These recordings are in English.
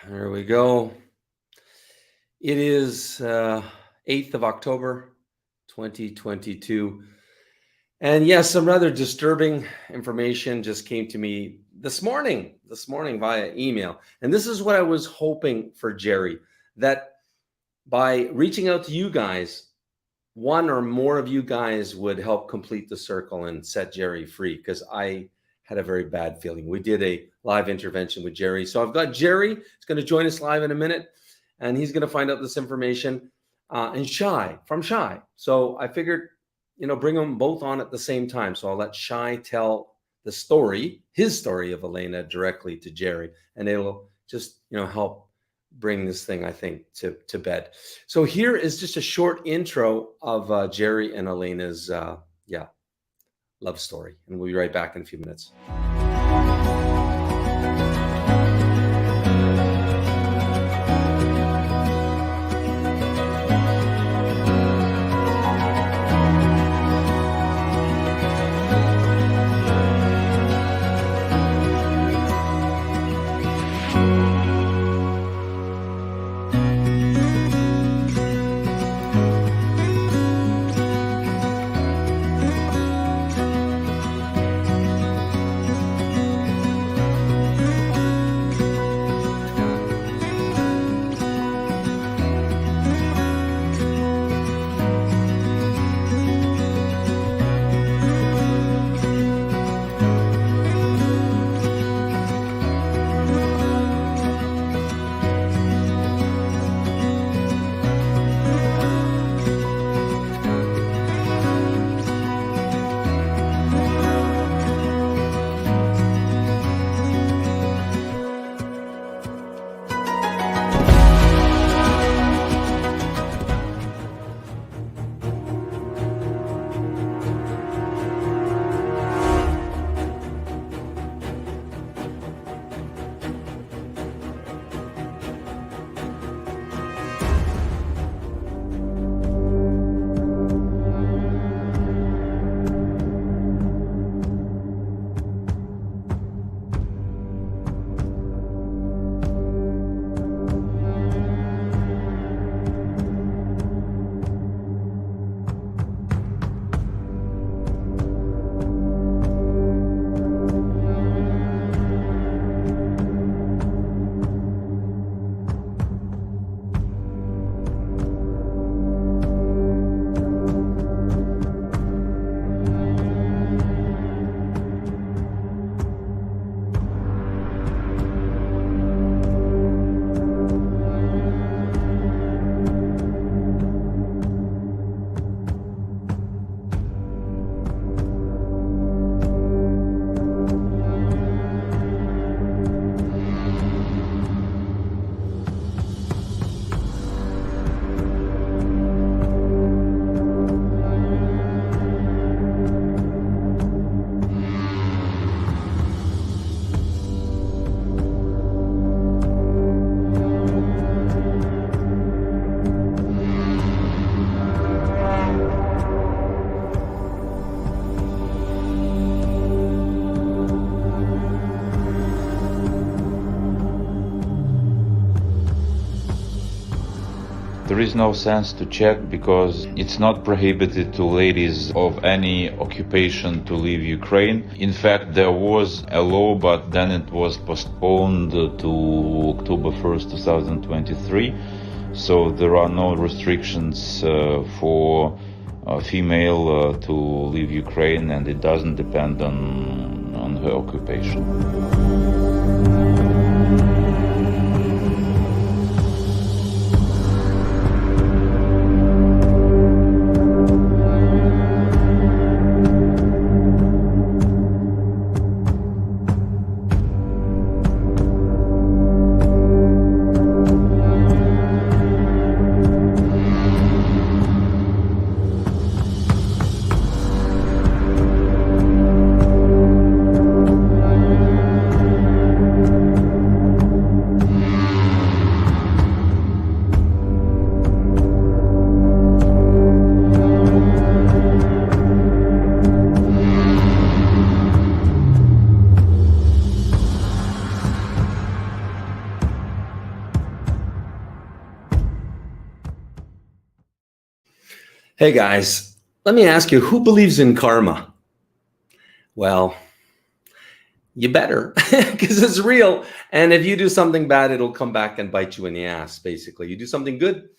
There we go. It is 8th of October, 2022. And yes, some rather disturbing information just came to me this morning via email. And this is what I was hoping for, Jerry, that by reaching out to you guys, one or more of you guys would help complete the circle and set Jerry free, because I had a very bad feeling. We did a live intervention with Jerry. So I've got Jerry. He's going to join us live in a minute, and he's going to find out this information. And Shay from Shay. So I figured, bring them both on at the same time. So I'll let Shay tell the story, his story of Elena, directly to Jerry, and it'll just, help bring this thing, I think, to bed. So here is just a short intro of Jerry and Elena's, love story. And we'll be right back in a few minutes. There is no sense to check because it's not prohibited to ladies of any occupation to leave Ukraine. In fact, there was a law, but then it was postponed to October 1st, 2023. So there are no restrictions for a female to leave Ukraine, and it doesn't depend on her occupation. Hey guys, let me ask you, who believes in karma? Well, you better, because it's real. And if you do something bad, it'll come back and bite you in the ass, basically. You do something good,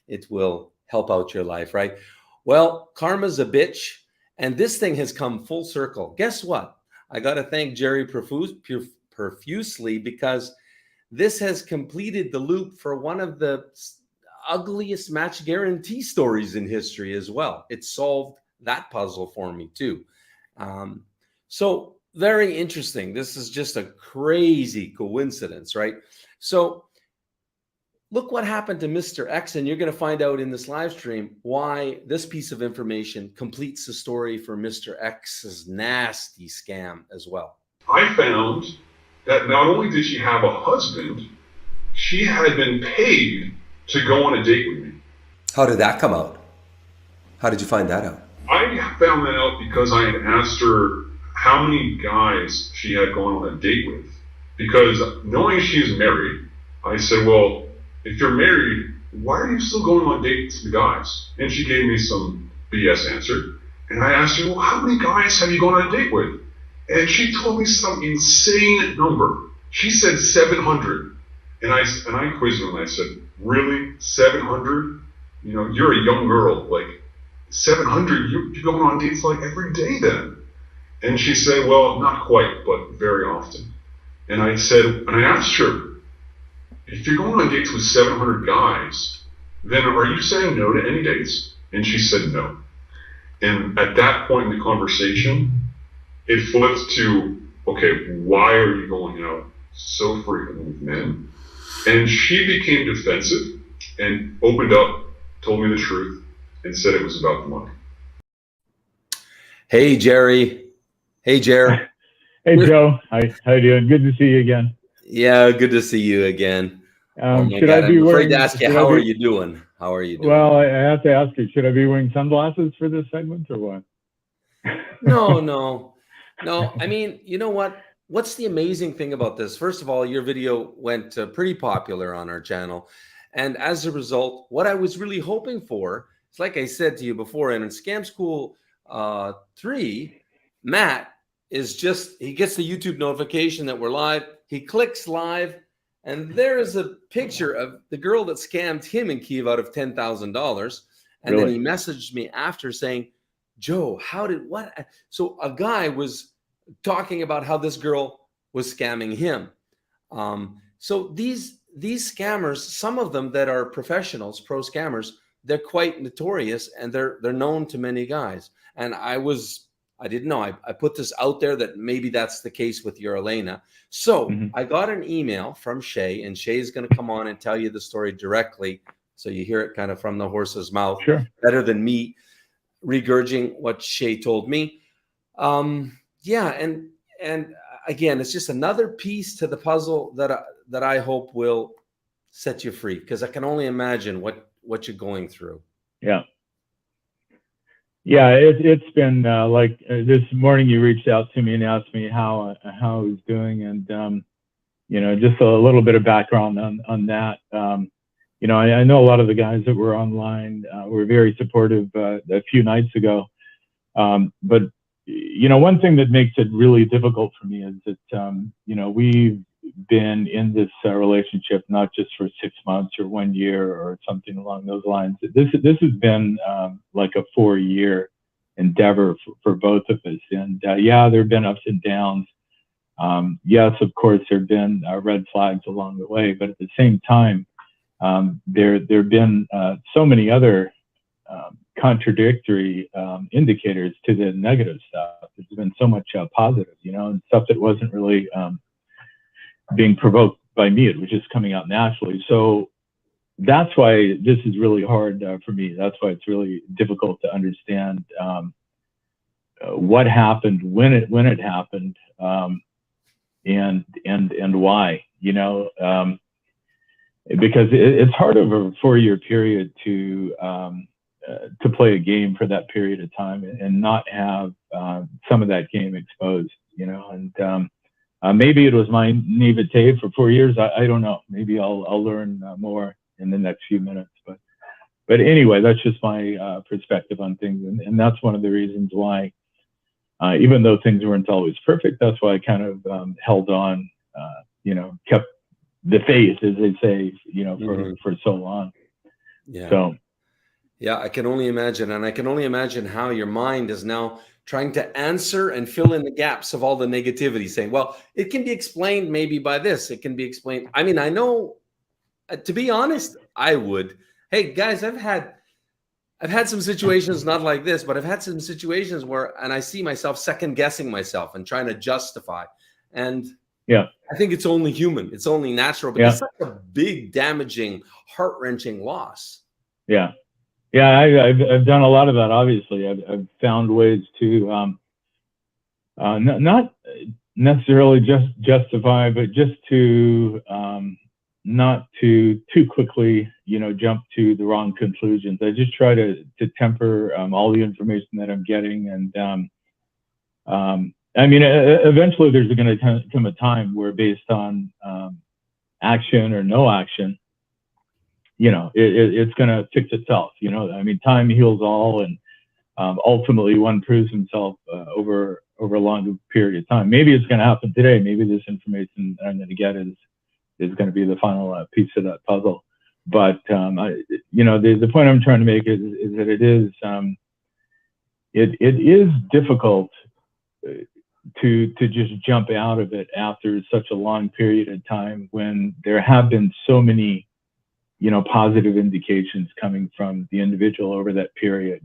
it will help out your life, right? Well, karma's a bitch. And this thing has come full circle. Guess what? I got to thank Jerry profusely because this has completed the loop for one of the ugliest match guarantee stories in history as well. It solved that puzzle for me too. So very interesting. This is just a crazy coincidence, right? So look what happened to Mr. X, and you're going to find out in this live stream why this piece of information completes the story for Mr. X's nasty scam as well. I found that not only did she have a husband, she had been paid to go on a date with me. How did that come out? How did you find that out? I found that out because I had asked her how many guys she had gone on a date with. Because knowing she's married, I said, well, if you're married, why are you still going on dates with guys? And she gave me some BS answer. And I asked her, well, how many guys have you gone on a date with? And she told me some insane number. She said 700. And I quizzed her and I said, really? 700? You know, you're a young girl. Like, 700? You're going on dates like every day then. And she said, well, not quite, but very often. And I said, and I asked her, if you're going on dates with 700 guys, then are you saying no to any dates? And she said no. And at that point in the conversation, it flipped to, okay, why are you going out so frequently with men? And she became defensive and opened up, told me the truth, and said it was about the money. Hey, Jerry. Hey, Jer. Hey, Joe. How you doing? Good to see you again. Yeah, good to see you again. Oh my Should God, I be I'm afraid wearing? to ask you, how are you doing? How are you doing? Well, I have to ask you. Should I be wearing sunglasses for this segment or what? No. I mean, you know what? What's the amazing thing about this? First of all, your video went pretty popular on our channel. And as a result, what I was really hoping for is, like I said to you before, and in Scam School 3, Matt is he gets the YouTube notification that we're live. He clicks live, and there is a picture of the girl that scammed him in Kiev out of $10,000. And Really? then he messaged me after saying, Joe, what? So a guy was talking about how this girl was scamming him. So these scammers, some of them that are professionals, pro scammers, they're quite notorious, and they're known to many guys. And I didn't know. I put this out there that maybe that's the case with your Elena. So I got an email from Shay, and Shay is going to come on and tell you the story directly, so you hear it kind of from the horse's mouth. Sure. Better than me regurging what Shay told me. Yeah, and again, it's just another piece to the puzzle that I hope will set you free, because I can only imagine what you're going through. Yeah. Yeah, it's been like this morning you reached out to me and asked me how I was doing, and just a little bit of background on that. I know a lot of the guys that were online were very supportive a few nights ago, but one thing that makes it really difficult for me is that we've been in this relationship not just for 6 months or 1 year or something along those lines. This has been like a 4-year endeavor for both of us, and yeah, there have been ups and downs. Yes, of course, there have been red flags along the way, but at the same time, there have been so many other contradictory indicators to the negative stuff. There's been so much positive, and stuff that wasn't really being provoked by me. It was just coming out naturally. So that's why this is really hard for me. That's why it's really difficult to understand what happened, when it happened, and why. Because it's hard over a 4-year period to play a game for that period of time and not have some of that game exposed, and maybe it was my naivete for 4 years. I don't know. Maybe I'll learn more in the next few minutes, but but anyway, that's just my perspective on things, and that's one of the reasons why, even though things weren't always perfect, that's why I kind of held on, kept the faith, as they say, for so long. Yeah. So. Yeah, I can only imagine. And I can only imagine how your mind is now trying to answer and fill in the gaps of all the negativity, saying, well, it can be explained maybe by this. It can be explained. I mean, I know, to be honest, I would. Hey, guys, I've had some situations not like this, but I've had some situations where, and I see myself second guessing myself and trying to justify. And yeah, I think it's only human. It's only natural, but it's such a big, damaging, heart-wrenching loss. Yeah. Yeah, I've done a lot of that. Obviously, I've found ways to not necessarily just justify, but just to not to too quickly, jump to the wrong conclusions. I just try to temper all the information that I'm getting, and I mean, eventually there's going to come a time where, based on action or no action, it's going to fix itself. I mean, time heals all, and ultimately one proves himself over a long period of time. Maybe it's going to happen today. Maybe this information that I'm going to get is going to be the final piece of that puzzle. But the point I'm trying to make is that it is difficult to just jump out of it after such a long period of time, when there have been so many positive indications coming from the individual over that period.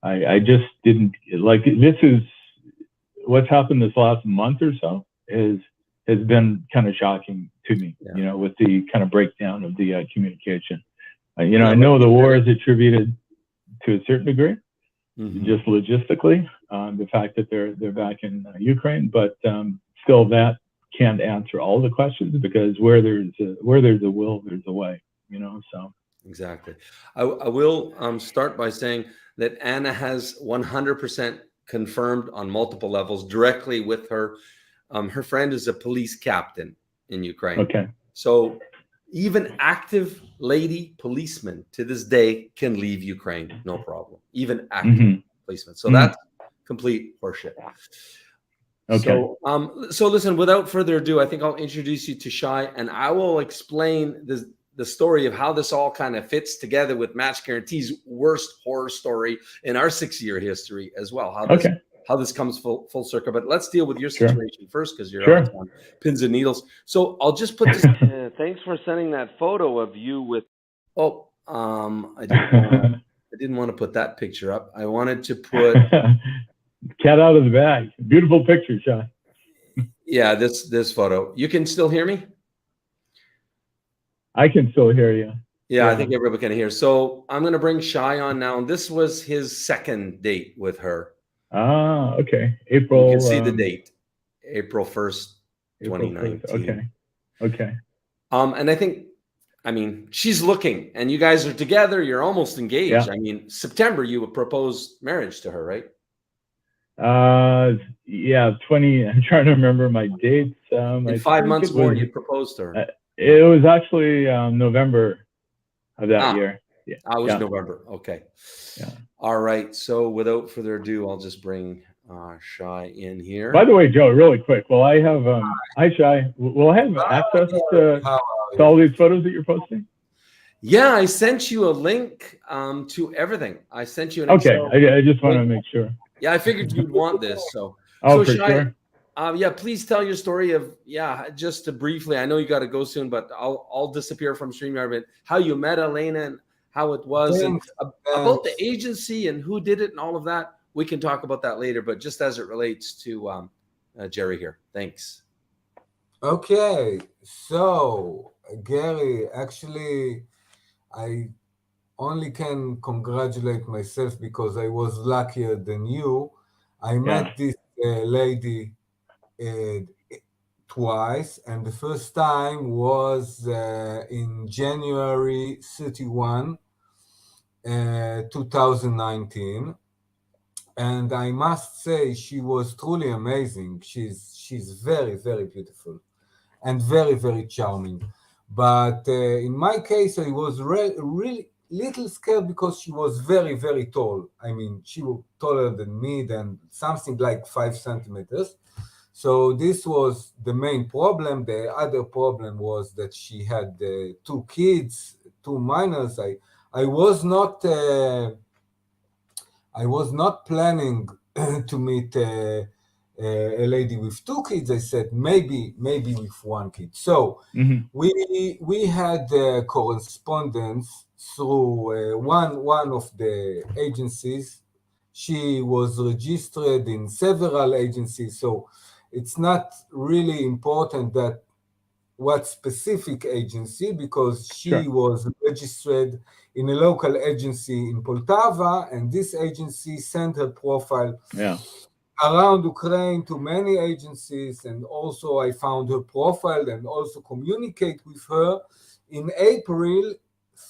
I just didn't like, this is what's happened this last month or so has been kind of shocking to me, with the kind of breakdown of the communication. I know the war is attributed to a certain degree, just logistically, the fact that they're back in Ukraine, but still that can't answer all the questions, because where there's a will, there's a way, so. Exactly. I will start by saying that Anna has 100% confirmed on multiple levels directly with her. Her friend is a police captain in Ukraine. Okay. So even active lady policemen to this day can leave Ukraine, no problem. Even active policemen. So that's complete horseshit. Okay. So listen, without further ado, I think I'll introduce you to Shay, and I will explain the story of how this all kind of fits together with Match Guarantee's worst horror story in our 6-year history as well. How this comes full circle. But let's deal with your situation first, because you're on pins and needles. So I'll just put this. Thanks for sending that photo of you with. I didn't want to put that picture up. I wanted to put. Cat out of the bag. Beautiful picture, Shay. Yeah, this photo. You can still hear me? I can still hear you. Yeah, I think everybody can hear. So I'm going to bring Shay on now. And this was his second date with her. Ah, okay. April. You can see the date. April 1st, 2019. 1st. Okay. And I mean, she's looking, and you guys are together. You're almost engaged. Yeah. I mean, September, you would propose marriage to her, right? 20. I'm trying to remember my dates. In 5 months more, you proposed to her. It was actually November of that year. Yeah. It was November. Okay. Yeah. All right. So without further ado, I'll just bring Shay in here. By the way, Joe, really quick, will I have hi Shay, will I have access to all these photos that you're posting? Yeah, I sent you a link to everything. I sent you an Excel. I just want to make sure. Yeah, I figured you'd want this. So for Shay, sure. Please tell your story of, just to briefly, I know you got to go soon, but I'll disappear from StreamYard, but how you met Elena and how it was, and about the agency and who did it and all of that. We can talk about that later, but just as it relates to Jerry here. Thanks. Okay. So, Gary, actually, I only can congratulate myself because I was luckier than you. I met this lady twice, and the first time was in January 31, 2019. And I must say, she was truly amazing. She's very, very beautiful and very, very charming. But in my case, I was really little scared because she was very, very tall. I mean, she was taller than me, than something like 5 centimeters. So this was the main problem. The other problem was that she had 2 kids, 2 minors. I was not planning to meet a lady with 2 kids. I said maybe with 1 kid. So we had correspondence through one of the agencies. She was registered in several agencies, so it's not really important that what specific agency, because she was registered in a local agency in Poltava, and this agency sent her profile around Ukraine to many agencies, and also I found her profile and also communicate with her in April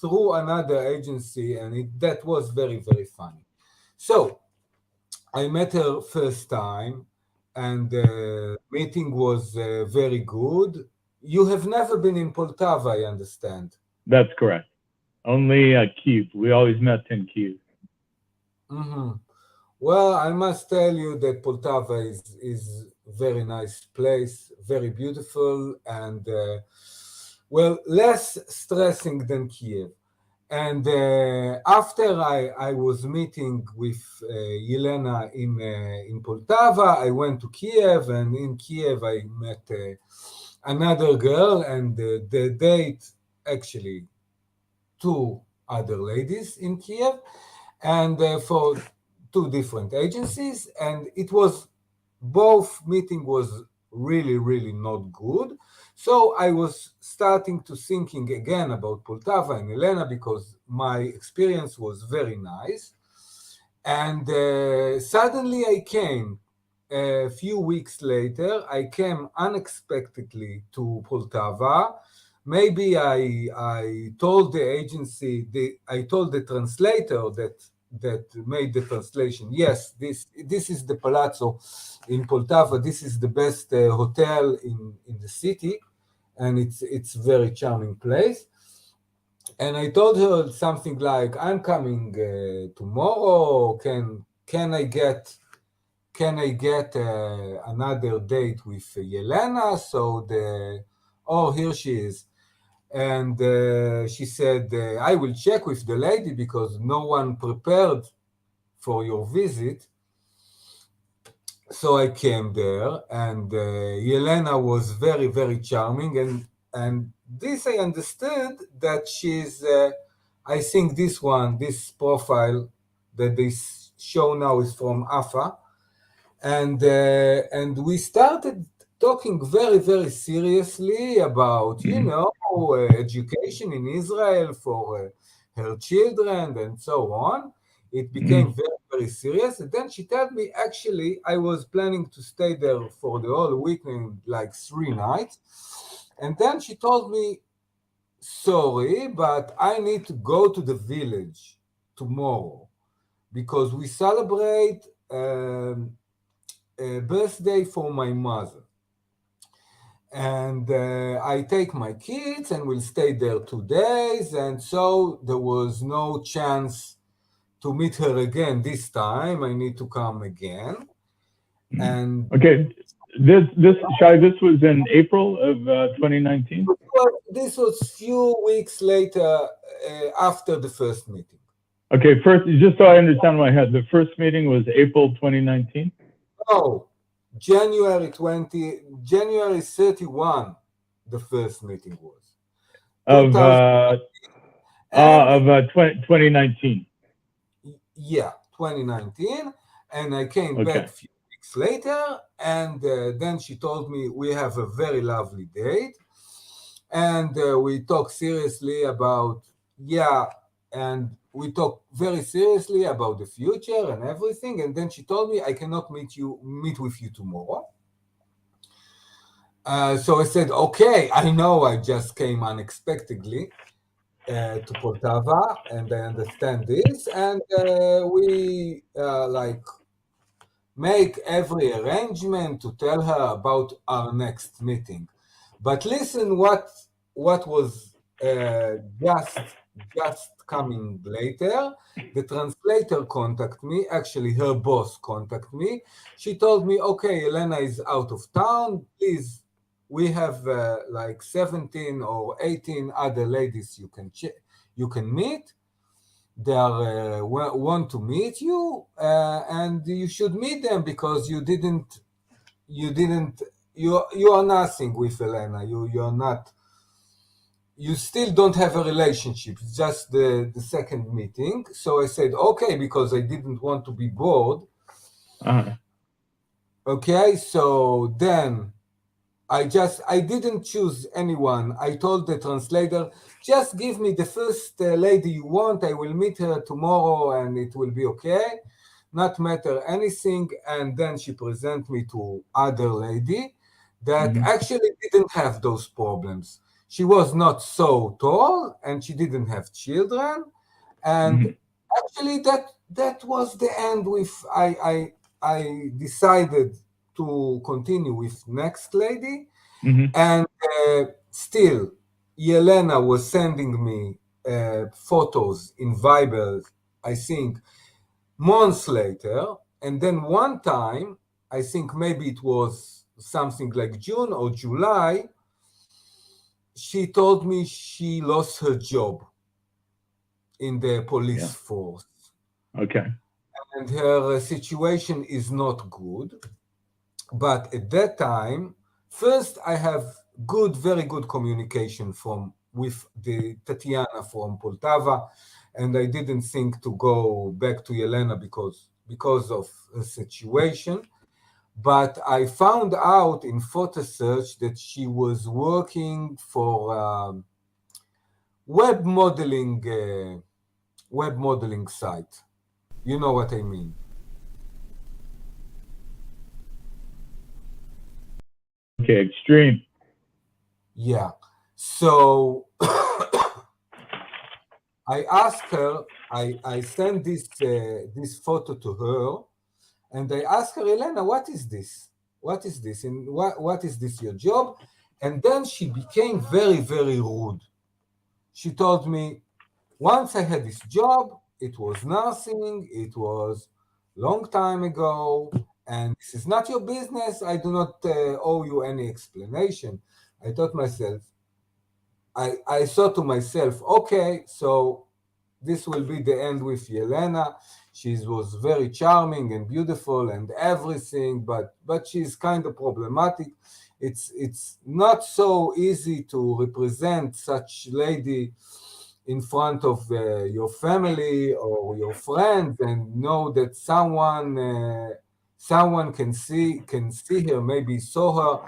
through another agency, and that was very, very funny. So I met her first time, and the meeting was very good. You have never been in Poltava, I understand. That's correct. Only Kiev. We always met in Kiev. Well, I must tell you that Poltava is a very nice place, very beautiful, and well, less stressing than Kiev. And after I was meeting with Yelena in Poltava, I went to Kiev, and in Kiev I met another girl, and the date, actually 2 other ladies in Kiev, and for 2 different agencies, and it was, both meeting was really, really not good. So I was starting to thinking again about Poltava and Elena, because my experience was very nice. And suddenly I came, a few weeks later, I came unexpectedly to Poltava. Maybe I told the agency, I told the translator that made the translation, yes, this is the Palazzo in Poltava, this is the best hotel in the city, and it's very charming place. And I told her something like, I'm coming tomorrow, can I get another date with Yelena? So here she is. And she said, I will check with the lady because no one prepared for your visit. So I came there, and Yelena was very, very charming. And this I understood that she's, I think this profile that they show now is from AFA. And we started talking very, very seriously about, education in Israel for her children and so on. It became very, very serious. And then she told me, actually, I was planning to stay there for the whole weekend, like 3 nights. And then she told me, sorry, but I need to go to the village tomorrow because we celebrate a birthday for my mother. And I take my kids and we'll stay there 2 days. And so there was no chance to meet her again this time. I need to come again. And okay, this Shay, this was in April of 2019. This was few weeks later, after the first meeting. Okay, first, just so I understand in my head, the first meeting was April 2019. No, January 31, the first meeting was. Of 2019. Yeah, 2019. And I came back a few weeks later, and then she told me we have a very lovely date. And we talked seriously about, and we talked very seriously about the future and everything. And then she told me, I cannot meet with you tomorrow. So I said, okay, I know I just came unexpectedly to Poltava, and I understand this. And we make every arrangement to tell her about our next meeting. But listen, what was just just coming later. The translator contacted me, actually her boss contacted me. She told me, okay, Elena is out of town, please, we have like 17 or 18 other ladies you can meet. They are want to meet you, and you should meet them because you are nothing with Elena. You're not. You still don't have a relationship. It's just the second meeting. So I said okay because I didn't want to be bored. Uh-huh. Okay, so then I didn't choose anyone. I told the translator, just give me the first lady you want. I will meet her tomorrow and it will be okay. Not matter anything. And then she present me to other lady that actually didn't have those problems. She was not so tall and she didn't have children. And actually that was the end with I decided to continue with next lady. And still, Yelena was sending me photos in Viber, I think, months later. And then one time, I think maybe it was something like June or July, she told me she lost her job in the police force. Okay. And her situation is not good. But at that time, first I have very good communication with the Tatiana from Poltava, and I didn't think to go back to Yelena because of the situation. But I found out in photo search that she was working for web modeling site. You know what I mean? Okay, extreme. Yeah. So I asked her, I sent this photo to her, and I asked her, Elena, what is this? What is this? And what is this, your job? And then she became very, very rude. She told me, once I had this job, it was nothing, it was long time ago, and this is not your business. I do not owe you any explanation. I thought to myself, okay, so this will be the end with Yelena. She was very charming and beautiful and everything, but she's kind of problematic. It's not so easy to represent such lady in front of your family or your friends and know that someone can see her, maybe saw her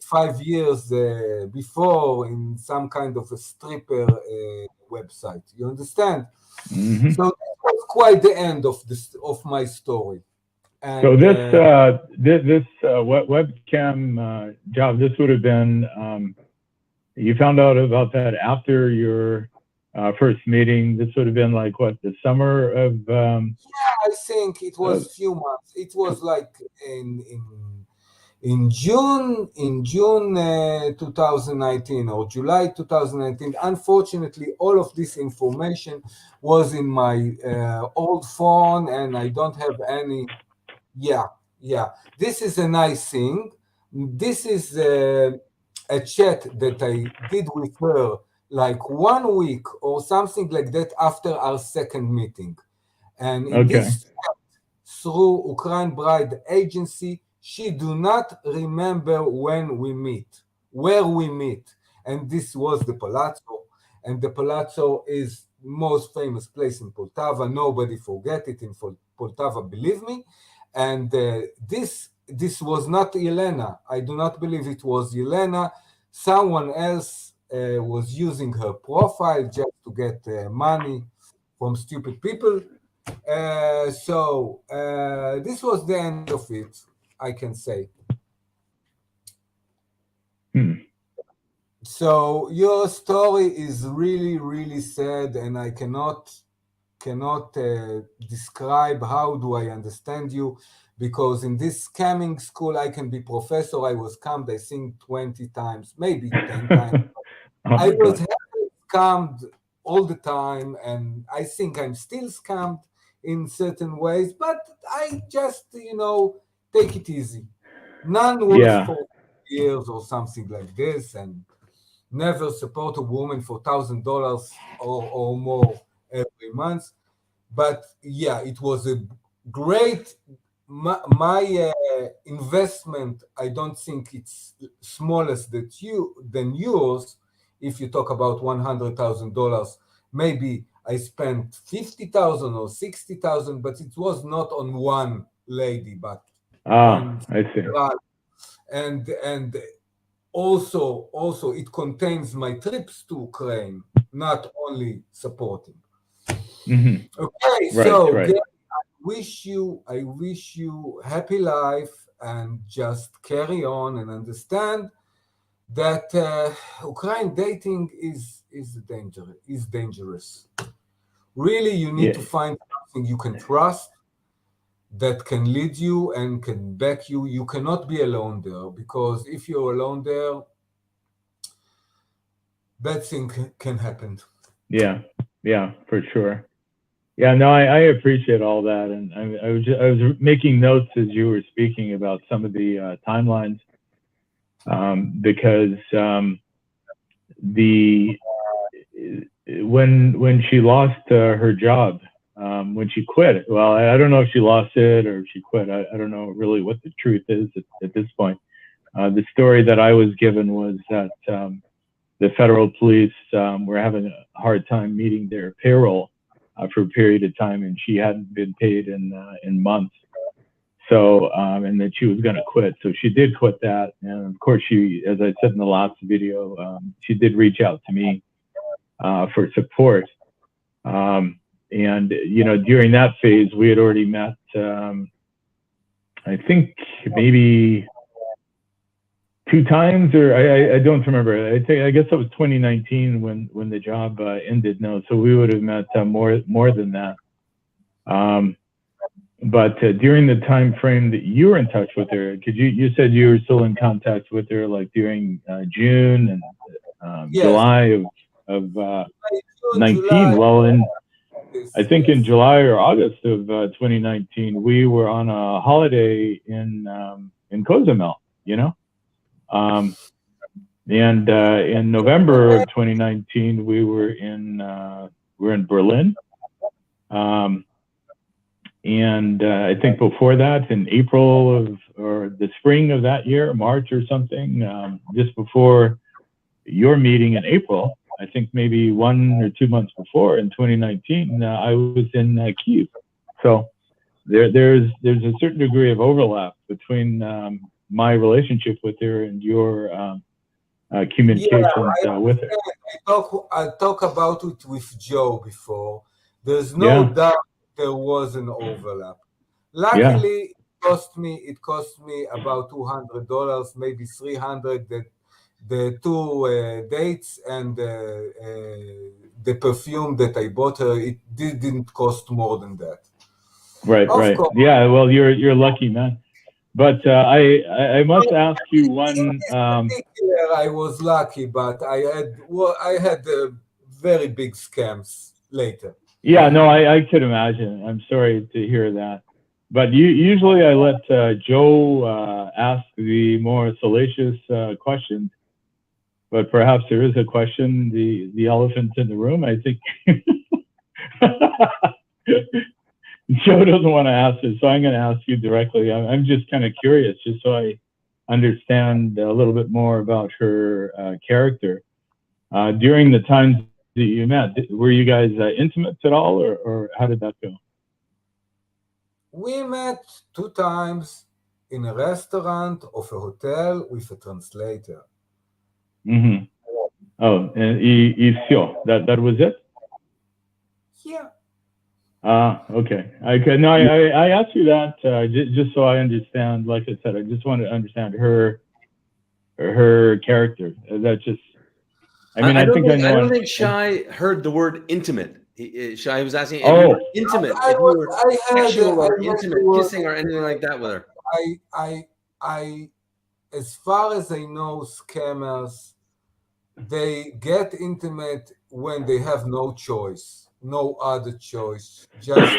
5 years before in some kind of a stripper website. You understand? So that was quite the end of my story. And, so this webcam job, this would have been you found out about that after your first meeting. This would have been like what, the summer of? Yeah, I think it was a few months. It was like in June 2019 or July 2019. Unfortunately, all of this information was in my old phone, and I don't have any. Yeah. This is a nice thing. This is a chat that I did with her like 1 week or something like that after our second meeting. And in this chat, through Ukraine Bride Agency, she do not remember when we meet, where we meet. And this was the Palazzo. And the Palazzo is most famous place in Poltava. Nobody forget it in Poltava, believe me. And this was not Yelena. I do not believe it was Yelena. Someone else was using her profile just to get money from stupid people. So this was the end of it, I can say. So your story is really, really sad, and I cannot describe how do I understand you, because in this scamming school I can be professor. I was scammed, I think 20 times, maybe 10 times. I was scammed all the time, and I think I'm still scammed in certain ways, but I just, take it easy. None was Yeah. for years or something like this, and never support a woman for $1,000 or more every month. But yeah, it was a great. My investment, I don't think it's smallest than yours. If you talk about $100,000, maybe I spent 50,000 or 60,000, but it was not on one lady, but Ah, on I see. several. And also it contains my trips to Ukraine, not only supporting. Hmm. Okay, Right, so right. I wish you happy life and just carry on and understand that Ukraine dating is dangerous. Really, you need Yeah, to find something you can trust that can lead you and can back you. You cannot be alone there, because if you're alone there, bad thing can happen. yeah, yeah, for sure. Yeah, no, I appreciate all that, and I was making notes as you were speaking about some of the timelines, because the when she lost her job, when she quit. Well, I don't know if she lost it or if she quit. I don't know really what the truth is at this point. The story that I was given was that the federal police were having a hard time meeting their payroll for a period of time, and she hadn't been paid in months. So, and that she was going to quit. So she did quit that, and of course, she, as I said in the last video, she did reach out to me for support. And during that phase, we had already met. I think maybe 2 times, or I don't remember. I guess it was 2019 when the job ended. No, so we would have met more than that. But during the time frame that you were in touch with her, because you said you were still in contact with her, like during June and Yes, July of June, 19. July, Well, I think in yes. July or August of 2019, we were on a holiday in Cozumel, um, and in November of 2019, we're in Berlin. And I think before that, in April or the spring of that year, March or something, just before your meeting in April, I think maybe 1 or 2 months before in 2019, I was in Kyiv. So there's a certain degree of overlap between my relationship with her and your communications I with her. I talk about it with Joe before. There's no Yeah, doubt there was an overlap. yeah, Luckily, it cost me about $200, maybe 300. That the two dates and the perfume that I bought her, it didn't cost more than that. Of right. course, Yeah, well, you're lucky, man. But I must ask you one. particular, I was lucky, but I had very big scams later. Yeah, no, I could imagine. I'm sorry to hear that. But usually I let Joe ask the more salacious questions. But perhaps there is a question, the elephant in the room. I think Joe doesn't want to ask it, so I'm going to ask you directly. I'm just kind of curious, just so I understand a little bit more about her character. During the times that you met, were you guys intimate at all, or how did that go? We met 2 times in a restaurant of a hotel with a translator. Mm-hmm. Oh, and that was it? Yeah. Okay. I asked you that just so I understand. Like I said, I just want to understand her character. That's just. I mean, I don't think I think know. Shay heard the word intimate. Shay was asking if you Oh, were intimate, I if you was were I had sexual I or had the intimate, word. kissing or anything like that with her. I as far as I know, scammers, they get intimate when they have no choice, no other choice, just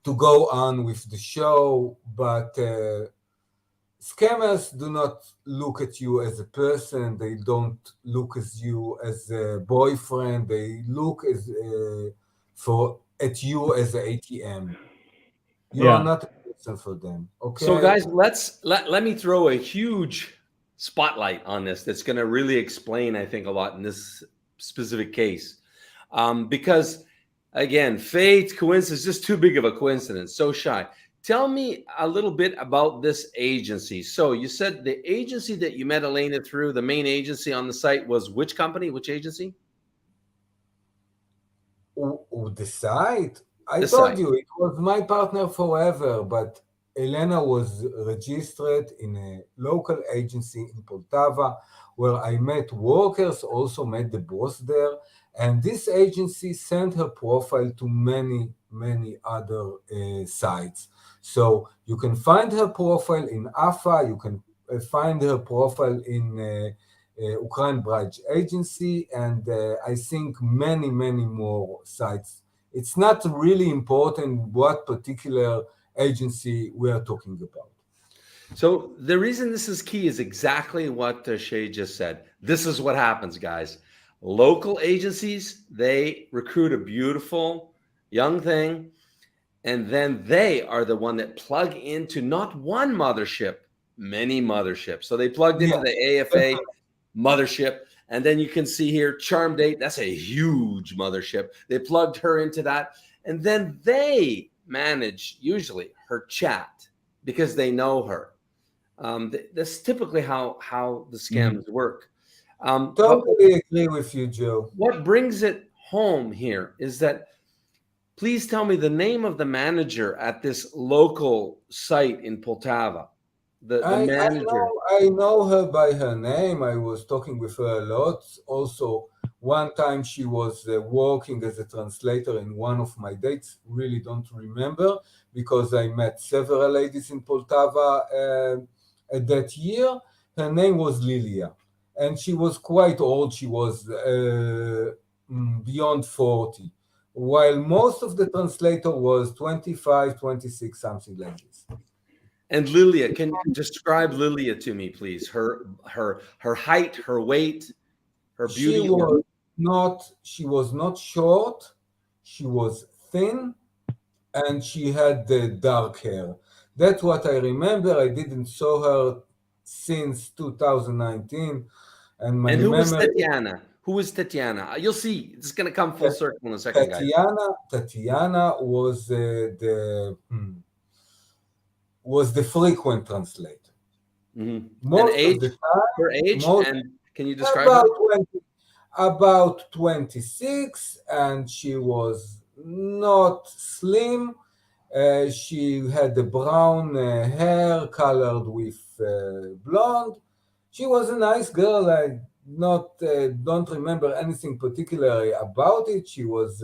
to go on with the show. But scammers do not look at you as a person. They don't look at you as a boyfriend. They look at you as an ATM. You are not a person for them. Okay. So, guys, let me throw a huge spotlight on this. That's going to really explain, I think, a lot in this specific case, because again, fate, coincidence, just too big of a coincidence. So, Shay, tell me a little bit about this agency. So, you said the agency that you met Elena through, the main agency on the site, was which company? Which agency? The site? I The told site. you it was my partner forever, but Elena was registered in a local agency in Poltava where I met workers, also met the boss there. And this agency sent her profile to many, many other sites. So you can find her profile in AFA, you can find her profile in Ukraine Bridge Agency, and I think many, many more sites. It's not really important what particular agency we are talking about. So the reason this is key is exactly what Shay just said. This is what happens, guys. Local agencies, they recruit a beautiful young thing, and then they are the one that plug into not one mothership, many motherships. So they plugged into the AFA mothership. And then you can see here, Charm Date, that's a huge mothership. They plugged her into that. And then they manage usually her chat because they know her. That's typically how the scams work. Totally agree with you, Joe. What brings it home here is that, please tell me the name of the manager at this local site in Poltava. The manager. I know her by her name. I was talking with her a lot. Also, one time she was working as a translator in one of my dates. Really don't remember because I met several ladies in Poltava at that year. Her name was Lilia, and she was quite old. She was beyond 40, while most of the translator was 25, 26, something like this. And Lilia, can you describe Lilia to me, please? Her height, her weight, her beauty. She was not short. She was thin, and she had the dark hair. That's what I remember. I didn't saw her since 2019, and my who was memory. Tatiana? Who is Tatiana? You'll see. It's going to come full circle in a second, guys. Tatiana was the frequent translator. Most of the time, her age, and can you describe about 26, and she was not slim. She had the brown hair colored with blonde. She was a nice girl. I don't remember anything particularly about it. She was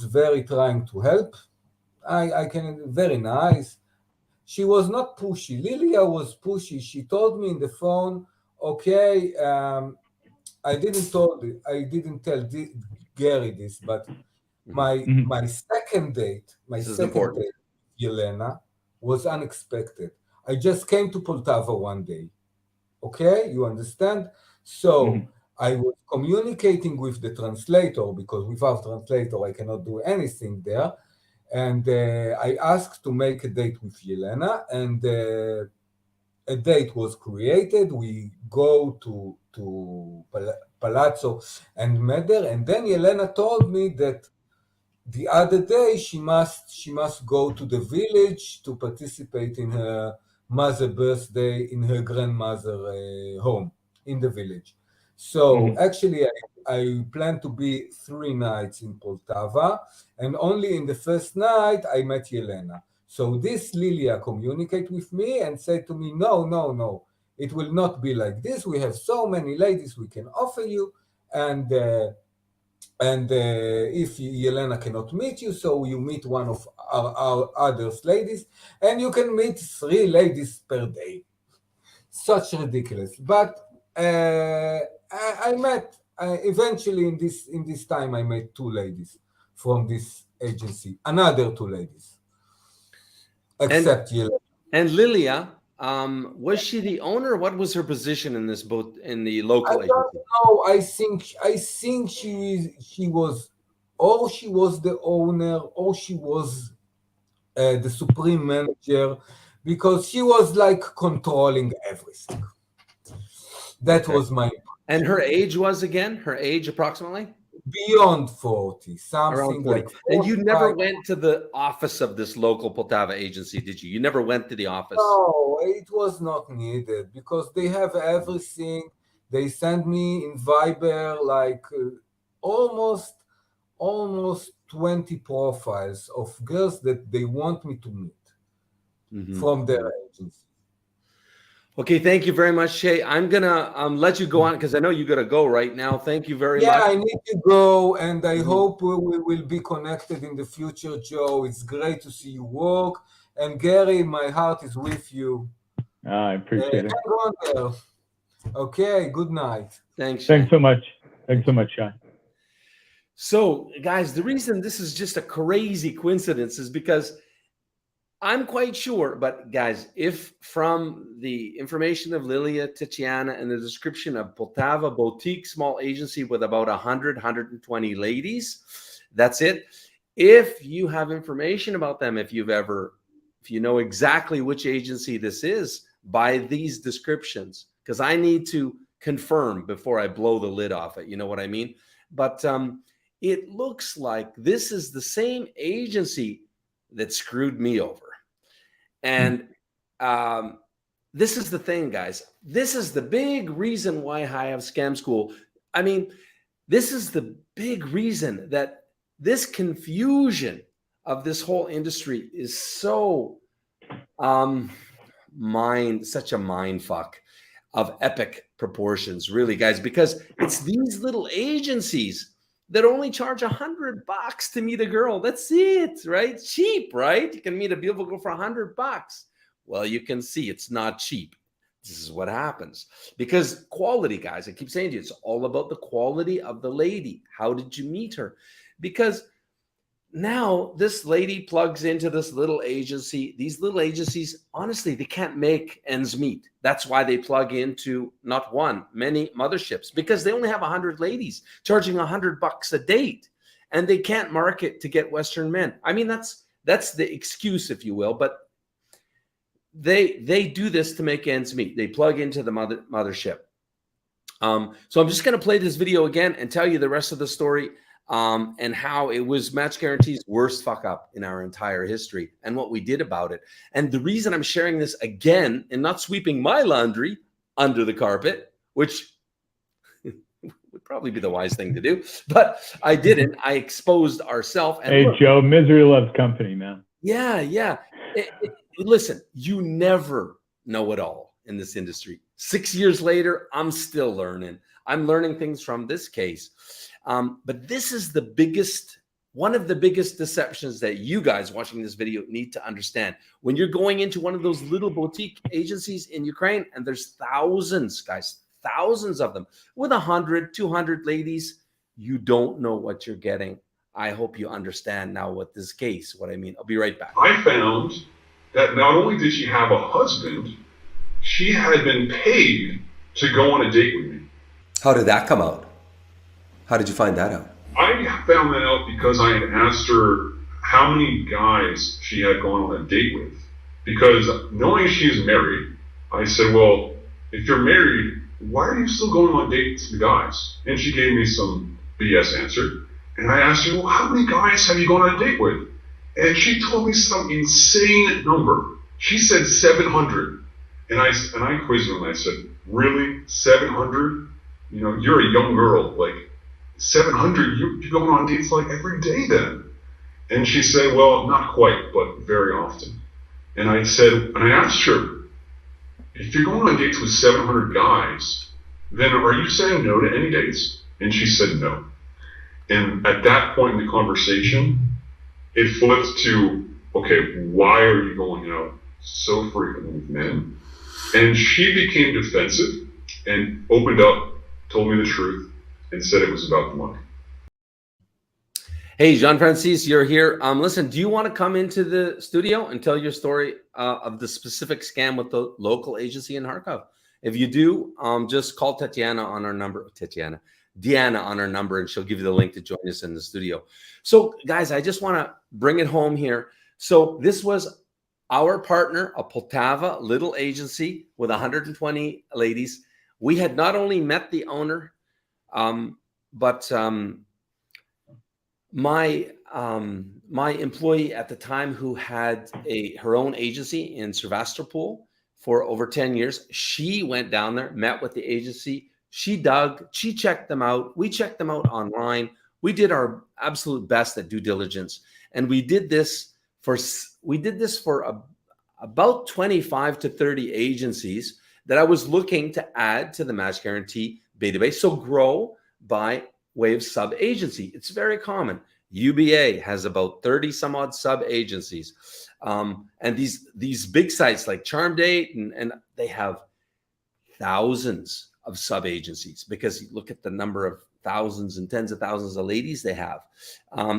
very trying to help. Very nice. She was not pushy. Lilia was pushy. She told me in the phone, okay, I didn't tell Gary this, but my second date with Yelena was unexpected. I just came to Poltava one day. Okay, you understand? So I was communicating with the translator because without translator I cannot do anything there. And I asked to make a date with Yelena, and a date was created. We go to Palazzo and met there, and then Yelena told me that the other day she must go to the village to participate in her mother's birthday in her grandmother's home in the village. So actually I plan to be 3 nights in Poltava, and only in the first night I met Yelena. So this Lilia communicate with me and said to me, no, it will not be like this. We have so many ladies we can offer you, and if Yelena cannot meet you, so you meet one of our other ladies, and you can meet 3 ladies per day. Such ridiculous. But I eventually in this time I met two ladies from this agency, another two ladies, except Yelena. And Lilia, was she the owner? What was her position in this boat in the I local don't agency? know. I think she was, or she was the owner, or she was the supreme manager, because she was like controlling everything. That Okay. was my And her age was again? Her age approximately? beyond 40, Around something 40. like And you never 45. went to the office of this local Poltava agency, did you? You never went to the office. No, it was not needed because they have everything. They send me in Viber like almost 20 profiles of girls that they want me to meet from their agency. Okay, thank you very much, Shay. I'm gonna let you go on because I know you gotta go right now. Thank you very Yeah, much. I need to go, and I hope we will be connected in the future, Joe. It's great to see you work. And Gary, my heart is with you. I appreciate it. Hang on there. Okay, good night. Thanks, Shay. Thanks so much. Thanks so much, Shay. So, guys, the reason this is just a crazy coincidence is because I'm quite sure, but guys, if from the information of Lilia, Tatiana, and the description of Poltava Boutique Small Agency with about 100, 120 ladies, that's it. If you have information about them, if you know exactly which agency this is by these descriptions, because I need to confirm before I blow the lid off it, you know what I mean? But it looks like this is the same agency that screwed me over. And this is the thing, guys. This is the big reason why I have Scam School. I mean, this is the big reason that this confusion of this whole industry is so such a mind fuck of epic proportions, really, guys, because it's these little agencies that only charge $100 to meet a girl. That's it, right? Cheap, right? You can meet a beautiful girl for $100. Well, you can see it's not cheap. This is what happens because quality, guys. I keep saying to you, it's all about the quality of the lady. How did you meet her? Because now this lady plugs into this little agency. These little agencies, honestly, they can't make ends meet. That's why they plug into not one, many motherships, because they only have 100 ladies charging $100 a date, and they can't market to get Western men. I mean, that's the excuse, if you will, but they do this to make ends meet. They plug into the mothership. So I'm just going to play this video again and tell you the rest of the story. And how it was Match Guarantee's worst fuck up in our entire history and what we did about it. And the reason I'm sharing this again and not sweeping my laundry under the carpet, which would probably be the wise thing to do, but I didn't. I exposed ourselves. Hey, look, Joe, misery loves company, man. Yeah. Listen, you never know it all in this industry. 6 years later, I'm still learning. I'm learning things from this case. But this is one of the biggest deceptions that you guys watching this video need to understand. When you're going into one of those little boutique agencies in Ukraine, and there's thousands, guys, thousands of them with 100, 200 ladies, you don't know what you're getting. I hope you understand now what I mean. I'll be right back. I found that not only did she have a husband, she had been paid to go on a date with me. How did that come out? How did you find that out? I found that out because I had asked her how many guys she had gone on a date with. Because knowing she's married, I said, well, if you're married, why are you still going on dates with guys? And she gave me some BS answer. And I asked her, well, how many guys have you gone on a date with? And she told me some insane number. She said 700. And I quizzed her and I said, really? 700? You know, you're a young girl, like, 700, you're going on dates like every day then. And she said, well, not quite, but very often. And I asked her, if you're going on dates with 700 guys, then are you saying no to any dates? And she said no. And at that point in the conversation, it flipped to, okay, why are you going out so frequently with men? And she became defensive and opened up, told me the truth. and said it was about the money. Hey, Jean-Francis, you're here. Listen, do you want to come into the studio and tell your story of the specific scam with the local agency in Kharkov? If you do, just call Diana on our number, and she'll give you the link to join us in the studio. So, guys, I just want to bring it home here. So this was our partner, a Poltava little agency with 120 ladies. We had not only met the owner, but my employee at the time, who had her own agency in Sevastopol for over 10 years, she went down there, met with the agency. She dug, she checked them out. We checked them out online. We did our absolute best at due diligence, and we did this for about 25 to 30 agencies that I was looking to add to the Match Guarantee database. So grow by way of sub agency. It's very common. UBA has about 30 some odd sub agencies, and these big sites like CharmDate and they have thousands of sub agencies, because you look at the number of thousands and tens of thousands of ladies they have.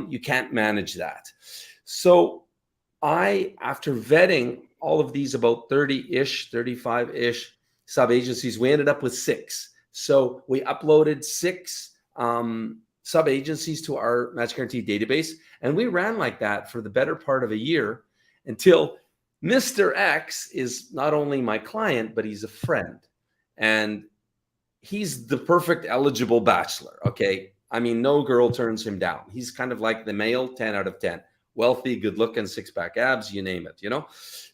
You can't manage that. So after vetting all of these about 30-ish, 35-ish sub agencies, we ended up with 6. So we uploaded 6 sub agencies to our Match Guarantee database, and we ran like that for the better part of a year, until Mr. X is not only my client, but he's a friend, and he's the perfect eligible bachelor. Okay, I mean, no girl turns him down. He's kind of like the male 10 out of 10, wealthy, good looking, 6-pack abs, you name it,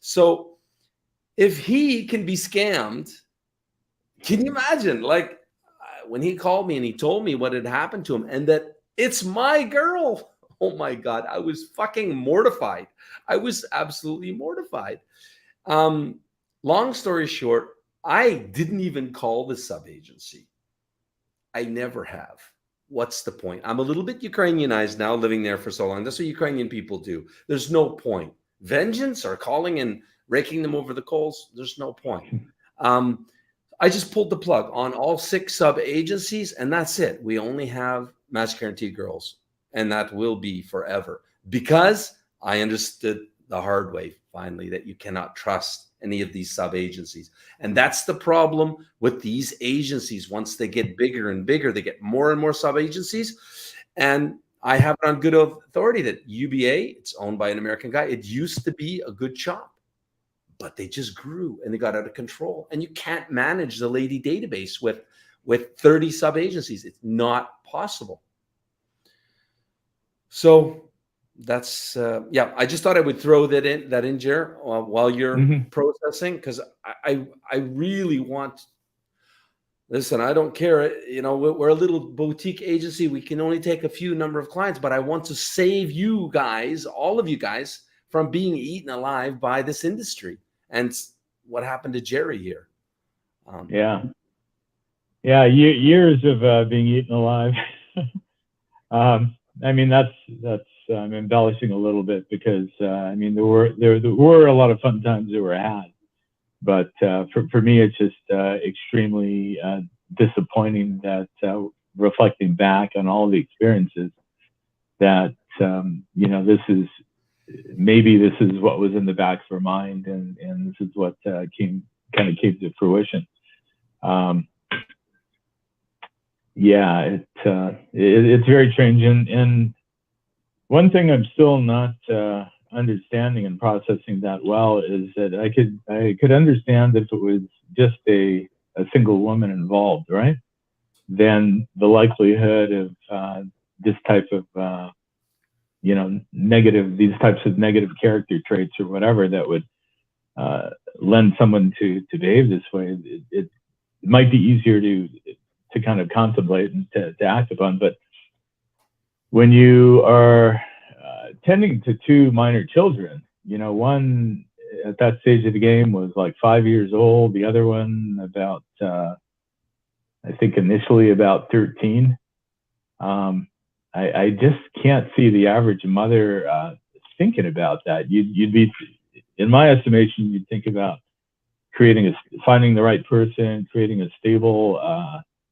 So if he can be scammed, can you imagine? Like, when he called me and he told me what had happened to him and that it's my girl, oh my God, I was fucking mortified. I was absolutely mortified. Long story short, I didn't even call the sub agency. I never have. What's the point? I'm a little bit Ukrainianized now, living there for so long. That's what Ukrainian people do. There's no point. Vengeance or calling and raking them over the coals, there's no point. I just pulled the plug on all 6 sub agencies, and that's it. We only have Match Guarantee girls, and that will be forever, because I understood the hard way finally that you cannot trust any of these sub agencies. And that's the problem with these agencies. Once they get bigger and bigger, they get more and more sub agencies. And I have it on good authority that UBA, it's owned by an American guy. It used to be a good shop, but they just grew and they got out of control. And you can't manage the lady database with 30 sub agencies. It's not possible. So that's I just thought I would throw that in, Jer, while you're processing, because I really want. Listen, I don't care. We're a little boutique agency. We can only take a few number of clients, but I want to save you guys, all of you guys, from being eaten alive by this industry. And what happened to Jerry here? Years of being eaten alive. I mean, that's I'm embellishing a little bit, because I mean, there were a lot of fun times that were had, but for me, it's just extremely disappointing that reflecting back on all the experiences, that this is what was in the back of her mind, and this is what came to fruition. It's very strange, and one thing I'm still not understanding and processing that well is that I could understand if it was just a single woman involved, right? Then the likelihood of this type of these types of negative character traits or whatever that would lend someone to behave this way, it might be easier to kind of contemplate and to act upon. But when you are tending to 2 minor children, one at that stage of the game was like 5 years old, the other one about I think initially about 13. I just can't see the average mother thinking about that. You'd be, in my estimation, you'd think about finding the right person, creating a stable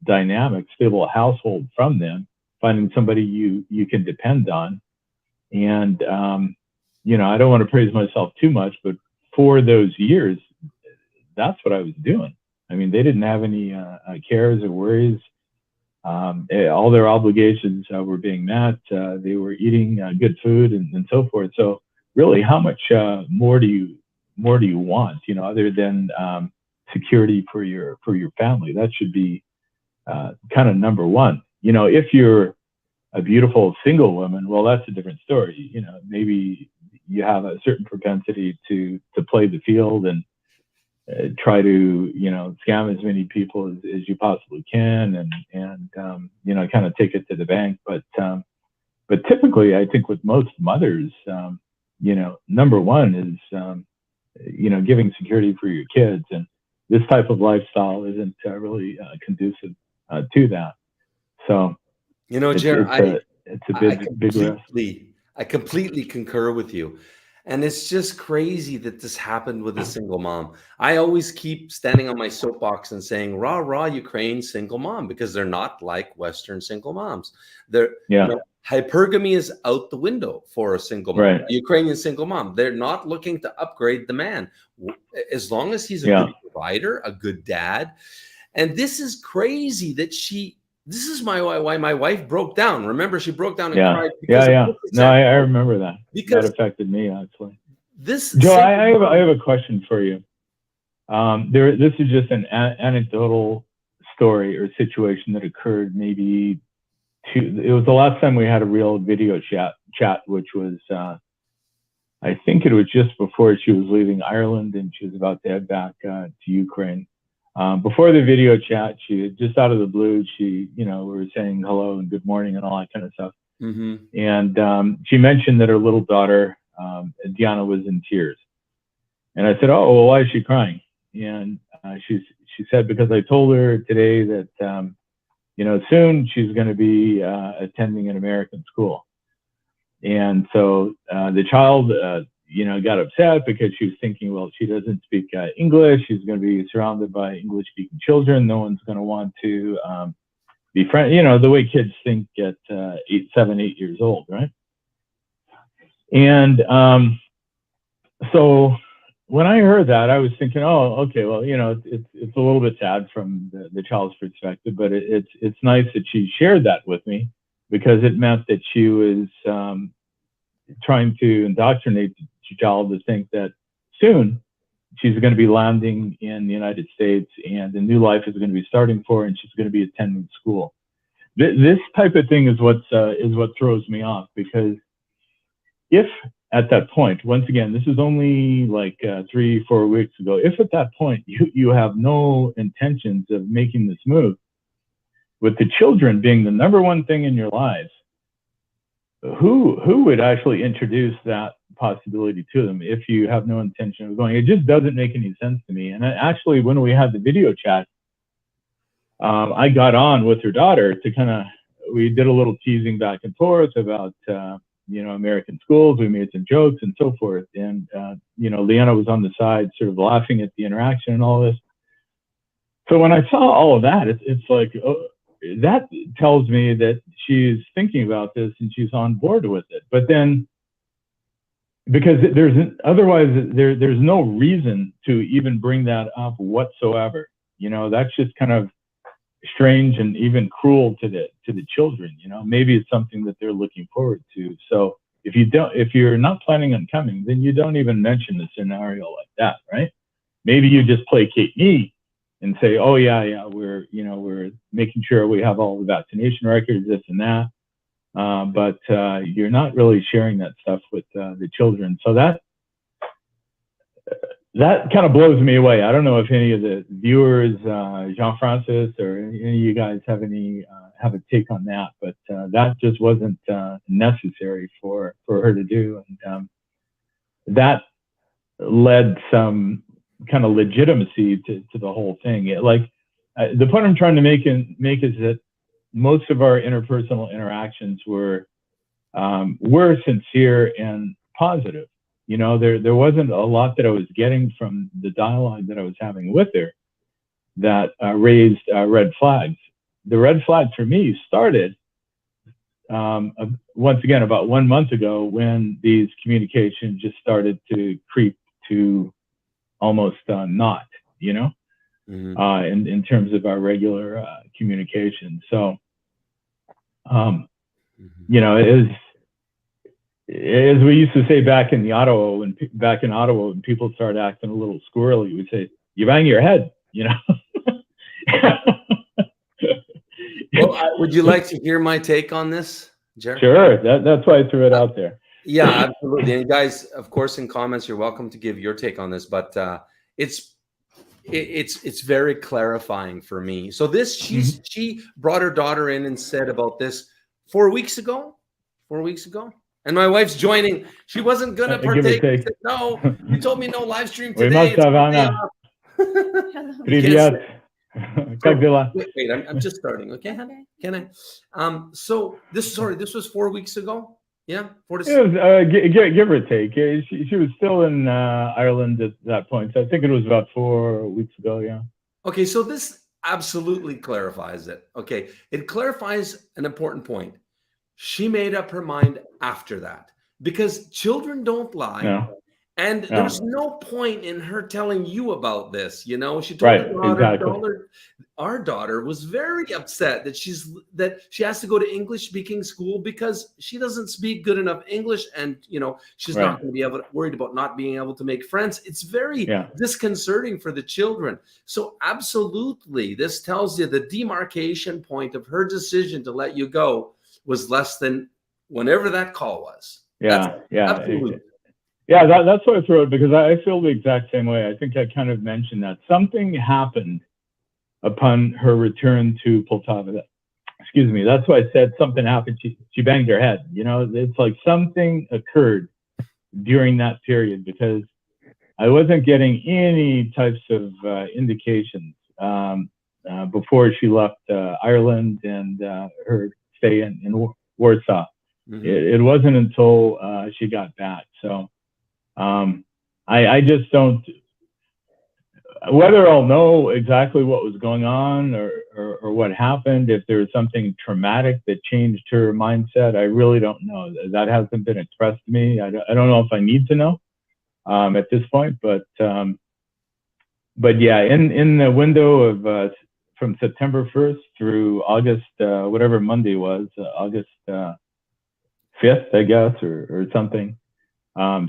dynamic, stable household from them, finding somebody you can depend on. And, you know, I don't want to praise myself too much, but for those years, that's what I was doing. I mean, they didn't have any cares or worries. All their obligations were being met. They were eating good food and so forth. So really, how much more do you want? You know, other than security for your family, that should be kind of number one. You know, if you're a beautiful single woman, well, that's a different story. You know, maybe you have a certain propensity to play the field and try to, you know, scam as many people as you possibly can, and you know, kind of take it to the bank. But typically, I think with most mothers, you know, number one is you know, giving security for your kids, and this type of lifestyle isn't really conducive to that. So, You know, Jared, it's a big risk. I completely concur with you. And it's just crazy that this happened with a single mom. I always keep standing on my soapbox and saying, rah, rah, Ukraine single mom, because they're not like Western single moms. They're, you know, hypergamy is out the window for a single mom, right. A Ukrainian single mom. They're not looking to upgrade the man. As long as he's a good provider, a good dad. And this is crazy that this is why my wife broke down. Remember, she broke down and cried. No, I remember that. Because that affected me, actually. Joe, I have a question for you. This is just an anecdotal story or situation that occurred maybe it was the last time we had a real video chat, which was, I think it was just before she was leaving Ireland and she was about to head back to Ukraine. Before the video chat, she just out of the blue, we were saying hello and good morning and all that kind of stuff. Mm-hmm. And she mentioned that her little daughter, Diana, was in tears. And I said, oh, well, why is she crying? And she said, because I told her today that, soon she's going to be attending an American school. And so the child, got upset because she was thinking, well, she doesn't speak English. She's going to be surrounded by English-speaking children. No one's going to want to be friends. The way kids think at 7, 8 years old, right? And so when I heard that, I was thinking, oh, okay, well, it's a little bit sad from the child's perspective, but it's nice that she shared that with me, because it meant that she was trying to indoctrinate the child to think that soon she's going to be landing in the United States and a new life is going to be starting for her, and she's going to be attending school. This type of thing is what throws me off, because if at that point, once again, this is only like 3-4 weeks ago, if at that point you have no intentions of making this move, with the children being the number one thing in your lives, who would actually introduce that possibility to them if you have no intention of going? It just doesn't make any sense to me. And actually, when we had the video chat, I got on with her daughter to we did a little teasing back and forth about, American schools. We made some jokes and so forth. And, Leanna was on the side sort of laughing at the interaction and all this. So when I saw all of that, it's like, oh, that tells me that she's thinking about this and she's on board with it. But then, because there's no reason to even bring that up whatsoever. That's just kind of strange and even cruel to the children. Maybe it's something that they're looking forward to. So if you're not planning on coming, then you don't even mention a scenario like that, right? Maybe you just placate me and say, oh yeah, we're making sure we have all the vaccination records, this and that. But you're not really sharing that stuff with the children. So that kind of blows me away. I don't know if any of the viewers, Jean-Francis or any of you guys have a take on that, but that just wasn't necessary for her to do. And that led some kind of legitimacy to the whole thing. The point I'm trying to make is that most of our interpersonal interactions were sincere and positive. There wasn't a lot that I was getting from the dialogue that I was having with her that raised red flags. the red flags for me started once again about 1 month ago, when these communications just started to creep to almost not, in terms of our regular communication. So, as we used to say back in Ottawa, when people started acting a little squirrely, we'd say, "You bang your head," Well, would you like to hear my take on this, Jared? Sure. That's why I threw it out there. Yeah, absolutely. And guys, of course, in comments, you're welcome to give your take on this, but it's very clarifying for me. So she brought her daughter in and said about this 4 weeks ago, and my wife's joining. She wasn't gonna partake. Said, no, you told me no live stream today. We must have Anna. Привет. Как дела? Wait, I'm just starting. Okay, can I? So this was 4 weeks ago. Yeah, 4 to 6. It was, give or take. She was still in Ireland at that point, so I think it was about 4 weeks ago. Yeah. Okay, so this absolutely clarifies it. Okay, it clarifies an important point. She made up her mind after that, because children don't lie. No. And there's no point in her telling you about this. She told her daughter, our daughter was very upset that she has to go to English speaking school because she doesn't speak good enough English, and she's not going to be worried about not being able to make friends. It's very disconcerting for the children. So absolutely, this tells you the demarcation point of her decision to let you go was less than whenever that call was. Absolutely. Yeah, that's what I threw it, because I feel the exact same way. I think I kind of mentioned that something happened upon her return to Poltava. Excuse me. That's why I said something happened. She banged her head. It's like something occurred during that period, because I wasn't getting any types of indications before she left Ireland and her stay in Warsaw. Mm-hmm. It wasn't until she got back. So I just don't, whether I'll know exactly what was going on or what happened, if there was something traumatic that changed her mindset, I really don't know. That hasn't been expressed to me. I don't know if I need to know at this point, but yeah, in the window of from September 1st through August, whatever Monday was, August 5th, I guess, or something.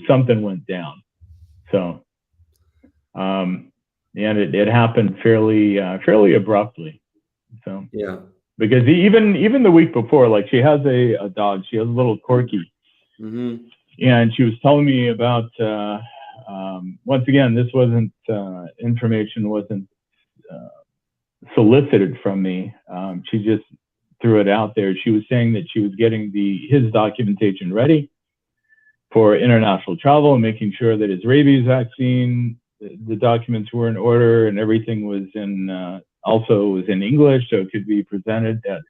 Something went down. So, and it happened fairly abruptly. So, yeah, because even the week before, like, she has a dog. She has a little Corky. Mm-hmm. And she was telling me about, once again, this wasn't, information wasn't solicited from me. She just threw it out there. She was saying that she was getting his documentation ready for international travel and making sure that his rabies vaccine, the documents were in order, and everything was also was in English, so it could be presented at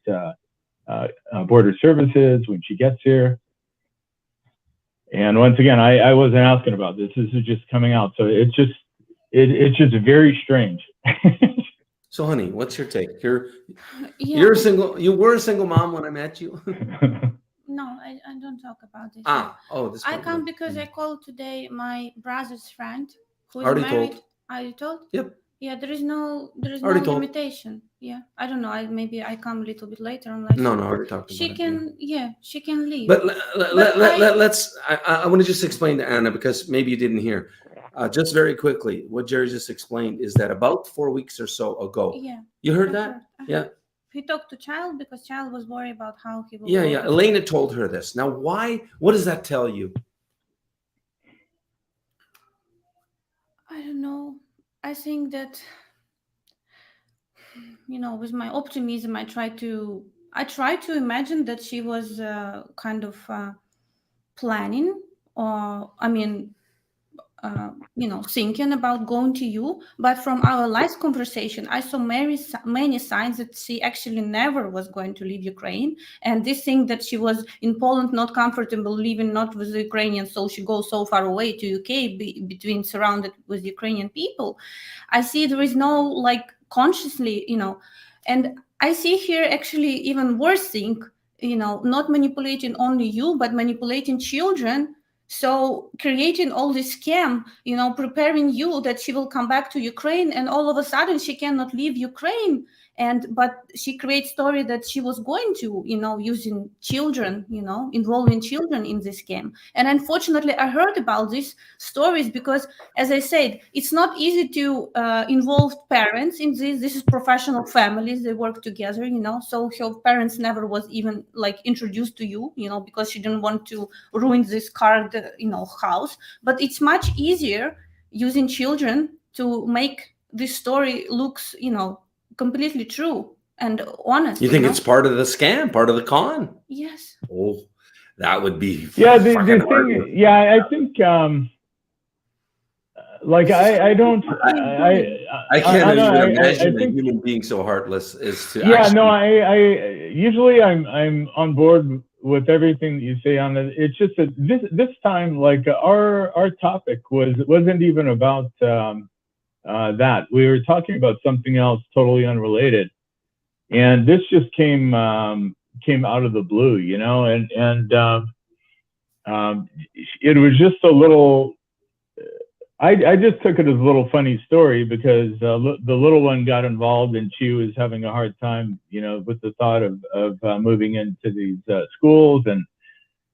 border services when she gets here. And once again, I wasn't asking about this. This is just coming out, so it's just very strange. So, honey, what's your take? You're a single. You were a single mom when I met you. No, I don't talk about this. I come because I called today my brother's friend who is already married. Told. Are you told? Yep. Yeah, there is no limitation. Yeah, I don't know. Maybe I come a little bit later. No, I already talked about it. She can leave. But let's. I want to just explain to Anna, because maybe you didn't hear. Just very quickly, what Jerry just explained is that about 4 weeks or so ago. Yeah. You heard that? Yeah. He talked to Child because Child was worried about how he will. Yeah. Elena told her this. Now, why? What does that tell you? I don't know. I think that, with my optimism, I try to imagine that she was kind of planning, or thinking about going to you. But from our last conversation, I saw many signs that she actually never was going to leave Ukraine. And this thing that she was in Poland, not comfortable living, not with the Ukrainians, so she goes so far away to UK, between surrounded with Ukrainian people. I see there is no, like, consciously, and I see here actually even worse thing, not manipulating only you, but manipulating children. So creating all this scam, preparing you that she will come back to Ukraine, and all of a sudden she cannot leave Ukraine. But she creates story that she was going to, using children, involving children in this game. And unfortunately, I heard about these stories because, as I said, it's not easy to involve parents in this. This is professional families; they work together, So her parents never was even like introduced to you, because she didn't want to ruin this card, house. But it's much easier using children to make this story looks, completely true and honest. You think it's part of the scam, part of the con? Yes. Oh, that would be Yeah, the fucking thing, hard. yeah, I think, like, I don't, I can't even imagine a think, human being so heartless as to yeah, actually. no, I usually I'm on board with everything that you say on it. It's just that this time, like, our topic wasn't even about that. We were talking about something else totally unrelated, and this just came out of the blue, and it was just a little. I just took it as a little funny story because the little one got involved and she was having a hard time, with the thought of moving into these schools. And,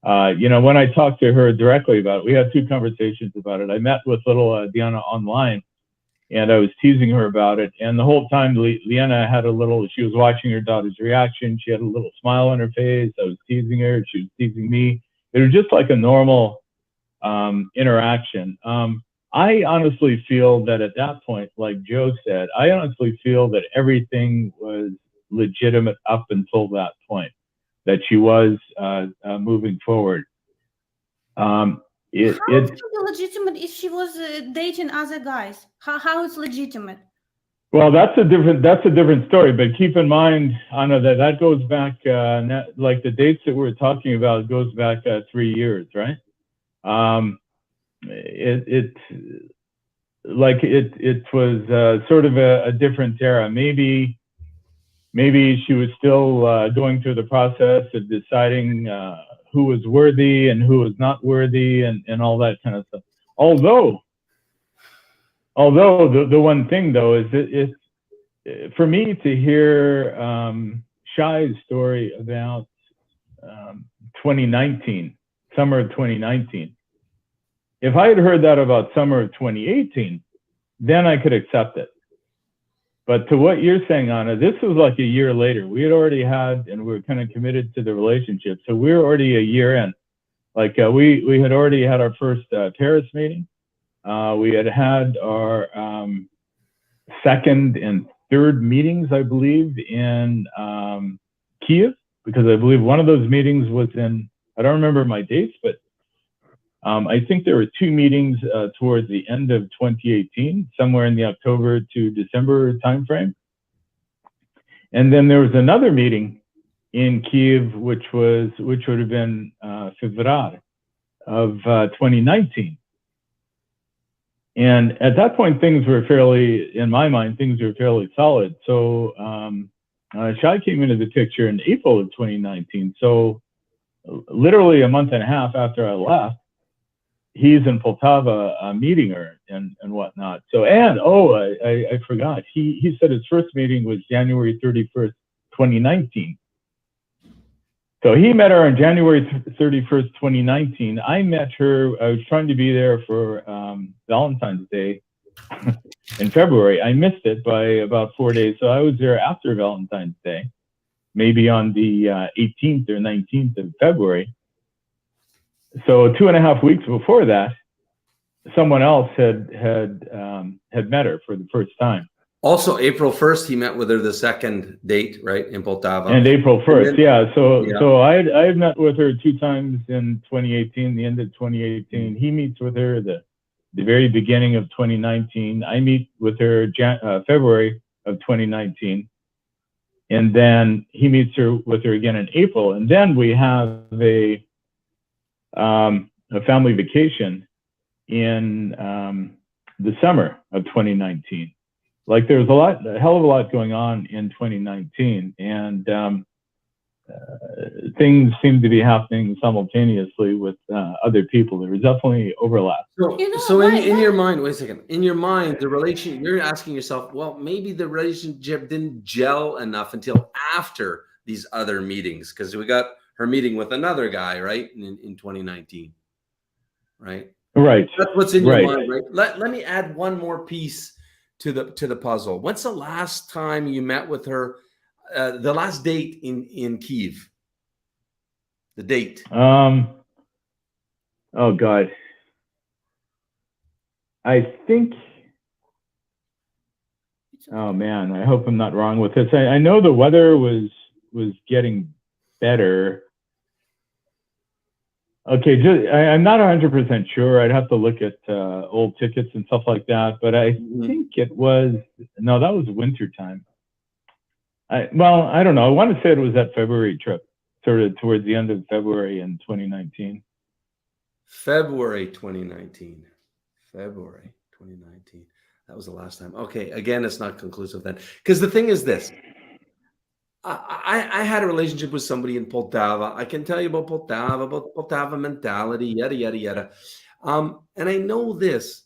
when I talked to her directly about it, we had 2 conversations about it. I met with little Diana online and I was teasing her about it. And the whole time, Liana she was watching her daughter's reaction. She had a little smile on her face. I was teasing her. She was teasing me. It was just like a normal interaction. I honestly feel that at that point, like Joe said, I honestly feel that everything was legitimate up until that point, that she was moving forward. How is it legitimate if she was dating other guys? How is legitimate? Well, that's a different story. But keep in mind, Anna, that goes back, like the dates that we're talking about goes back 3 years, right? It was sort of a different era. Maybe she was still going through the process of deciding who was worthy and who was not worthy and all that kind of stuff. Although the one thing though is that for me to hear Shai's story about 2019, summer of 2019. If I had heard that about summer of 2018, then I could accept it. But to what you're saying, Anna, this was like a year later. We had already had, and we were kind of committed to the relationship. So we were already a year in. Like we had already had our first Paris meeting. We had our second and third meetings, I believe, in Kiev, because I believe one of those meetings was in, I don't remember my dates, but I think there were 2 meetings towards the end of 2018, somewhere in the October to December timeframe. And then there was another meeting in Kiev, which would have been February of 2019. And at that point, things were fairly, in my mind, things were fairly solid. So Shay came into the picture in April of 2019. So literally a month and a half after I left, he's in Poltava meeting her and whatnot. So, and I forgot. He said his first meeting was January 31st, 2019. So he met her on January 31st, 2019. I met her, I was trying to be there for Valentine's Day in February. I missed it by about 4 days. So I was there after Valentine's Day, maybe on the 18th or 19th of February. So 2.5 weeks before that, someone else had met her for the first time. Also, April 1st, he met with her the second date, right, in Poltava. And April 1st, yeah. So I had met with her 2 times in 2018, the end of 2018. He meets with her the very beginning of 2019. I meet with her February of 2019. And then he meets with her again in April. And then we have a family vacation in the summer of 2019. like there's a hell of a lot going on in 2019, and things seem to be happening simultaneously with other people. There was definitely overlap. So in your mind, wait a second. In your mind, the relation, you're asking yourself, well, maybe the relationship didn't gel enough until after these other meetings, because we got her meeting with another guy, right, in 2019, right? Right. That's what's in your mind, right? Let me add one more piece to the puzzle. When's the last time you met with her? The last date in Kyiv. The date. Oh God. I think. Oh man, I hope I'm not wrong with this. I know the weather was getting better. Okay, I'm not 100% sure. I'd have to look at old tickets and stuff like that. But I think it was that was winter time. I don't know. I want to say it was that February trip, sort of towards the end of February in 2019. February 2019. That was the last time. Okay, again, it's not conclusive then. Because the thing is this. I had a relationship with somebody in Poltava. I can tell you about Poltava mentality, yada, yada, yada. And I know this.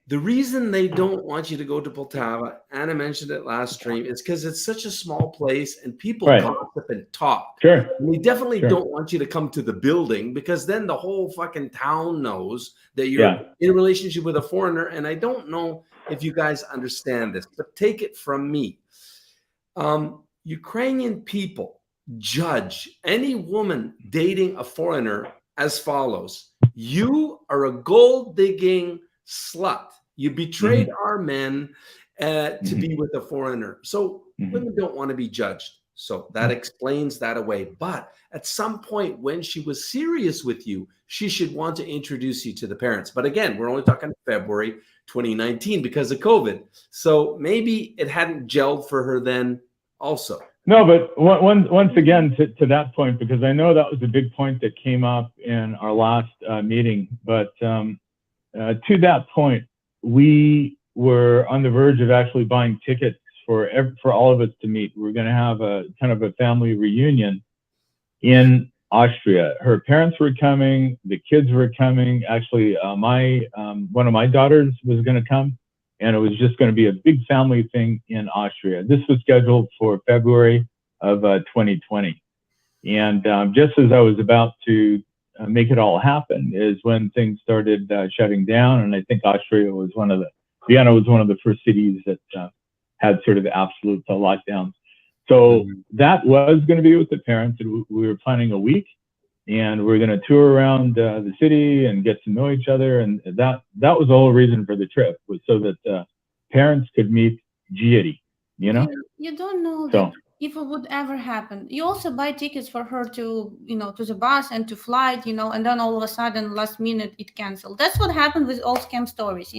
The reason they don't want you to go to Poltava, Anna mentioned it last stream, is because it's such a small place and people gossip and talk. Sure. And we definitely don't want you to come to the building, because then the whole fucking town knows that you're in a relationship with a foreigner. And I don't know if you guys understand this, but take it from me. Ukrainian people judge any woman dating a foreigner as follows. You are a gold-digging slut. You betrayed our men to be with a foreigner. So women don't want to be judged. So that explains that away. But at some point when she was serious with you, she should want to introduce you to the parents. But again, we're only talking February 2019 because of COVID. So maybe it hadn't gelled for her then also. No, but once again, to that point, because I know that was a big point that came up in our last meeting, but to that point, we were on the verge of actually buying tickets for all of us to meet. We're going to have a kind of a family reunion in Austria. Her parents were coming, the kids were coming. Actually, one of my daughters was going to come, and it was just going to be a big family thing in Austria. This was scheduled for February of 2020. And just as I was about to make it all happen is when things started shutting down. And I think Vienna was one of the first cities that had sort of absolute lockdowns. So that was going to be with the parents. We were planning a week, and we were going to tour around the city and get to know each other. And that was the whole reason for the trip, was so that parents could meet Giedi, you know? You don't know that if it would ever happen. You also buy tickets for her to, to the bus and to flight, and then all of a sudden, last minute, it canceled. That's what happened with all scam stories,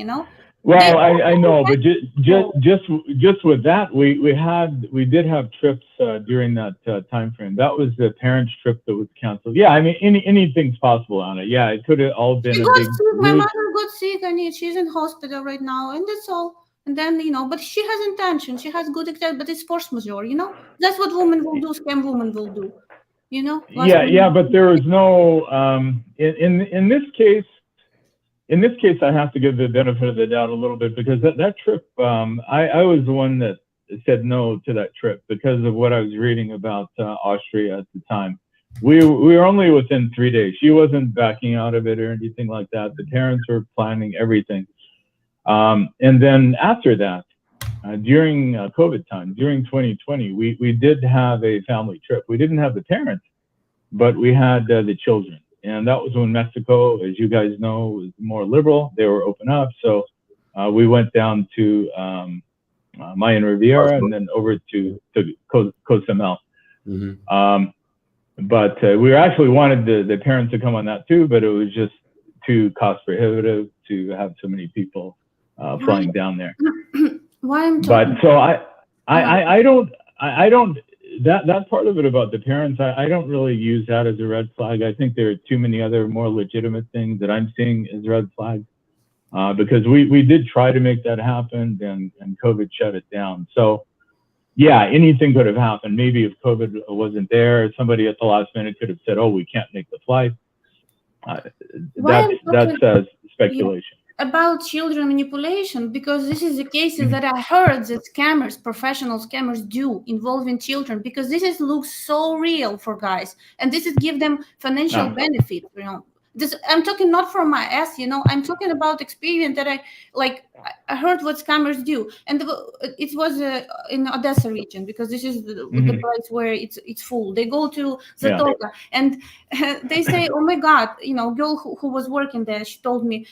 Well, I know, but just with that, we did have trips during that time frame. That was the parents' trip that was canceled. Yeah, I mean, anything's possible on it. Yeah, it could have all been My mother got sick, and she's in hospital right now, and that's all. And then, but she has intention. She has good intent, but it's force majeure, That's what women will do, scam women will do, Yeah, but there was no, in this case, I have to give the benefit of the doubt a little bit, because that trip, I was the one that said no to that trip because of what I was reading about Austria at the time. We were only within 3 days. She wasn't backing out of it or anything like that. The parents were planning everything. And then after that, during COVID time, during 2020, we did have a family trip. We didn't have the parents, but we had the children. And that was when Mexico, as you guys know, was more liberal. They were open up. So we went down to Mayan Riviera and then over to Cozumel. But we actually wanted the parents to come on that too, but it was just too cost prohibitive to have so many people flying down there. But so I don't. That part of it about the parents, I don't really use that as a red flag. I think there are too many other more legitimate things that I'm seeing as red flags. because we did try to make that happen, and COVID shut it down. So yeah, anything could have happened. Maybe if COVID wasn't there, somebody at the last minute could have said, "Oh, we can't make the flight." That's speculation. About children manipulation, because this is the cases that I heard that scammers, professional scammers do involving children, because this looks so real for guys, and this is give them financial benefit, you know. This, I'm talking not from my ass, you know, I'm talking about experience that I heard what scammers do. And it was in Odessa region, because this is the place where it's full. They go to Zatoka and they say, oh my God, you know, girl who was working there, she told me,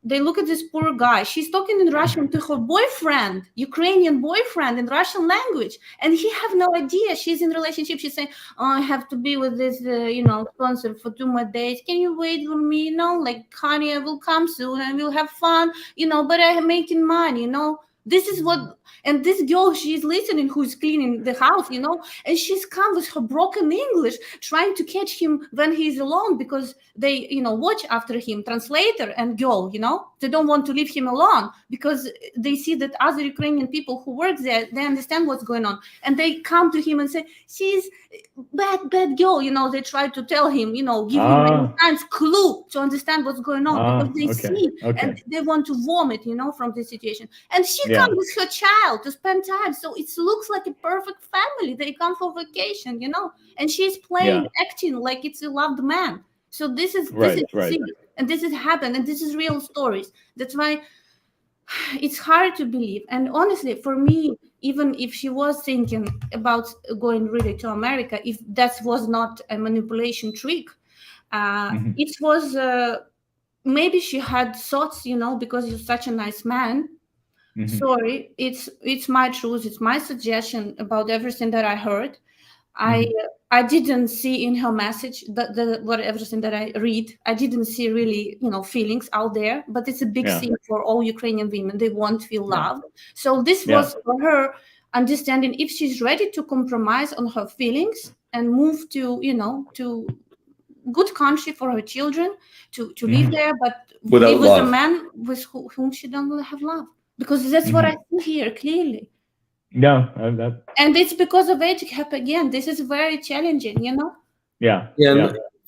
they look at this poor guy. She's talking in Russian to her boyfriend, Ukrainian boyfriend, in Russian language. And he have no idea she's in relationship. She's saying, oh, I have to be with this, you know, sponsor for 2 more days. Can you wait for me? You know, like, honey, I will come soon and we'll have fun, you know, but I'm making money, you know. This is what, and this girl, she's listening, who's cleaning the house, you know, and she's come with her broken English, trying to catch him when he's alone, because they, you know, watch after him, translator and girl, you know, they don't want to leave him alone, because they see that other Ukrainian people who work there, they understand what's going on, and they come to him and say, she's bad girl, you know. They try to tell him, you know, give him many times clue to understand what's going on, because they see and they want to vomit, you know, from this situation. And she comes with her child to spend time, so it looks like a perfect family. They come for vacation, you know, and she's playing, acting like it's a loved man. So this is and this has happened, and this is real stories. That's why it's hard to believe. And honestly, for me, even if she was thinking about going really to America, if that was not a manipulation trick, it was maybe she had thoughts, you know, because you're such a nice man. Sorry, it's my truth, it's my suggestion about everything that I heard. I didn't see in her message everything that I read. I didn't see really, you know, feelings out there. But it's a big thing for all Ukrainian women. They won't feel loved. So this was for her understanding if she's ready to compromise on her feelings and move to, you know, to good country for her children to live there, but live with a man with whom she don't have love. Because that's what I see here clearly. And it's because of age gap again. This is very challenging, you know?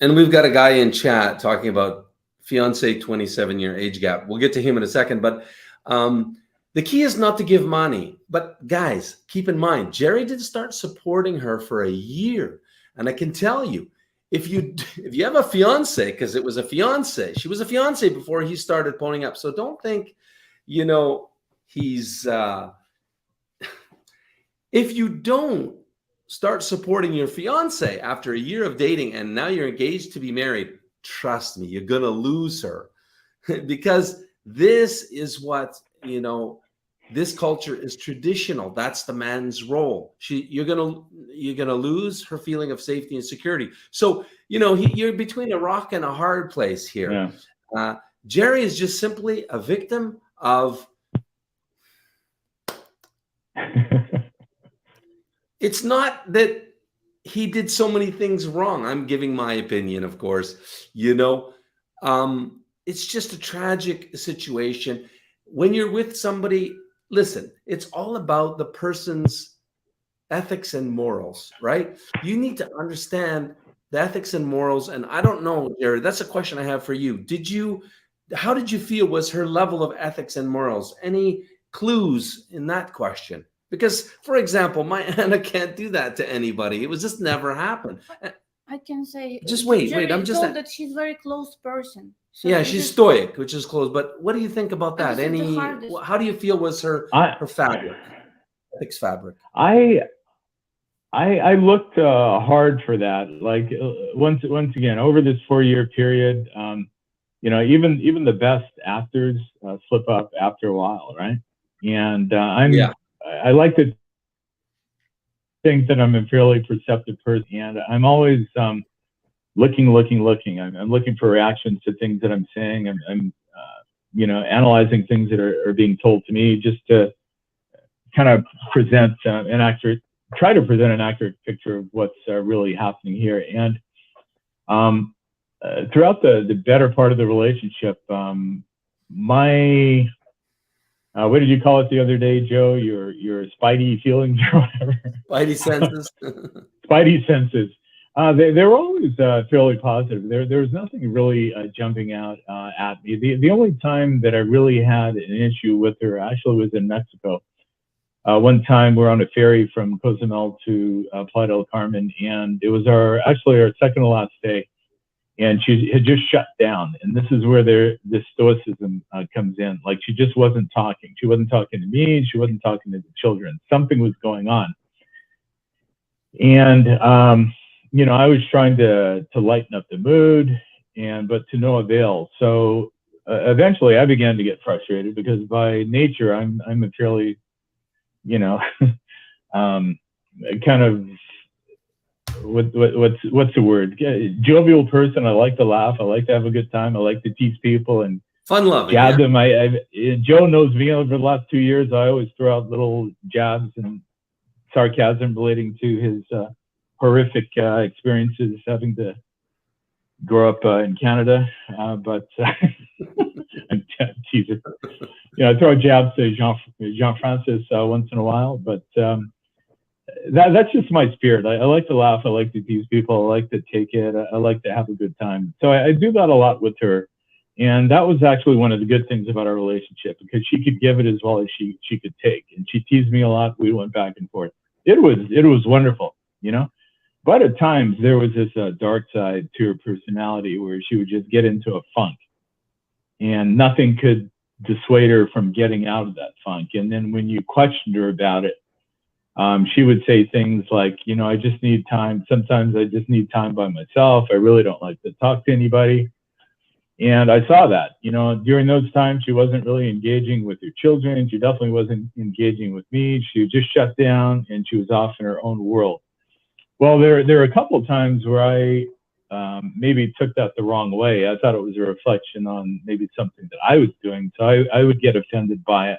And we've got a guy in chat talking about fiance 27-year age gap. We'll get to him in a second, but the key is not to give money. But guys, keep in mind, Jerry did start supporting her for a year. And I can tell you, if you have a fiance, because it was a fiance, she was a fiance before he started ponying up. So don't think, you know, he's if you don't start supporting your fiance after a year of dating and now you're engaged to be married, trust me, you're gonna lose her. Because this is what, you know, this culture is traditional. That's the man's role. You're gonna lose her feeling of safety and security. So, you know, you're between a rock and a hard place here. Jerry is just simply a victim of it's not that he did so many things wrong. I'm giving my opinion, of course. You know, it's just a tragic situation. When you're with somebody, listen, it's all about the person's ethics and morals, right? You need to understand the ethics and morals. And I don't know, Jared, that's a question I have for you. How did you feel was her level of ethics and morals? Any clues in that question? Because, for example, my Anna can't do that to anybody. It was just never happened. I can say. Just wait. I'm just told that she's a very close person. So yeah, she's stoic, which is close. But what do you think about that? How do you feel was her fabric, ethics fabric? I looked hard for that. Like once again, over this 4-year period, you know, even the best actors slip up after a while, right? And I like to think that I'm a fairly perceptive person, and I'm always looking. I'm looking for reactions to things that I'm saying. I'm you know, analyzing things that are being told to me, just to kind of present an accurate picture of what's really happening here. And throughout the better part of the relationship, my what did you call it the other day, Joe? Your spidey feelings or whatever. Spidey senses. Spidey senses. They were always fairly positive. There was nothing really jumping out at me. The only time that I really had an issue with her actually was in Mexico. One time we're on a ferry from Cozumel to Playa del Carmen, and it was our second to last day. And she had just shut down. And this is where this stoicism comes in. Like, she just wasn't talking. She wasn't talking to me. She wasn't talking to the children. Something was going on. And, I was trying to lighten up the mood, but to no avail. So eventually I began to get frustrated because by nature, I'm a fairly, kind of, what's the word? Jovial person. I like to laugh. I like to have a good time. I like to tease people and Fun-loving. jab them. Joe knows me over the last 2 years. I always throw out little jabs and sarcasm relating to his horrific experiences having to grow up in Canada. But I'm teasing. I throw jabs to Jean Francis once in a while, but that's just my spirit. I like to laugh. I like to tease people. I like to take it. I like to have a good time. So I do that a lot with her. And that was actually one of the good things about our relationship, because she could give it as well as she could take. And she teased me a lot. We went back and forth. It was wonderful, But at times there was this dark side to her personality where she would just get into a funk, and nothing could dissuade her from getting out of that funk. And then when you questioned her about it, she would say things like, I just need time. Sometimes I just need time by myself. I really don't like to talk to anybody. And I saw that, during those times, she wasn't really engaging with her children. She definitely wasn't engaging with me. She just shut down and she was off in her own world. Well, there are a couple of times where I maybe took that the wrong way. I thought it was a reflection on maybe something that I was doing. So I would get offended by it.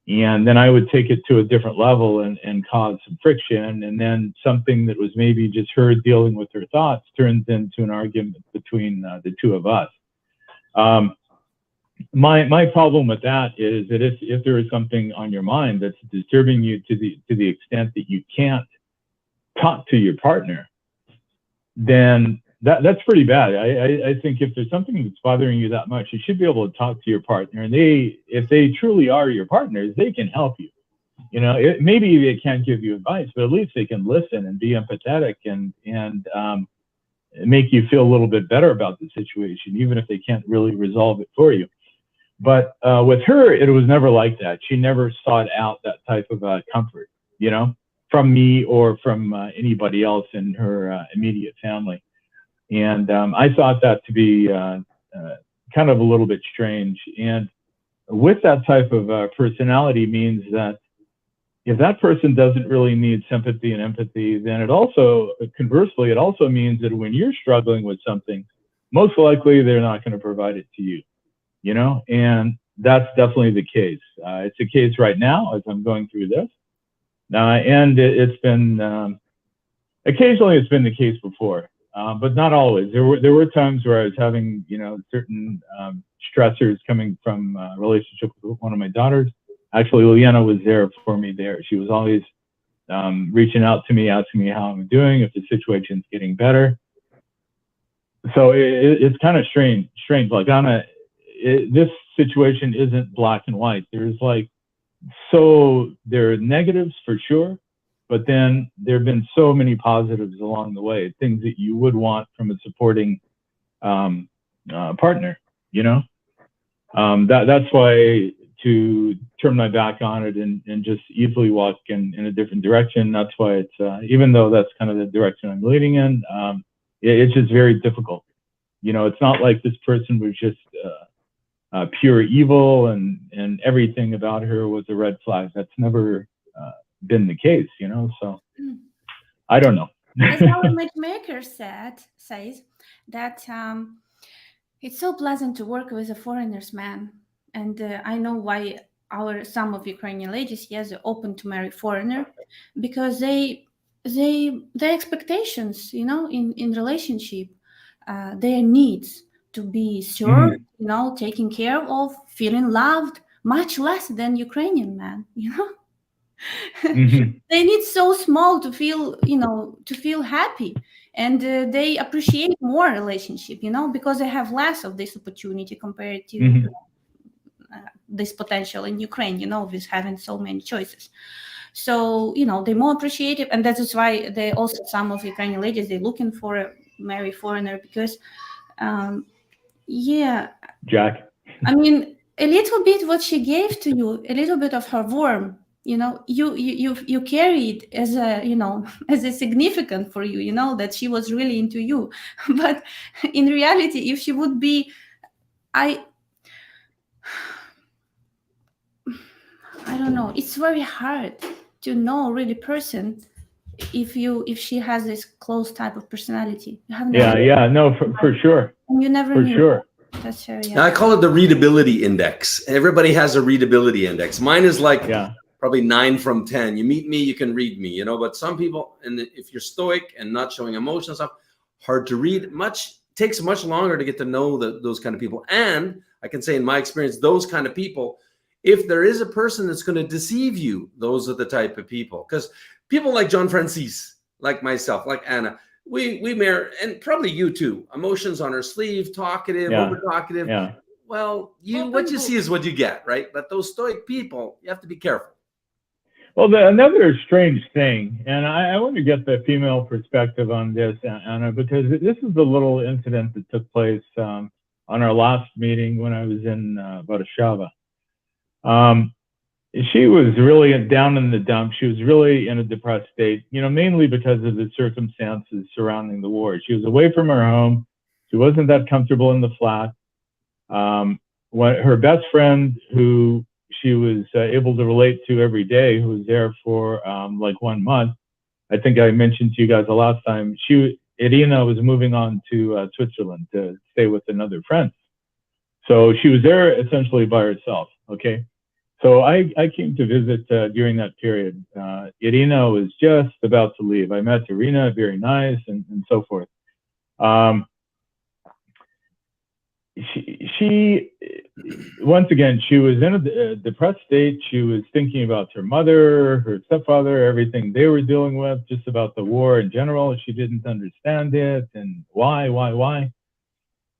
And then I would take it to a different level and cause some friction. And then something that was maybe just her dealing with her thoughts turns into an argument between the two of us. My problem with that is that if there is something on your mind that's disturbing you to the extent that you can't talk to your partner, then that's pretty bad. I think if there's something that's bothering you that much, you should be able to talk to your partner. And if they truly are your partners, they can help you. Maybe they can't give you advice, but at least they can listen and be empathetic and make you feel a little bit better about the situation, even if they can't really resolve it for you. But with her, it was never like that. She never sought out that type of comfort, from me or from anybody else in her immediate family. And I thought that to be kind of a little bit strange. And with that type of personality means that if that person doesn't really need sympathy and empathy, then conversely, it also means that when you're struggling with something, most likely they're not going to provide it to you, and that's definitely the case. It's the case right now as I'm going through this. And it's been, occasionally it's been the case before. But not always. There were times where I was having, certain stressors coming from a relationship with one of my daughters. Actually, Liana was there for me there. She was always reaching out to me, asking me how I'm doing, if the situation's getting better. So it's kind of strange. Like this situation isn't black and white. There are negatives for sure. But then there have been so many positives along the way, things that you would want from a supporting partner, That's why to turn my back on it and just easily walk in a different direction, that's why it's, even though that's kind of the direction I'm leading in, it's just very difficult. It's not like this person was just pure evil and everything about her was a red flag. That's never been the case, so I don't know. As our matchmaker says that it's so pleasant to work with a foreigner's man, and I know why some of Ukrainian ladies, yes, are open to marry foreigner, because their expectations, in relationship, their needs to be served, taken care of, feeling loved, much less than Ukrainian men, They need so small to feel happy, and they appreciate more relationship, because they have less of this opportunity compared to this potential in Ukraine, with having so many choices. So, they more appreciate it, and that is why they also, some of Ukrainian ladies, they're looking for a married foreigner because, Jack. I mean, a little bit what she gave to you, a little bit of her warmth, you carry it as a, as a significant for you, that she was really into you. But in reality, if she would be, I don't know, it's very hard to know really person if she has this close type of personality. You have no, for sure. And you never knew. Sure. That's very, Now, I call it the readability index. Everybody has a readability index. Mine is like probably 9 from 10. You meet me, you can read me, but some people, and if you're stoic and not showing emotion and stuff, hard to read. Takes much longer to get to know those kind of people. And I can say in my experience, those kind of people, if there is a person that's going to deceive you, those are the type of people. Because people like John Francis, like myself, like Anna, we marry, and probably you too, emotions on our sleeve, talkative, over talkative. Yeah. Well, what you see is what you get, right? But those stoic people, you have to be careful. Well, another strange thing, and I want to get the female perspective on this, Anna, because this is the little incident that took place on our last meeting when I was in Warsaw. She was really down in the dumps. She was really in a depressed state, mainly because of the circumstances surrounding the war. She was away from her home. She wasn't that comfortable in the flat. Her best friend, who she was able to relate to every day, who was there for like 1 month. I think I mentioned to you guys the last time, Irina was moving on to Switzerland to stay with another friend. So she was there essentially by herself, okay? So I came to visit during that period. Irina was just about to leave. I met Irina, very nice, and so forth. She once again, she was in a depressed state. She was thinking about her mother, her stepfather, everything they were dealing with, just about the war in general. She didn't understand it, and why.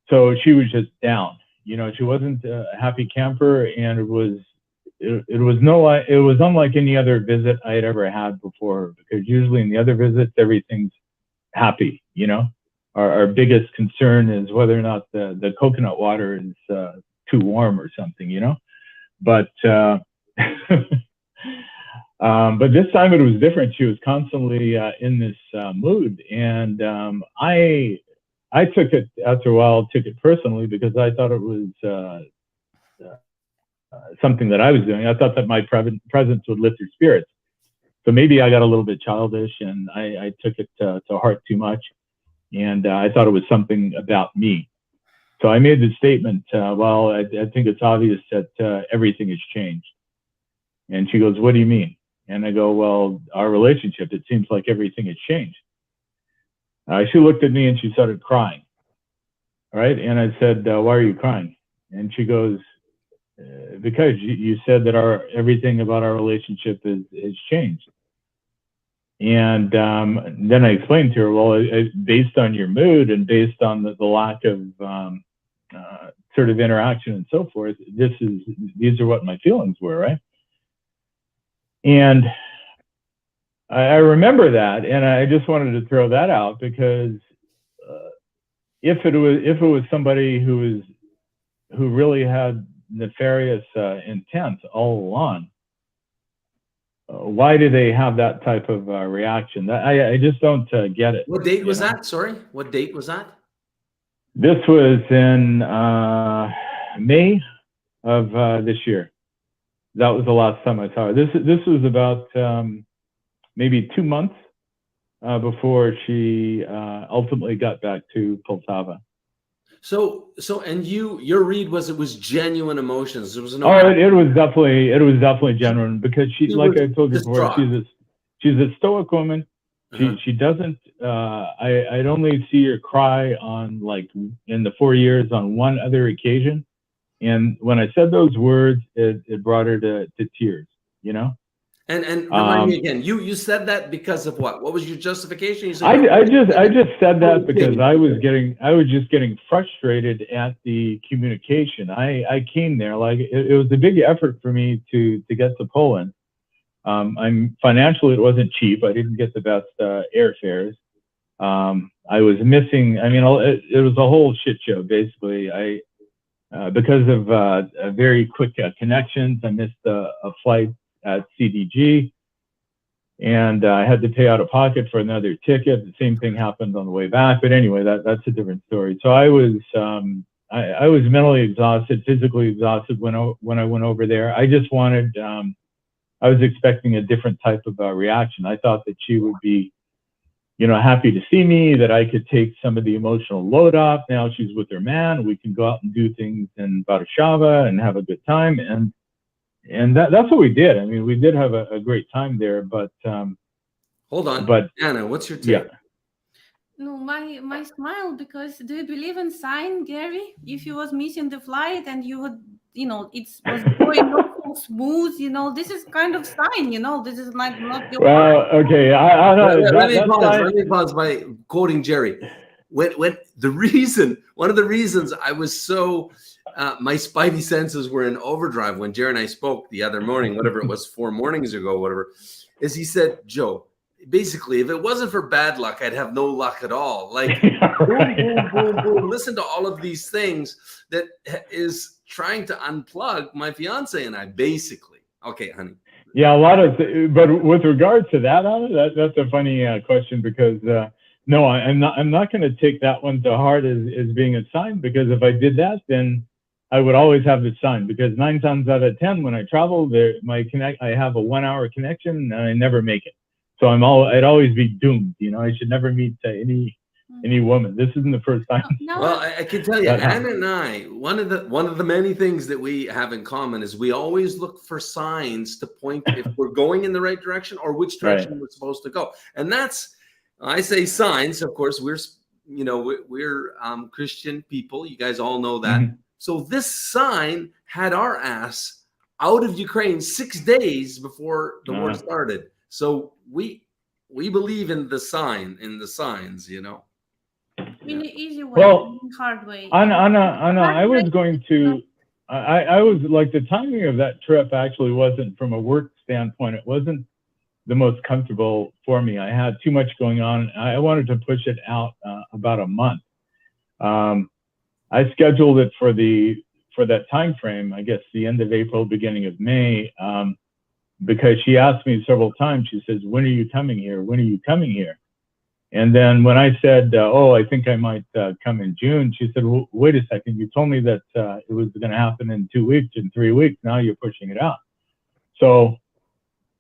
So she was just down. She wasn't a happy camper, and it was unlike any other visit I had ever had before, because usually in the other visits, everything's happy, Our biggest concern is whether or not the coconut water is too warm or something, But but this time it was different. She was constantly in this mood, and I took it after a while. Took it personally because I thought it was something that I was doing. I thought that my presence would lift her spirits. So maybe I got a little bit childish, and I took it to heart too much. And I thought it was something about me. So I made the statement, I think it's obvious that everything has changed. And she goes, what do you mean? And I go, well, our relationship, it seems like everything has changed. She looked at me and she started crying. All right. And I said, why are you crying? And she goes, because you said that everything about our relationship has changed. And then I explained to her, well, based on your mood and based on the lack of sort of interaction and so forth, these are what my feelings were, right? And I remember that, and I just wanted to throw that out because if it was somebody who really had nefarious intent all along, why do they have that type of reaction? I just don't get it. What date was that? Sorry, what date was that? This was in May of this year. That was the last time I saw her. This was about maybe 2 months before she ultimately got back to Poltava. So, and your read was it was genuine emotions. There was no. Oh, it was definitely genuine because she, like I told you before, she's a stoic woman. She doesn't. I'd only see her cry on, like, in the 4 years, on one other occasion, and when I said those words, it brought her to tears. You know. And remind me again, you said that because of what? What was your justification? You said I just said that because I was just getting frustrated at the communication. I came there, like, it was a big effort for me to get to Poland. I'm financially, it wasn't cheap. I didn't get the best airfares. I was missing. I mean, it was a whole shit show basically. Because of very quick connections, I missed a flight at CDG, and I had to pay out of pocket for another ticket. The same thing happened on the way back, but anyway, that's a different story. So I was mentally exhausted, physically exhausted when I went over there. I just wanted, I was expecting a different type of reaction. I thought that she would be, happy to see me, that I could take some of the emotional load off. Now she's with her man. We can go out and do things in Warsaw and have a good time. And that's what we did. I mean, we did have a great time there, but hold on. But Anna, what's your take? Yeah. No, my smile, because do you believe in sign, Gary? If you was missing the flight and you would, it was going not so smooth, this is kind of sign, this is not your Well, okay. Let me pause by quoting Jerry. When one of the reasons I was so my spidey senses were in overdrive when Jerry and I spoke the other morning, whatever it was, 4 mornings ago, whatever, is he said, Joe, basically, if it wasn't for bad luck, I'd have no luck at all. Like, boom, boom, boom, boom. Listen to all of these things that is trying to unplug my fiance and I, basically. Okay, honey. Yeah, but with regards to that, Anna, that's a funny question, because no, I'm not going to take that one to heart as being a sign, because if I did that, then I would always have the sign, because 9 times out of 10 when I travel there, I have a 1-hour connection and I never make it. So I'd always be doomed. I should never meet any woman. This isn't the first time. No. Well, I can tell you, Anna and I, one of the many things that we have in common is we always look for signs to point if we're going in the right direction or which direction we're supposed to go. And that's, I say signs. Of course, we're Christian people. You guys all know that. Mm-hmm. So this sign had our ass out of Ukraine 6 days before the war started. So we believe in the signs, Really easy way, well, hard way. Anna, I was going to, I was like, the timing of that trip actually wasn't, from a work standpoint, it wasn't the most comfortable for me. I had too much going on. I wanted to push it out about a month. I scheduled it for that time frame, I guess the end of April, beginning of May, because she asked me several times. She says, "When are you coming here? When are you coming here?" And then when I said, I think I might come in June, she said, well, wait a second, you told me that it was going to happen in 2 weeks, in 3 weeks. Now you're pushing it out. So,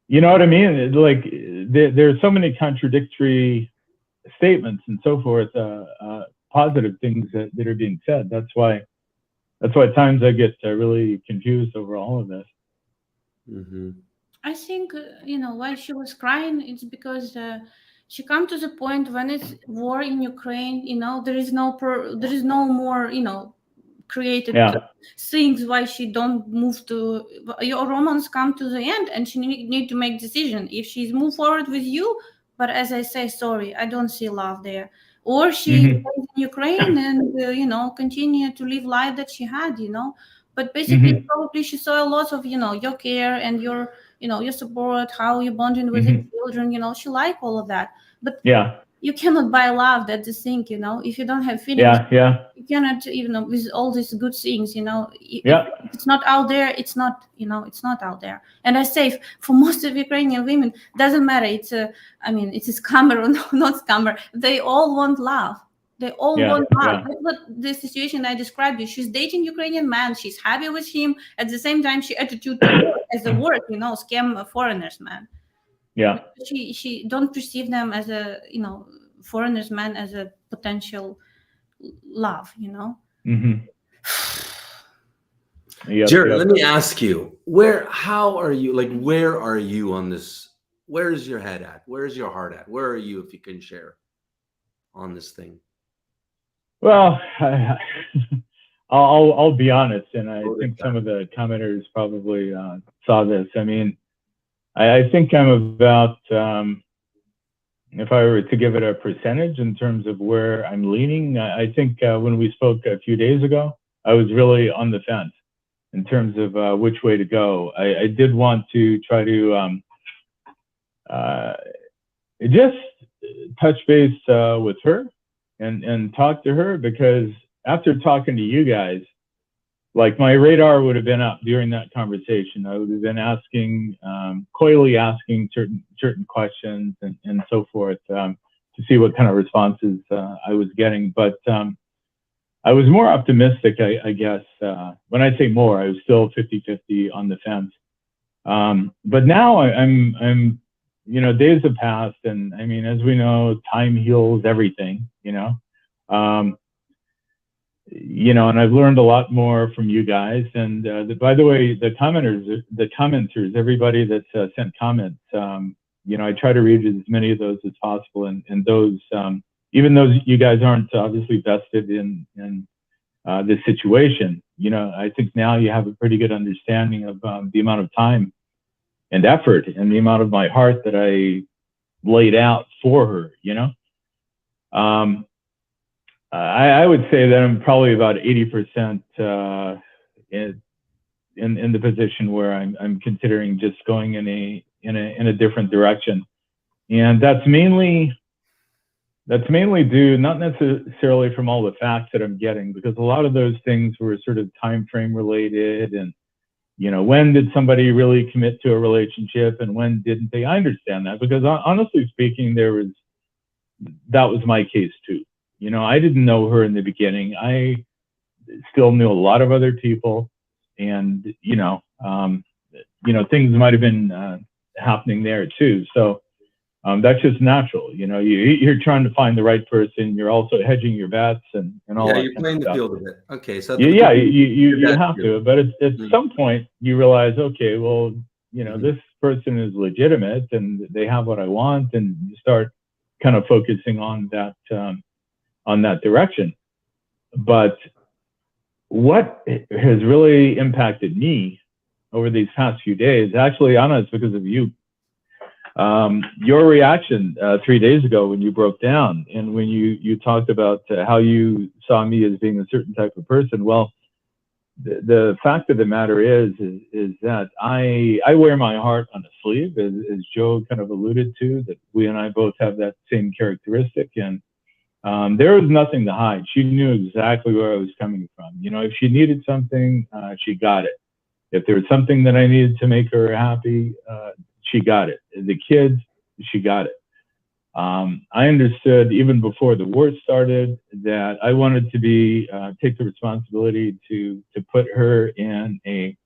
you know what I mean? Like, there's so many contradictory statements and so forth, positive things that are being said. That's why at times I get really confused over all of this. Mm-hmm. I think, why she was crying, it's because she come to the point when it's war in Ukraine, there is no more, created things why she don't move to, your romance come to the end and she need to make decision if she's move forward with you. But as I say, sorry, I don't see love there. Or she stays in Ukraine and, continue to live life that she had, But basically, probably she saw a lot of, your care and your support, how you bonding with your children, she like all of that. But you cannot buy love. That's the thing, if you don't have feelings, you cannot, with all these good things, if it's not out there, it's not out there. And I say, for most of Ukrainian women, doesn't matter. It's a scammer or not scammer. They all want love. They all want love. That's what the situation I described you. She's dating Ukrainian man. She's happy with him. At the same time, she attitude to work as a work, scam foreigners, man. Yeah. She don't perceive them as a, foreigners man as a potential love, Jared, let me ask you, where are you on this where's your head at? Where's your heart at? Where are you, if you can share on this thing? Well, I'll be honest, and I think some of the commenters probably saw this. I mean, I think I'm about, if I were to give it a percentage in terms of where I'm leaning, I think when we spoke a few days ago, I was really on the fence in terms of which way to go. I did want to try to just touch base with her and talk to her, because after talking to you guys, like, my radar would have been up during that conversation. I would have been asking, coyly asking certain questions and so forth, to see what kind of responses I was getting. But I was more optimistic, I guess. When I say more, I was still 50-50 on the fence. But now I'm, you know, days have passed, and I mean, as we know, time heals everything, you know. You know, and I've learned a lot more from you guys. And by the way, the commenters, everybody that's sent comments, you know, I try to read as many of those as possible. And those, even though you guys aren't obviously vested in this situation, you know, I think now you have a pretty good understanding of the amount of time and effort and the amount of my heart that I laid out for her, you know. I would say that I'm probably about 80% in the position where I'm considering just going in a different direction, and that's mainly due not necessarily from all the facts that I'm getting, because a lot of those things were sort of time frame related, and you know, when did somebody really commit to a relationship and when didn't they? I understand that, because honestly speaking, that was my case too. You know, I didn't know her in the beginning. I still knew a lot of other people, and you know, things might have been happening there too. So that's just natural. You know, you're trying to find the right person. You're also hedging your bets and all. Yeah, you're playing the field a bit. Okay, so yeah, you have to. But at some point, you realize, okay, well, you know, this person is legitimate and they have what I want, and you start kind of focusing on that. On that direction. But what has really impacted me over these past few days, actually, Anna, it's because of you. Your reaction 3 days ago when you broke down and when you talked about how you saw me as being a certain type of person. Well, the fact of the matter is that I wear my heart on a sleeve, as Joe kind of alluded to, that we and I both have that same characteristic. And there was nothing to hide. She knew exactly where I was coming from. You know, if she needed something, she got it. If there was something that I needed to make her happy, she got it. The kids, she got it. I understood even before the war started that I wanted to take the responsibility to put her in a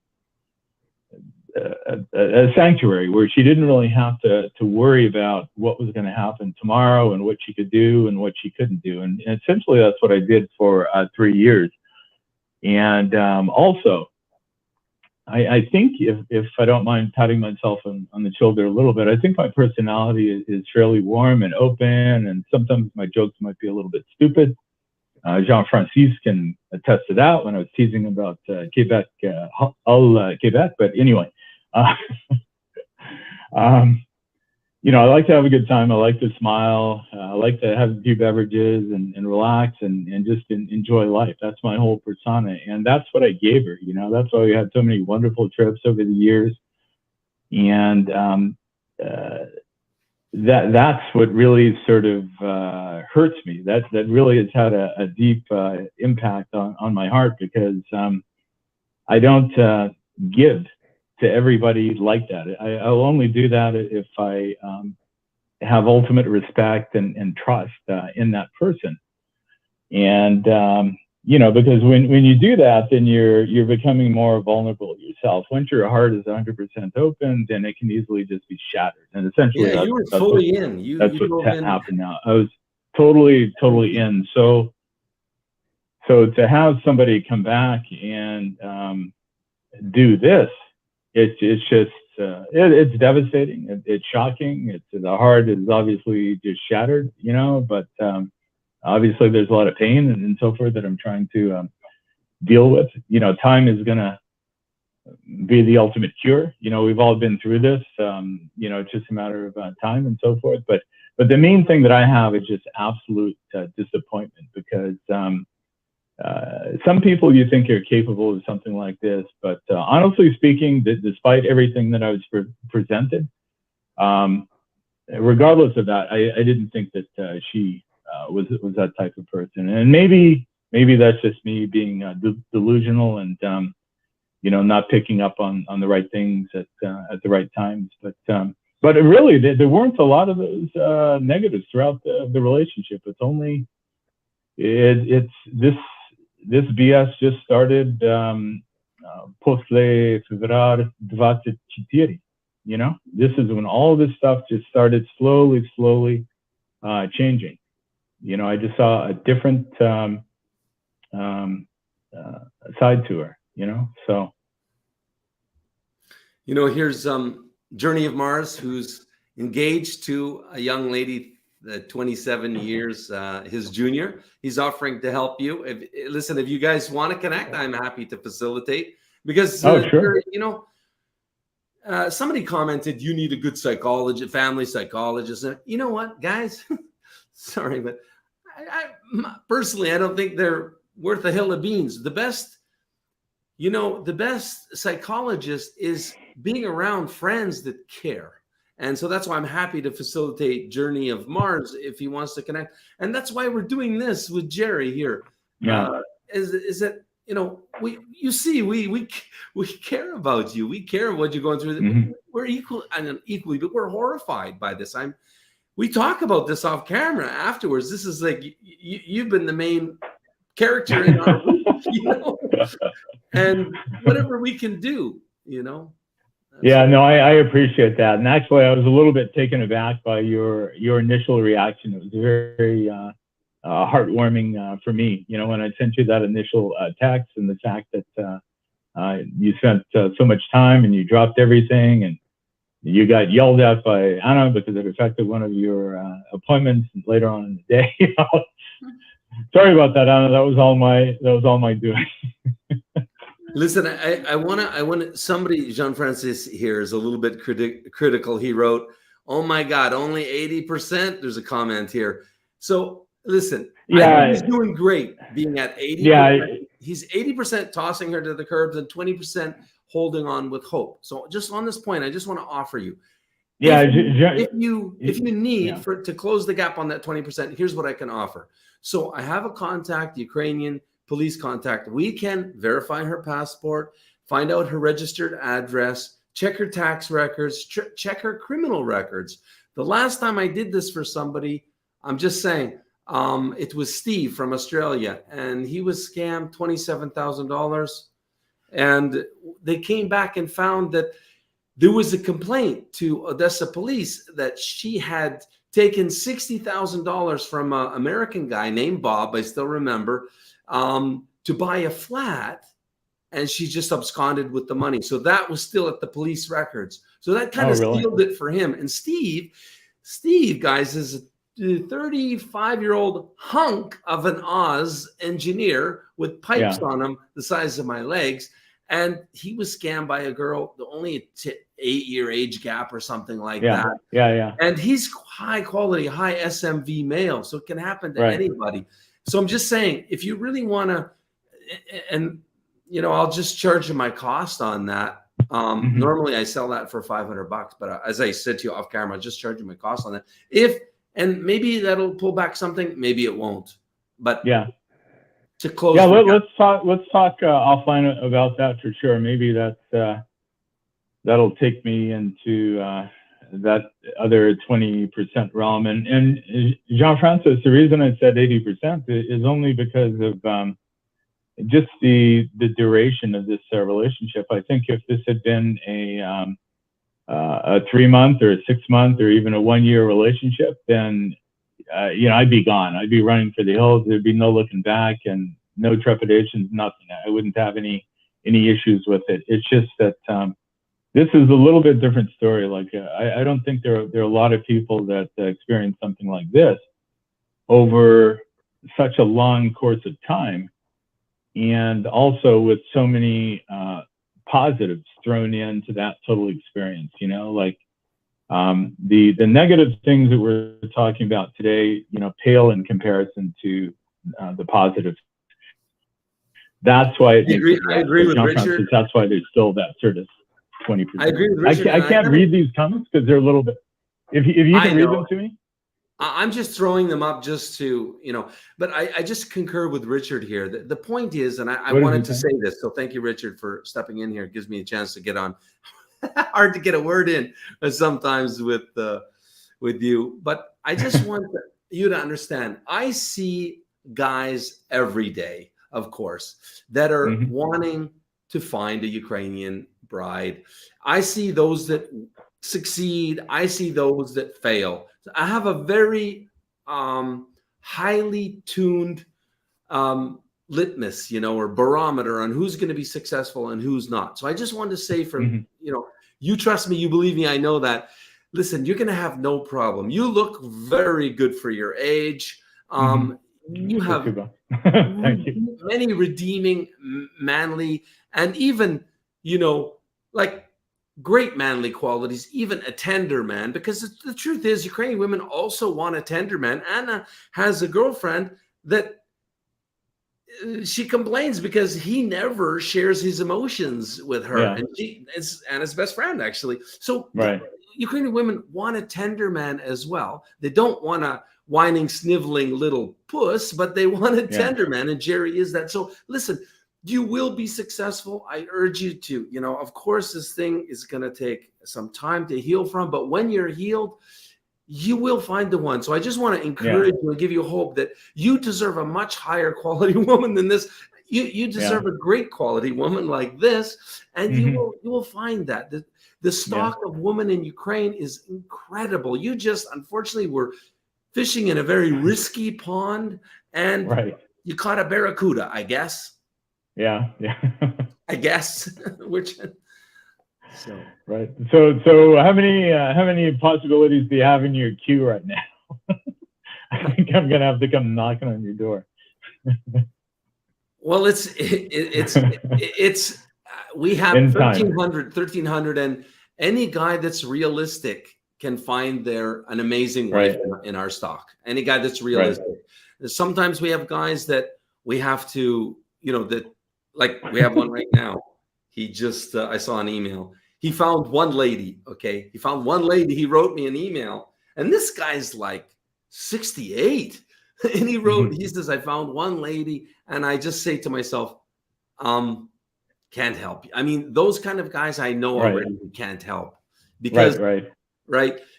sanctuary where she didn't really have to worry about what was going to happen tomorrow and what she could do and what she couldn't do. And essentially that's what I did for 3 years. And also, I think if I don't mind patting myself on the shoulder a little bit, I think my personality is fairly warm and open, and sometimes my jokes might be a little bit stupid. Jean-Francis can attest to that when I was teasing about Quebec, Quebec. But anyway, you know, I like to have a good time. I like to smile. I like to have a few beverages and relax and just enjoy life. That's my whole persona. And that's what I gave her. You know, that's why we had so many wonderful trips over the years. And that's what really sort of hurts me. That really has had a deep impact on my heart, because I don't give to everybody like that. I'll only do that if I have ultimate respect and trust in that person. And you know, because when you do that, then you're becoming more vulnerable yourself. Once your heart is 100% open, then it can easily just be shattered. And essentially, you were fully in. That's what happened now. I was totally in. So to have somebody come back and do this, it's just, it's devastating. It's shocking. The heart is obviously just shattered, you know. But obviously, there's a lot of pain and so forth that I'm trying to deal with. You know, time is gonna be the ultimate cure. You know, we've all been through this. You know, it's just a matter of time and so forth. But the main thing that I have is just absolute disappointment, because some people you think are capable of something like this, but honestly speaking, despite everything that I was presented, regardless of that, I didn't think that she was that type of person. And maybe that's just me being delusional and you know, not picking up on the right things at the right times. But really, there weren't a lot of those negatives throughout the relationship. It's only it's this BS just started после февраля 24. You know, this is when all this stuff just started slowly changing. You know, I just saw a different side to her. You know, so. You know, here's Journey of Mars, who's engaged to a young lady, 27 years his junior. He's offering to help you. Listen, if you guys want to connect, I'm happy to facilitate, because sure. You know, somebody commented you need a good psychologist, family psychologist. And you know what, guys? Sorry, but I personally, I don't think they're worth a hill of beans. The best psychologist is being around friends that care. And so that's why I'm happy to facilitate Journey of Mars if he wants to connect. And that's why we're doing this with Jerry here. Yeah. Is that, you know, we care about you. We care about what you're going through. Mm-hmm. We're equally, but we're horrified by this. We talk about this off camera afterwards. This is like, you've been the main character in our week, you know, and whatever we can do, you know. Yeah, no, I appreciate that. And actually, I was a little bit taken aback by your initial reaction. It was very heartwarming for me, you know, when I sent you that initial text, and the fact that you spent so much time and you dropped everything and you got yelled at by Anna because it affected one of your appointments later on in the day. Sorry about that, Anna. That was all my doing. Listen, I want to. Somebody, Jean-Francis here, is a little bit critical. He wrote, "Oh my God, only 80%." There's a comment here. So listen, yeah, he's doing great, being at 80%. Yeah, he's 80% tossing her to the curbs and 20% holding on with hope. So just on this point, I just want to offer you. Yeah, if you need to close the gap on that 20%, here's what I can offer. So I have a contact, Ukrainian police contact. We can verify her passport, find out her registered address, check her tax records, check her criminal records. The last time I did this for somebody, I'm just saying, it was Steve from Australia, and he was scammed $27,000. And they came back and found that there was a complaint to Odessa police that she had taken $60,000 from an American guy named Bob, I still remember, to buy a flat, and she just absconded with the money. So that was still at the police records. So that kind of sealed it for him. And Steve, guys, is a 35-year-old hunk of an Oz engineer with pipes on him the size of my legs. And he was scammed by a girl, only an 8-year age gap or something like that. Yeah. And he's high quality, high SMV male. So it can happen to anybody. So I'm just saying, if you really want to, and, you know, I'll just charge you my cost on that. Normally I sell that for $500, but as I said to you off camera, I'll just charge you my cost on that. And maybe that'll pull back something, maybe it won't. But to close. Yeah, let's talk offline about that for sure. Maybe that'll take me into that other 20% realm. And Jean-Francis, the reason I said 80% is only because of just the duration of this relationship. I think if this had been a 3-month or a 6-month or even a 1-year relationship, then you know, I'd be gone. I'd be running for the hills. There'd be no looking back and no trepidations, nothing. I wouldn't have any issues with it. It's just that this is a little bit different story. Like I don't think there are a lot of people that experience something like this over such a long course of time, and also with so many positives thrown into that total experience. You know, like the negative things that we're talking about today, you know, pale in comparison to the positives. That's why it makes I agree with Richard. That's why there's still that sort of 20%. I agree with Richard. I can't read these comments because they're a little bit. If you can read them to me. I'm just throwing them up just to, you know, but I just concur with Richard here. The point is, and I wanted to say this, so thank you, Richard, for stepping in here. It gives me a chance to get on. Hard to get a word in sometimes with you, but I just want you to understand. I see guys every day, of course, that are wanting to find a Ukrainian bride. I see those that succeed. I see those that fail. I have a very highly tuned litmus, you know, or barometer on who's going to be successful and who's not. So I just wanted to say, you know, you trust me, you believe me, I know that. Listen, you're going to have no problem. You look very good for your age. You have Thank you. Many redeeming, manly, and even, you know, like great manly qualities, even a tender man, because the truth is Ukrainian women also want a tender man. Anna has a girlfriend that she complains because he never shares his emotions with her. And she is Anna's best friend, actually. So Ukrainian women want a tender man as well. They don't want a whining, sniveling little puss, but they want a tender man, and Jerry is that. So listen, you will be successful. I urge you to, you know, of course, this thing is going to take some time to heal from, but when you're healed, you will find the one. So I just want to encourage you and give you hope that you deserve a much higher quality woman than this. You deserve a great quality woman like this, and you will find that. The stock of women in Ukraine is incredible. You just, unfortunately, were fishing in a very risky pond, and you caught a barracuda, I guess. Yeah. I guess. Which. So. Right. So how many possibilities do you have in your queue right now? I think I'm gonna have to come knocking on your door. Well, it's we have 1300, and any guy that's realistic can find an amazing wife in our stock. Any guy that's realistic. Sometimes we have guys that we have to, you know, that like we have one right now. He just I saw an email. He found one lady, okay? He found one lady. He wrote me an email. And this guy's like 68. And he wrote, he says, I found one lady. And I just say to myself, can't help you. I mean, those kind of guys I know already can't help. Because,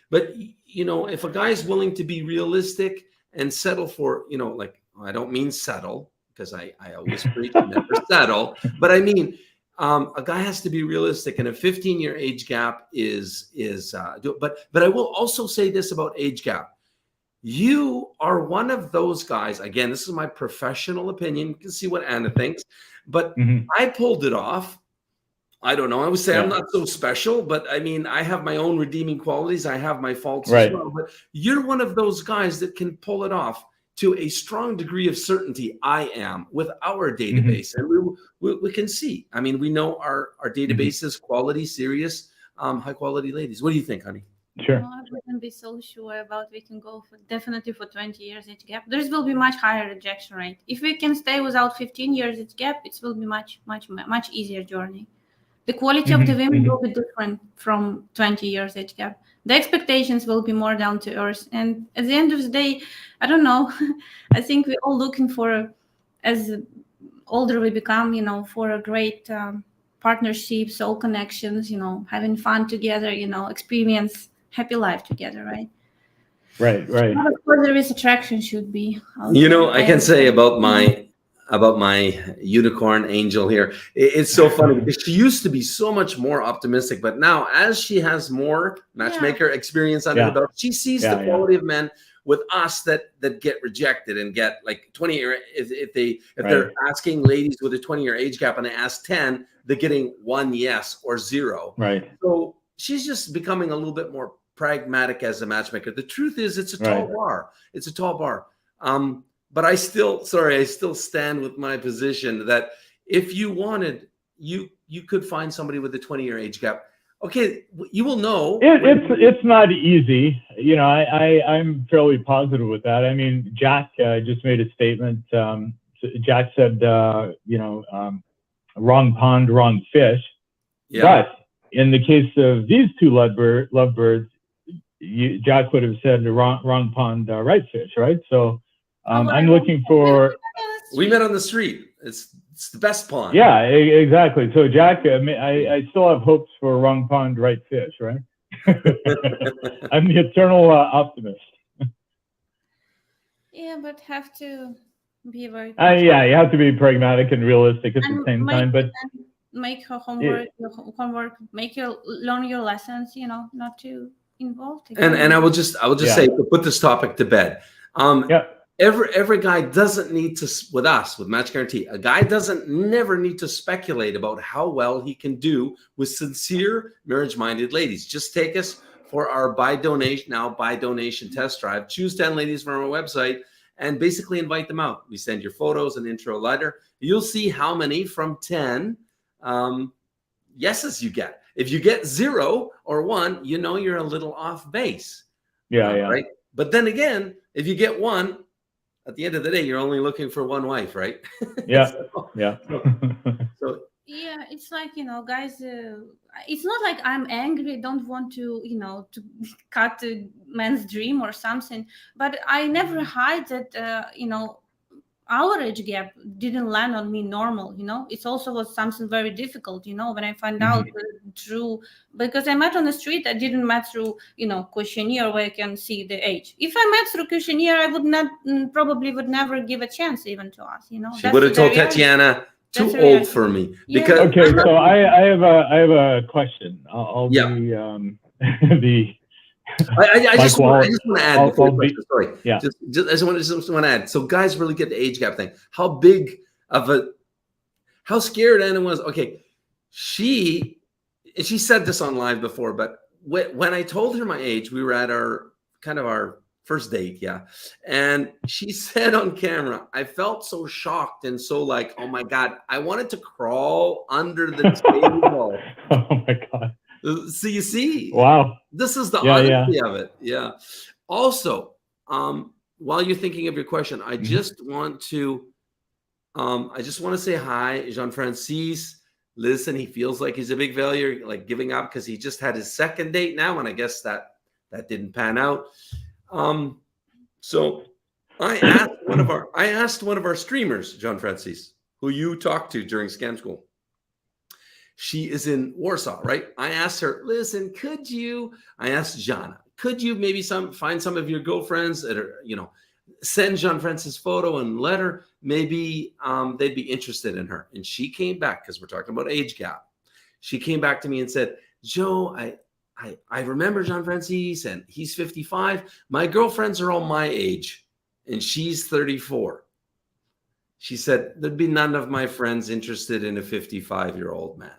But, you know, if a guy's willing to be realistic and settle for, you know, like, I don't mean settle, because I always preach never settle. But I mean, a guy has to be realistic, and a 15-year age gap is but I will also say this about age gap. You are one of those guys, again, this is my professional opinion, you can see what Anna thinks, but I pulled it off. I don't know, I would say I'm not so special, but I mean, I have my own redeeming qualities, I have my faults as well, but you're one of those guys that can pull it off to a strong degree of certainty. I am with our database, and we can see. I mean, we know our database is quality, serious, high quality ladies. What do you think, honey? Sure. No, I wouldn't be so sure about we can go for definitely for 20 years age gap. There will be much higher rejection rate. If we can stay without 15 years age gap, it will be much easier journey. The quality of the women will be different from 20 years age gap. The expectations will be more down to earth. And at the end of the day, I don't know. I think we're all looking for, as older we become, you know, for a great partnership, soul connections, you know, having fun together, you know, experience happy life together, right? Right. But of course, there is attraction should be. You know, I can say about my unicorn angel here. It's so funny because she used to be so much more optimistic, but now as she has more matchmaker experience under her belt, she sees the quality of men with us that get rejected and get like 20 year. If Right. they're asking ladies with a 20-year age gap and they ask 10, they're getting 1 yes or 0. Right. So she's just becoming a little bit more pragmatic as a matchmaker. The truth is, it's a tall Right. bar. It's a tall bar. But I still stand with my position that if you wanted, you could find somebody with a 20-year age gap. Okay, you will know. It's not easy. You know, I'm fairly positive with that. I mean, Jack just made a statement. Jack said, wrong pond, wrong fish. Yeah. But in the case of these two lovebirds, Jack would have said the wrong pond, right fish, right? So I'm looking for. We met on the street. It's the best pond. Yeah, exactly. So Jack, I still have hopes for wrong pond, right fish, right? I'm the eternal optimist. Yeah, but have to be very. Yeah, you have to be pragmatic and realistic at the same time, but make her homework, make her learn your lessons. You know, not to involve. And I will just say, to put this topic to bed. Yeah. Every guy doesn't need to, with us, with Match Guarantee, a guy doesn't never need to speculate about how well he can do with sincere marriage-minded ladies. Just take us for our by donation test drive. Choose 10 ladies from our website and basically invite them out. We send your photos and intro letter. You'll see how many from 10 yeses you get. If you get 0 or 1, you know you're a little off base. Yeah. Right. But then again, if you get 1, at the end of the day, you're only looking for one wife, right? Yeah. So yeah, it's like, guys, it's not like I'm angry, don't want to, to cut a man's dream or something, but I never hide that, our age gap didn't land on me normal, It's also was something very difficult, when I find out through, because I met on the street, I didn't met through, questionnaire where I can see the age. If I met through questionnaire, I would not, probably would never give a chance even to us, She would have told Tatiana, too old for me. Because okay, so I have a question. I'll be the. I just want to add before the question. Sorry. Yeah. I just want to add. So guys really get the age gap thing. How scared Anna was. Okay. She said this on live before, but when I told her my age, we were at our first date. Yeah. And she said on camera, I felt so shocked and so like, oh my God, I wanted to crawl under the table. Oh my God. So you see, wow, this is the honesty of it. Yeah. Also, while you're thinking of your question, I just want to say hi, Jean-Francis. Listen, he feels like he's a big failure, like giving up because he just had his second date now, and I guess that didn't pan out. So I asked one of our streamers, Jean-Francis, who you talked to during Scam School. She is in Warsaw, right? I asked her, listen, I asked Jana, could you maybe find some of your girlfriends that are, send Jean-Francis photo and letter, maybe they'd be interested in her. And she came back, because we're talking about age gap. She came back to me and said, Joe, I remember Jean-Francis and he's 55. My girlfriends are all my age and she's 34. She said, there'd be none of my friends interested in a 55-year-old man.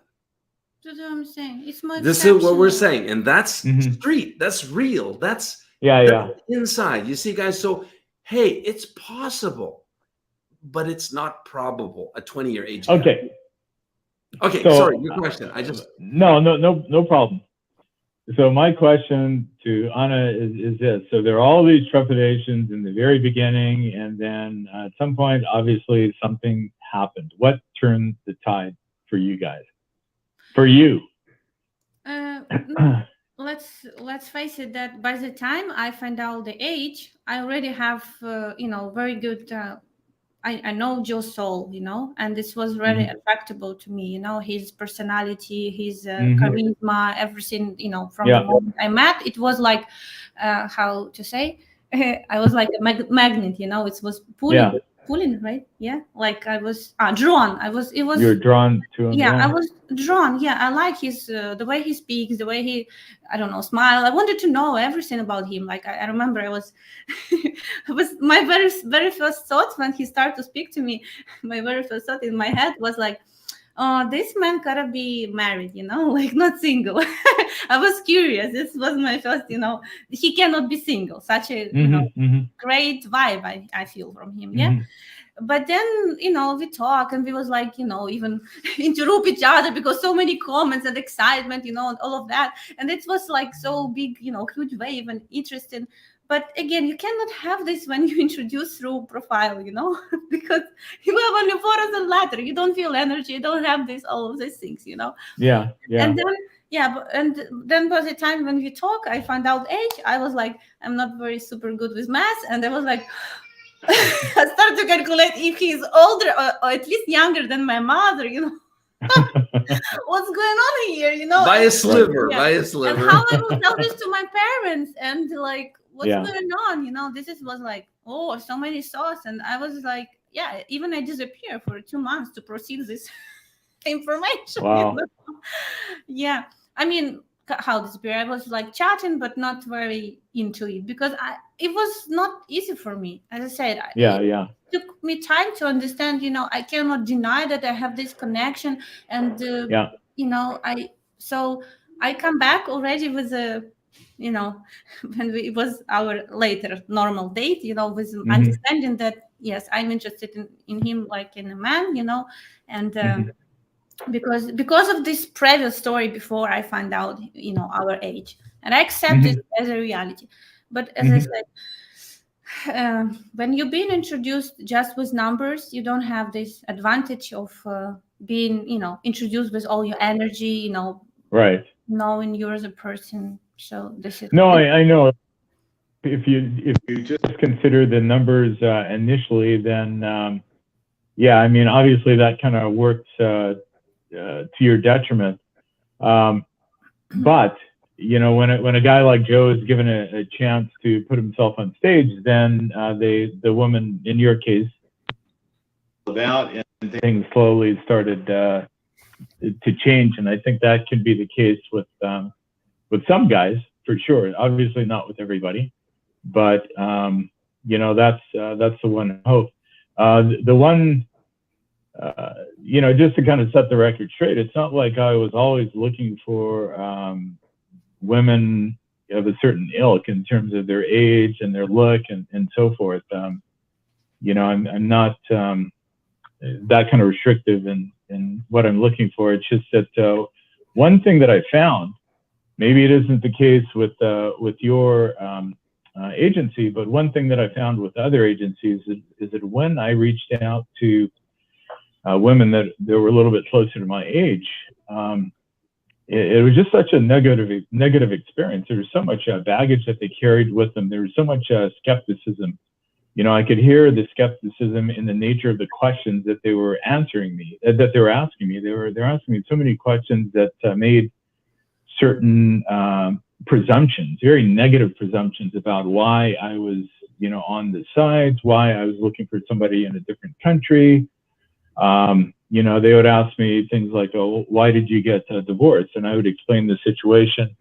That's what I'm saying. It's my This is what we're saying. And that's street. That's real. That's inside. You see, guys, so, hey, it's possible, but it's not probable, a 20-year age gap. Okay, so, sorry, your question. No problem. So my question to Anna is this. So there are all these trepidations in the very beginning, and then at some point, obviously, something happened. What turned the tide for you guys? For you? Let's face it that by the time I find out the age, I already have, very good... I know Joe's soul, and this was really attractable to me, his personality, his charisma, everything, from the moment I met, it was like, how to say, I was like a magnet, it was pulling pulling, right? Yeah, like I was drawn. You're drawn to him. Yeah, Yeah. I was drawn. Yeah, I like his the way he speaks, the way he, I don't know, smile. I wanted to know everything about him. Like I remember I was, it was my very first thought when he started to speak to me. My very first thought in my head was like, oh, this man gotta be married, like not single. I was curious. This was my first, he cannot be single. Such a great vibe I feel from him. Yeah. But then we talk and we was like even interrupt each other because so many comments and excitement and all of that, and it was like so big, huge wave and interesting. But again, you cannot have this when you introduce through profile, because you have only photos and letter. You don't feel energy. You don't have all of these things, Yeah. And then by the time when we talk, I found out age. I was like, I'm not very super good with math, and I was like. I started to calculate if he's older or at least younger than my mother, What's going on here, By a sliver, Yeah. by a sliver. And how I will tell this to my parents and like, what's Yeah. going on? Was like, oh, so many thoughts. And I was like, yeah, even I disappear for 2 months to proceed this information. Wow. Yeah. I mean, how disappear? I was like chatting, but not very into it because it was not easy for me. As I said, Yeah. it took me time to understand. I cannot deny that I have this connection, and Yeah. I come back already with a, when it was our later normal date, with understanding that yes, I'm interested in him like in a man, and. Because of this previous story before I find out our age, and I accept it as a reality. But as I said, when you've been introduced just with numbers, you don't have this advantage of being introduced with all your energy, Right. knowing you as a person. So this is I know. If you just consider the numbers initially, then yeah, I mean, obviously that kind of works to your detriment. But when a guy like Joe is given a chance to put himself on stage, then the woman in your case about, and things slowly started to change. And I think that can be the case with some guys for sure. Obviously not with everybody, but that's the one hope. The one. Just to kind of set the record straight, it's not like I was always looking for women of a certain ilk in terms of their age and their look and so forth. I'm not that kind of restrictive in what I'm looking for. It's just that one thing that I found, maybe it isn't the case with your agency, but one thing that I found with other agencies is that when I reached out to women that were a little bit closer to my age, it was just such a negative experience. There was so much baggage that they carried with them. There was so much skepticism. I could hear the skepticism in the nature of the questions that they were answering me, that they were asking me. They're asking me so many questions that made certain presumptions, very negative presumptions about why I was, on the sides, why I was looking for somebody in a different country. They would ask me things like, oh, why did you get divorced? And I would explain the situation.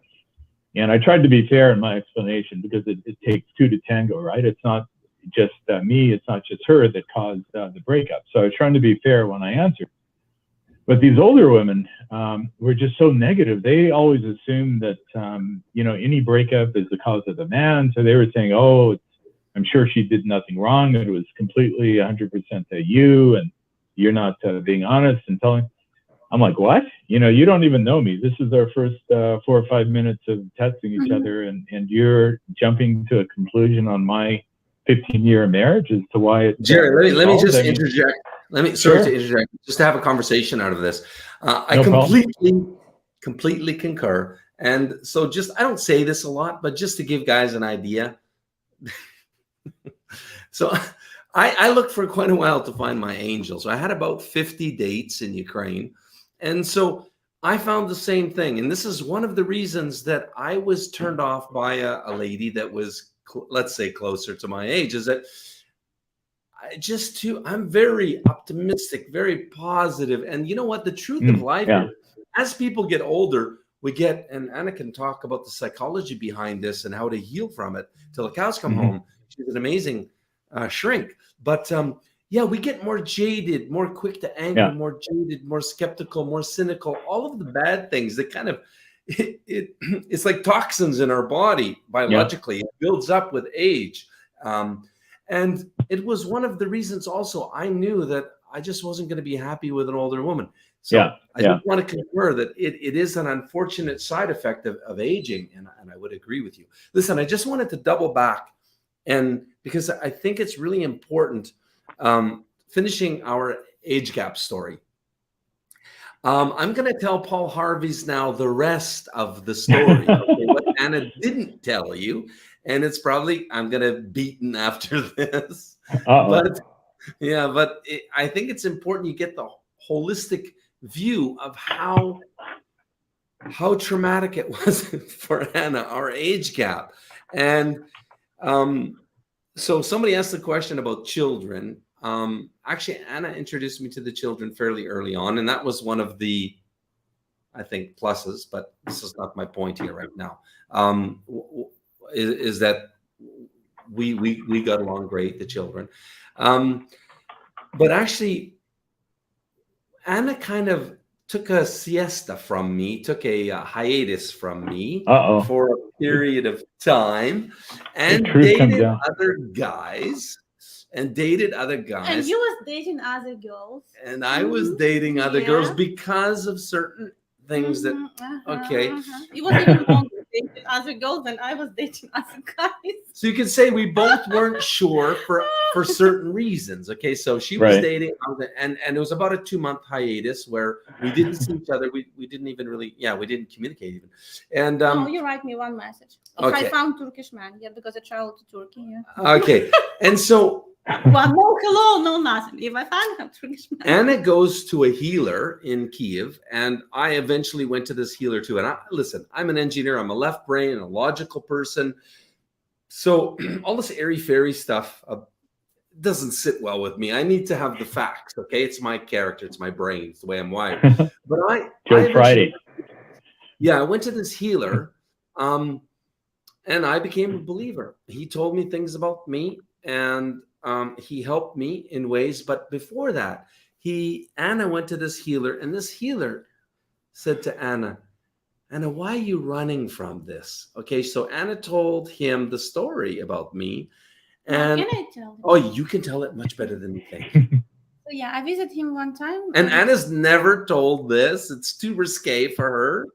And I tried to be fair in my explanation because it takes two to tango, right? It's not just me, it's not just her that caused the breakup. So I was trying to be fair when I answered. But these older women were just so negative. They always assumed that, any breakup is the cause of the man. So they were saying, oh, I'm sure she did nothing wrong. It was completely 100% you, and you're not being honest and telling. I'm like, what? You don't even know me. This is our first 4 or 5 minutes of testing each other, and you're jumping to a conclusion on my 15-year marriage as to why it's Jerry, let me just involved. interject. Sorry to interject, just to have a conversation out of this. I completely concur. And so I don't say this a lot, but just to give guys an idea. So I looked for quite a while to find my angel. So I had about 50 dates in Ukraine. And so I found the same thing. And this is one of the reasons that I was turned off by a lady that was, let's say, closer to my age, is that I'm very optimistic, very positive. And you know what? The truth of life is, as people get older, we get, and Anna can talk about the psychology behind this and how to heal from it till the cows come home. She's an amazing shrink. But yeah, we get more jaded, more quick to anger, more jaded, more skeptical, more cynical, all of the bad things that kind of, it's like toxins in our body biologically. It builds up with age. And it was one of the reasons also I knew that I just wasn't going to be happy with an older woman. So I just want to concur that it is an unfortunate side effect of aging. And I would agree with you. Listen, I just wanted to double back, and because I think it's really important, finishing our age gap story. I'm going to tell Paul Harvey's now the rest of the story, what Anna didn't tell you. And it's probably, I'm going to beaten after this. But yeah, but I think it's important you get the holistic view of how traumatic it was for Anna, our age gap. And so somebody asked the question about children. Actually, Anna introduced me to the children fairly early on, and that was one of the, I think, pluses, but this is not my point here right now. Is that we got along great, the children. But actually, Anna kind of took a siesta from me, took a hiatus from me for a period of time, and dated other guys. And you was dating other girls. And I was dating other girls because of certain things that, You was even longer dating other girls than I was dating other guys. So you could say we both weren't sure for certain reasons. Okay, so she was dating, and it was about a 2-month hiatus where we didn't see each other. We didn't even really, we didn't communicate even. And you write me one message. If I found Turkish man, because I traveled to Turkey. Okay, and so. Well, no hello, no nothing. If I find a Turkish man. Anna goes to a healer in Kiev, and I eventually went to this healer too. And listen, I'm an engineer. I'm a left brain and a logical person. So all this airy-fairy stuff doesn't sit well with me. I need to have the facts, okay? It's my character. It's my brain. It's the way I'm wired. But I went to this healer, and I became a believer. He told me things about me, and he helped me in ways. But before that, Anna went to this healer, and this healer said to Anna, why are you running from this? Okay, so Anna told him the story about me. And can I tell him? Oh, you can tell it much better than you think. So yeah, I visited him one time. And Anna's never told this. It's too risque for her.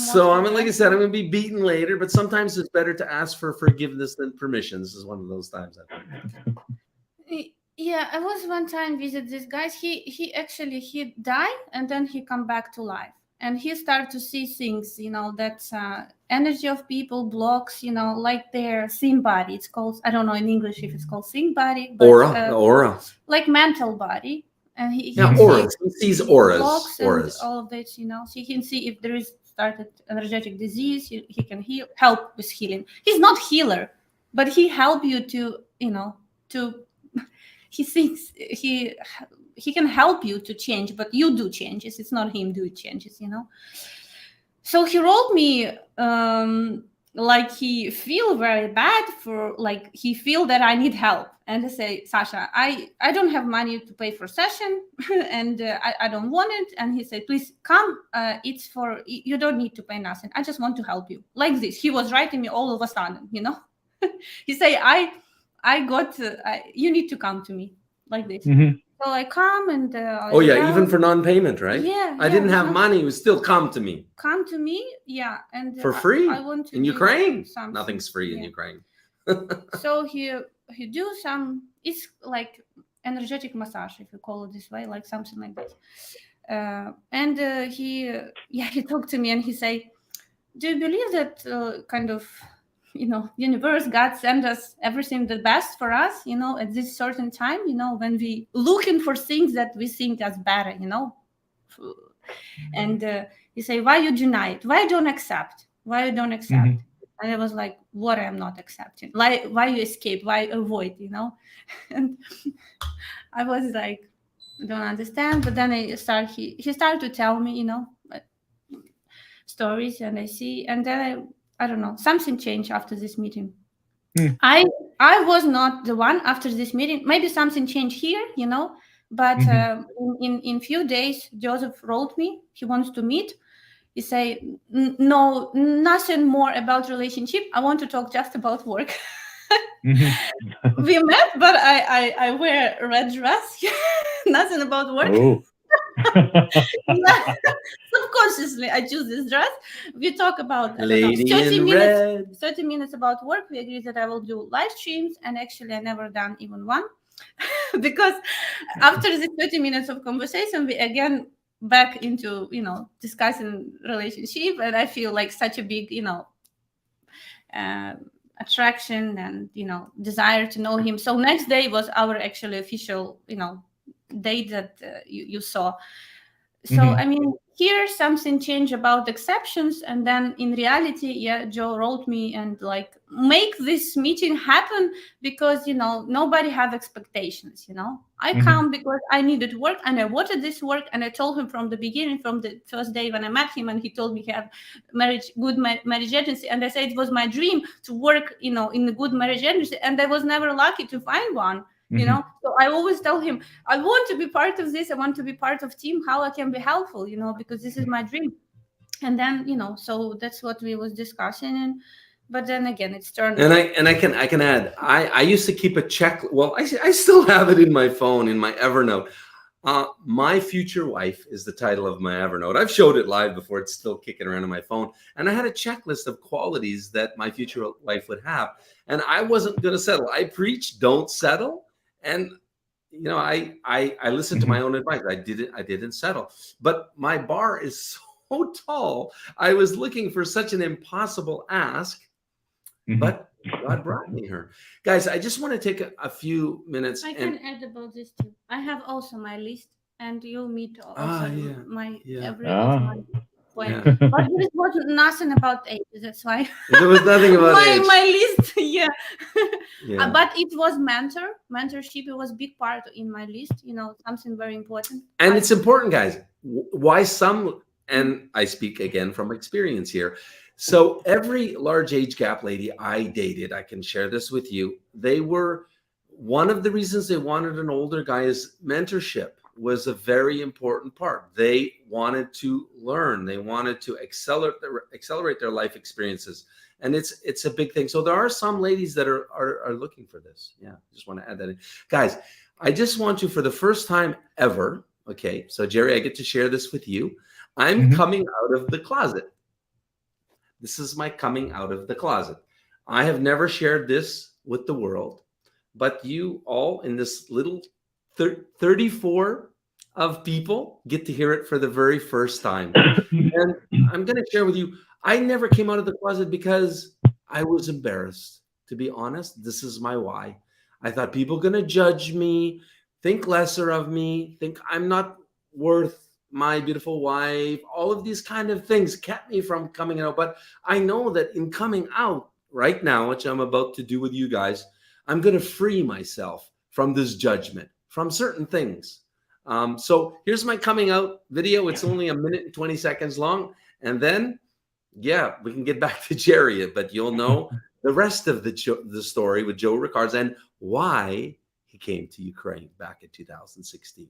So like I said, I'm going to be beaten later, but sometimes it's better to ask for forgiveness than permission. This is one of those times, I think. Yeah, I was one time visit this guy. He died and then he come back to life. And he started to see things, that energy of people blocks, like their sim body. It's called, I don't know in English if it's called sim body. But, aura. Like mental body. And he auras. He sees auras. And all of that, so he can see if there is started energetic disease. He can help with healing. He's not healer, but he help you to, he thinks he can help you to change, but you do changes. It's not him do changes, So he wrote me like he feel very bad for, like he feel that I need help. And I say, Sasha, I don't have money to pay for session and I don't want it. And he said, please come. It's for, you don't need to pay nothing. I just want to help you. Like this. He was writing me all of a sudden, He say, you need to come to me like this. Mm-hmm. So I come and even for non-payment, right? Yeah. I didn't have money. It was still come to me. Come to me, yeah. And for free? I want to in Ukraine. Nothing's free in Ukraine. So he do some, it's like energetic massage, if you call it this way, like something like that. And he talked to me and he say, do you believe that kind of, universe, God send us everything the best for us, at this certain time, when we looking for things that we think as better, And he say, why you deny it? Why you don't accept? Why you don't accept? And I was like, what I'm not accepting? Why you escape? Why avoid, And I was like, I don't understand. But then he started to tell me, stories, and then I don't know, something changed after this meeting. I was not the one after this meeting. Maybe something changed here, but in few days, Joseph wrote me. He wants to meet. He say, no, nothing more about relationship. I want to talk just about work. We met, but I wear a red dress. Nothing about work. Oh. Subconsciously, I choose this dress. We talk about 30 minutes about work. We agree that I will do live streams, and actually I never done even one because after the 30 minutes of conversation, we again back into discussing relationship, and I feel like such a big attraction and desire to know him. So next day was our actually official date that you saw. So I mean, here something changed about exceptions, and then in reality, Joe wrote me and like make this meeting happen because nobody have expectations. I come because I needed work and I wanted this work, and I told him from the beginning, from the first day when I met him, and he told me he have good marriage agency, and I said it was my dream to work in a good marriage agency, and I was never lucky to find one. So I always tell him, I want to be part of this. I want to be part of team, how I can be helpful, because this is my dream. And then, so that's what we was discussing. But then again, it's turned. And I can add, I used to keep a check. Well, I still have it in my phone, in my Evernote. My future wife is the title of my Evernote. I've showed it live before. It's still kicking around on my phone. And I had a checklist of qualities that my future wife would have. And I wasn't going to settle. I preach, don't settle. And, I listened to my own advice. I didn't settle. But my bar is so tall. I was looking for such an impossible ask, but God brought me her. Guys, I just want to take a few minutes. I can add about this too. I have also my list, and you'll meet also my every point. Yeah. But there was nothing about age. That's why there was nothing about age. My list. But it was mentorship. It was a big part in my list. Something very important. And it's important, guys. Why some, and I speak again from experience here. So every large age gap lady I dated, I can share this with you. They were, one of the reasons they wanted an older guy is mentorship was a very important part. They wanted to learn. They wanted to accelerate their life experiences. And it's a big thing. So there are some ladies that are looking for this. Yeah, just want to add that in. Guys, I just want to, for the first time ever, okay, so Jerry, I get to share this with you. I'm coming out of the closet. This is my coming out of the closet. I have never shared this with the world, but you all in this little 34 of people get to hear it for the very first time. And I'm going to share with you, I never came out of the closet because I was embarrassed. To be honest, this is my why. I thought people are going to judge me, think lesser of me, think I'm not worth my beautiful wife. All of these kind of things kept me from coming out. But I know that in coming out right now, which I'm about to do with you guys, I'm going to free myself from this judgment, from certain things. So here's my coming out video. It's only 1 minute and 20 seconds long. And then, we can get back to Jerry, but you'll know the rest of the story with Joe Ricards and why he came to Ukraine back in 2016.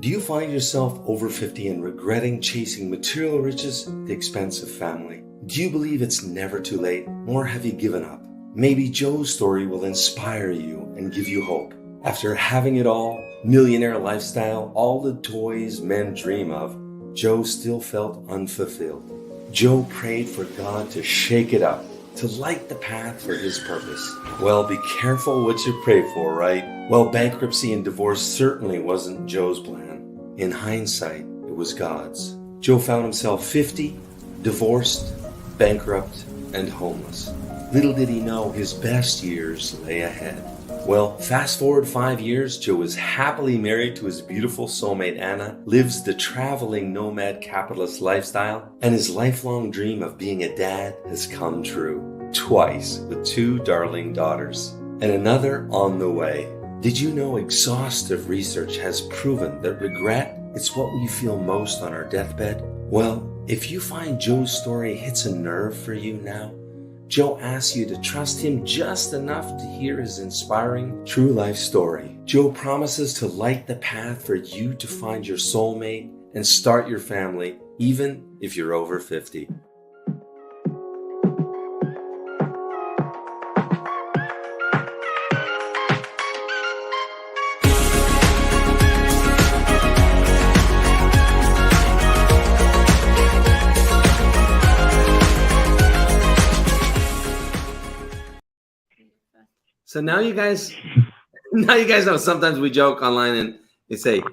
Do you find yourself over 50 and regretting chasing material riches at the expense of family? Do you believe it's never too late, or have you given up? Maybe Joe's story will inspire you and give you hope. After having it all, millionaire lifestyle, all the toys men dream of, Joe still felt unfulfilled. Joe prayed for God to shake it up, to light the path for his purpose. Well, be careful what you pray for, right? Well, bankruptcy and divorce certainly wasn't Joe's plan. In hindsight, it was God's. Joe found himself 50, divorced, bankrupt, and homeless. Little did he know his best years lay ahead. Well, fast forward 5 years, Joe is happily married to his beautiful soulmate Anna, lives the traveling nomad capitalist lifestyle, and his lifelong dream of being a dad has come true. twice with 2 darling daughters, and another on the way. Did you know exhaustive research has proven that regret is what we feel most on our deathbed? Well, if you find Joe's story hits a nerve for you now, Joe asks you to trust him just enough to hear his inspiring true life story. Joe promises to light the path for you to find your soulmate and start your family, even if you're over 50. So now you guys know. Sometimes we joke online and they say,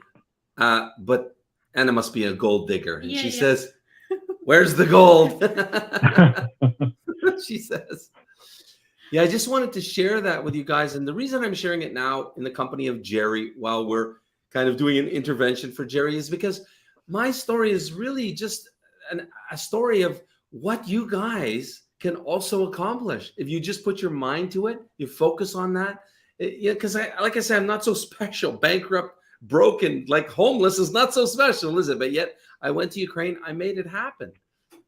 "But Anna must be a gold digger," and she says, "Where's the gold?" She says. Yeah, I just wanted to share that with you guys, and the reason I'm sharing it now in the company of Jerry, while we're kind of doing an intervention for Jerry, is because my story is really just a story of what you guys can also accomplish if you just put your mind to it, you focus on that. Because like I said, I'm not so special. Bankrupt, broken, like homeless is not so special, is it? But yet I went to Ukraine, I made it happen,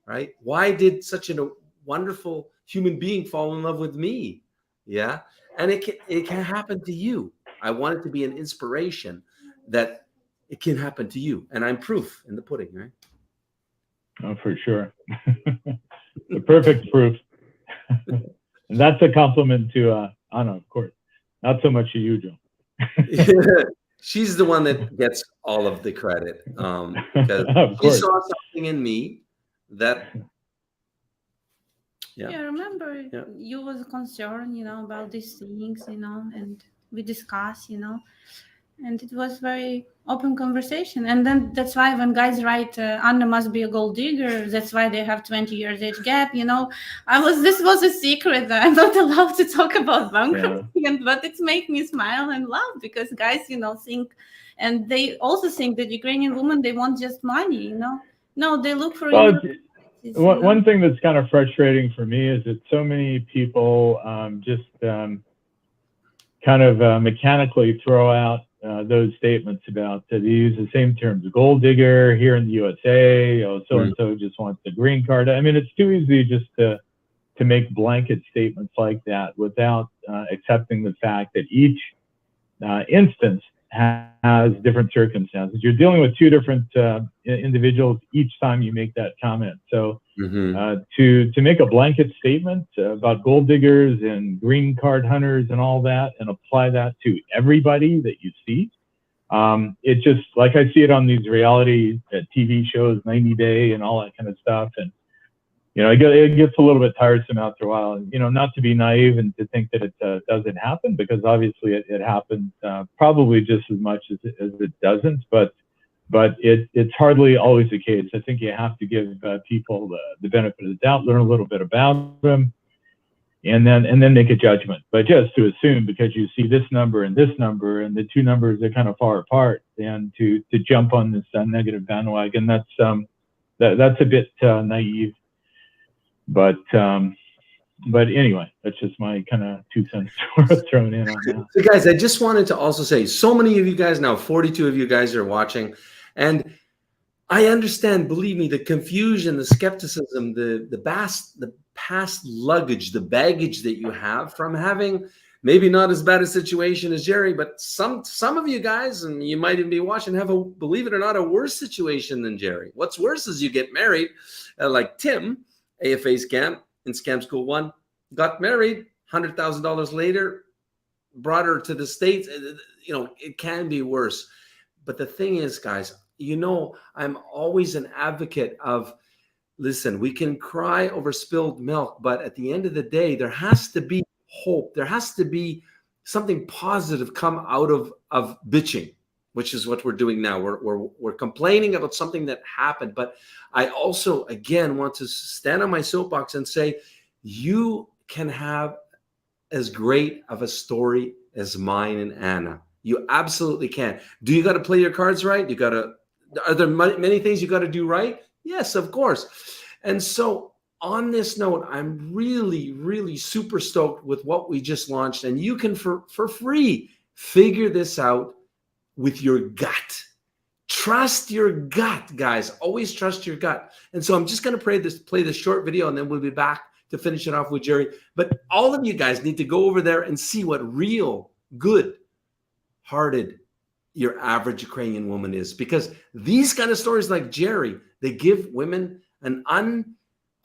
right? Why did such a wonderful human being fall in love with me? Yeah, and it can happen to you. I want it to be an inspiration that it can happen to you, and I'm proof in the pudding, right? Oh, for sure. The perfect proof. And that's a compliment to Anna, of course. Not so much to you, Joe. She's the one that gets all of the credit because she saw something in me that. Yeah, I remember you was concerned, about these things, and we discussed, and it was very open conversation. And then that's why when guys write Anna must be a gold digger, that's why they have 20 years age gap. This was a secret that I'm not allowed to talk about bankruptcy, but it makes me smile and laugh because guys, think, and they also think that Ukrainian women, they want just money, No, they look for. One thing that's kind of frustrating for me is that so many people just kind of mechanically throw out those statements about they use the same terms, gold digger here in the USA, so-and-so just wants the green card. I mean, it's too easy just to make blanket statements like that without accepting the fact that each instance has different circumstances. You're dealing with two different individuals each time you make that comment. So to make a blanket statement about gold diggers and green card hunters and all that and apply that to everybody that you see, it just, like I see it on these reality TV shows, 90 Day and all that kind of stuff. And it gets a little bit tiresome after a while. Not to be naive and to think that it doesn't happen, because obviously it happens probably just as much as it doesn't. But it's hardly always the case. I think you have to give people the benefit of the doubt, learn a little bit about them, and then make a judgment. But just to assume because you see this number and the two numbers are kind of far apart, and to jump on this negative bandwagon, that's a bit naive. But anyway, that's just my kind of 2 cents thrown in on that. So guys, I just wanted to also say, so many of you guys now, 42 of you guys are watching, and I understand, believe me, the confusion, the skepticism, the past luggage, the baggage that you have from having maybe not as bad a situation as Jerry, but some of you guys, and you might even be watching, have believe it or not, a worse situation than Jerry. What's worse is you get married, like Tim, AFA scam in Scam School 1, got married, $100,000 later, brought her to the States. It can be worse. But the thing is, guys, I'm always an advocate of, listen, we can cry over spilled milk, but at the end of the day, there has to be hope. There has to be something positive come out of bitching, which is what we're doing now. We're complaining about something that happened. But I also, again, want to stand on my soapbox and say, you can have as great of a story as mine and Anna. You absolutely can. Do you got to play your cards right? Are there many things you got to do right? Yes, of course. And so on this note, I'm really, really super stoked with what we just launched. And you can, for free, figure this out with your gut. Trust your gut, guys. Always trust your gut. And so I'm just going to play this short video, and then we'll be back to finish it off with Jerry. But all of you guys need to go over there and see what real, good-hearted your average Ukrainian woman is. Because these kind of stories like Jerry, they give women an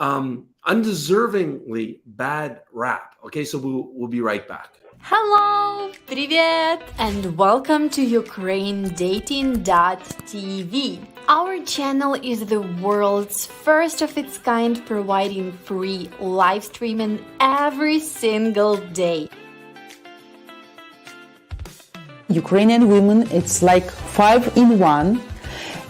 undeservingly bad rap. Okay, so we'll be right back. Hello! Привет! And welcome to UkraineDating.tv. Our channel is the world's first of its kind, providing free live streaming every single day. Ukrainian women, it's like 5 in 1.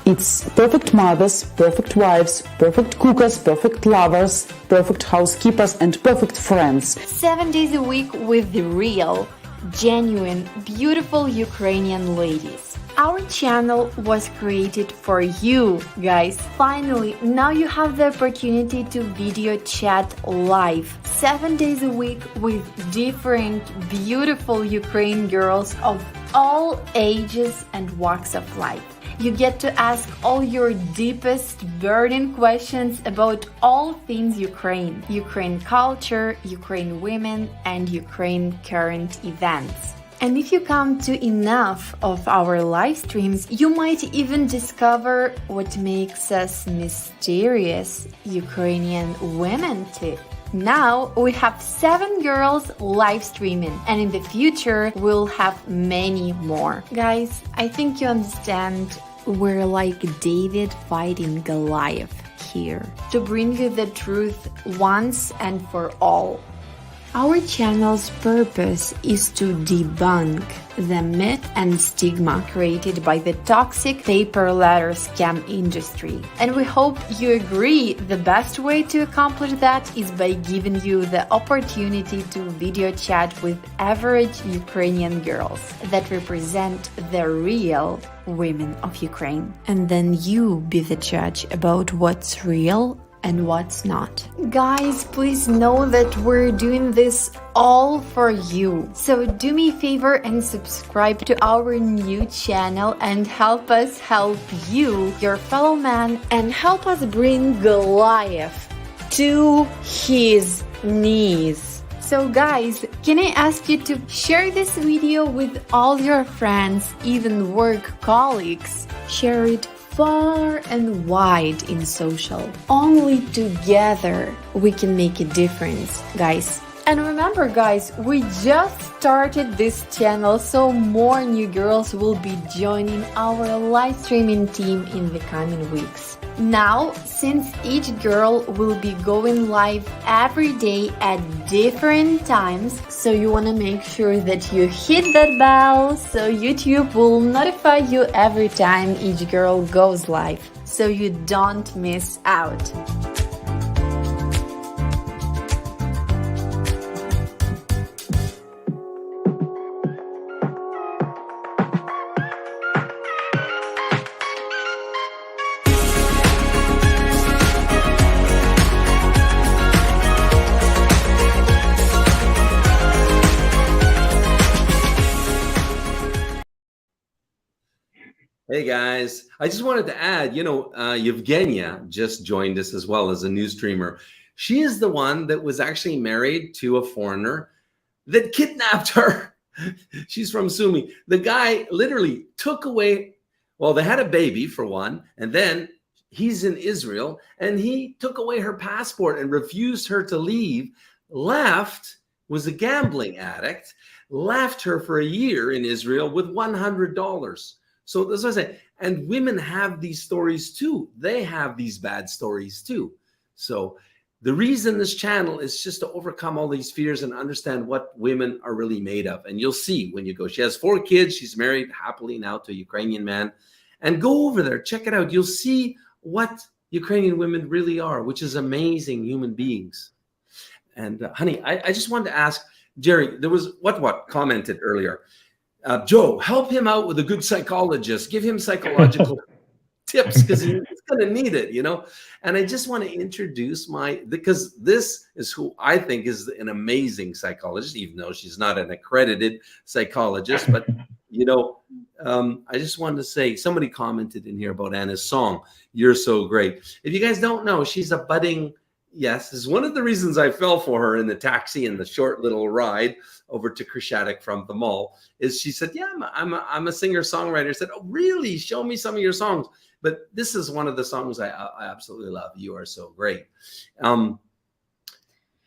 It's perfect mothers, perfect wives, perfect cookers, perfect lovers, perfect housekeepers, and perfect friends. 7 days a week with the real, genuine, beautiful Ukrainian ladies. Our channel was created for you, guys. Finally, now you have the opportunity to video chat live 7 days a week with different, beautiful Ukrainian girls of all ages and walks of life. You get to ask all your deepest, burning questions about all things Ukraine, Ukraine culture, Ukraine women, and Ukraine current events. And if you come to enough of our live streams, you might even discover what makes us mysterious Ukrainian women too. Now we have 7 girls live streaming, and in the future we'll have many more. Guys, I think you understand, we're like David fighting Goliath here to bring you the truth once and for all. Our channel's purpose is to debunk the myth and stigma created by the toxic paper letter scam industry. And we hope you agree the best way to accomplish that is by giving you the opportunity to video chat with average Ukrainian girls that represent the real women of Ukraine. And then you be the judge about what's real and what's not. Guys, please know that we're doing this all for you. So do me a favor and subscribe to our new channel and help us help you, your fellow man, and help us bring Goliath to his knees. So guys, can I ask you to share this video with all your friends, even work colleagues? Share it far and wide in social. Only together we can make a difference, guys. And remember, guys, we just started this channel, so more new girls will be joining our live streaming team in the coming weeks. Now, since each girl will be going live every day at different times, so you want to make sure that you hit that bell so YouTube will notify you every time each girl goes live, so you don't miss out. Hey guys, I just wanted to add, Yevgenia just joined us as well as a new streamer. She is the one that was actually married to a foreigner that kidnapped her. She's from Sumy. The guy literally took away, well, they had a baby for one, and then he's in Israel, and he took away her passport and refused her to leave, was a gambling addict, left her for a year in Israel with $100. So that's what I say. And women have these stories too. They have these bad stories too. So the reason this channel is just to overcome all these fears and understand what women are really made of. And you'll see when you go. She has 4 kids. She's married happily now to a Ukrainian man. And go over there, check it out. You'll see what Ukrainian women really are, which is amazing human beings. And honey, I just wanted to ask, Jerry, there was what commented earlier. Joe, help him out with a good psychologist. Give him psychological tips because he's going to need it, And I just want to introduce because this is who I think is an amazing psychologist, even though she's not an accredited psychologist. But, I just wanted to say, somebody commented in here about Anna's song, You're So Great. If you guys don't know, she's a budding, yes, is one of the reasons I fell for her in the taxi in the short little ride over to Krishatik from the mall, is she said, yeah, I'm a singer-songwriter. I said, oh, really? Show me some of your songs. But this is one of the songs I absolutely love. You Are So Great.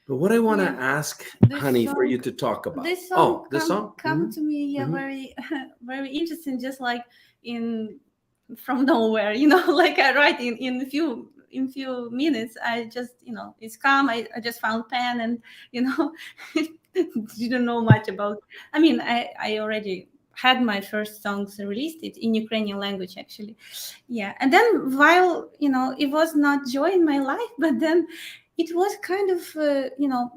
But what I want to ask, honey, for you to talk about. This song, come Mm-hmm. to me, very, very interesting. Just like from nowhere, like I write in few minutes. I just, it's calm. I just found pen and, didn't know much about. I mean, I already had my first songs released it in Ukrainian language, actually. Yeah. And then while, it was not joy in my life, but then it was kind of,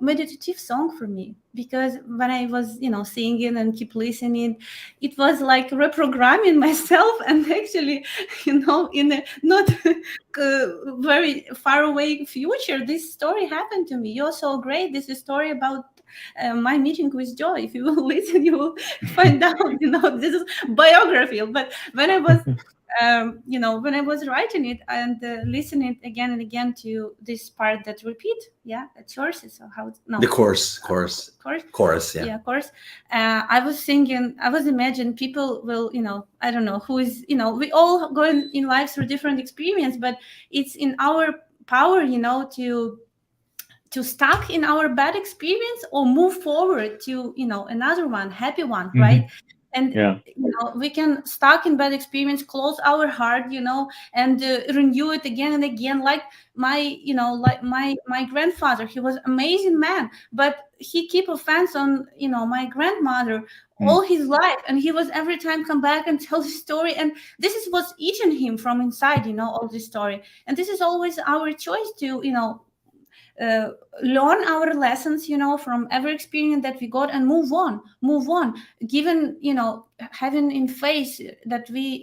meditative song for me, because when I was, singing and keep listening, it was like reprogramming myself. And actually, in a not very far away future, this story happened to me. You're so great. This is a story about my meeting with Joy. If you will listen, you will find out, this is biography. But when I was when I was writing it and listening again and again to this part that repeat, choruses, or how? No, the chorus, yeah. Yeah, chorus. I was thinking, I was imagining people will, I don't know who is, we all going in life through different experience, but it's in our power, to stuck in our bad experience or move forward to, another one, happy one, right? And we can stuck in bad experience, close our heart, and renew it again and again. Like my grandfather, he was amazing man, but he keep offense on, my grandmother all his life, and he was every time come back and tell his story, and this is what's eating him from inside, all this story. And this is always our choice to, learn our lessons, from every experience that we got, and move on, given, having in face that we,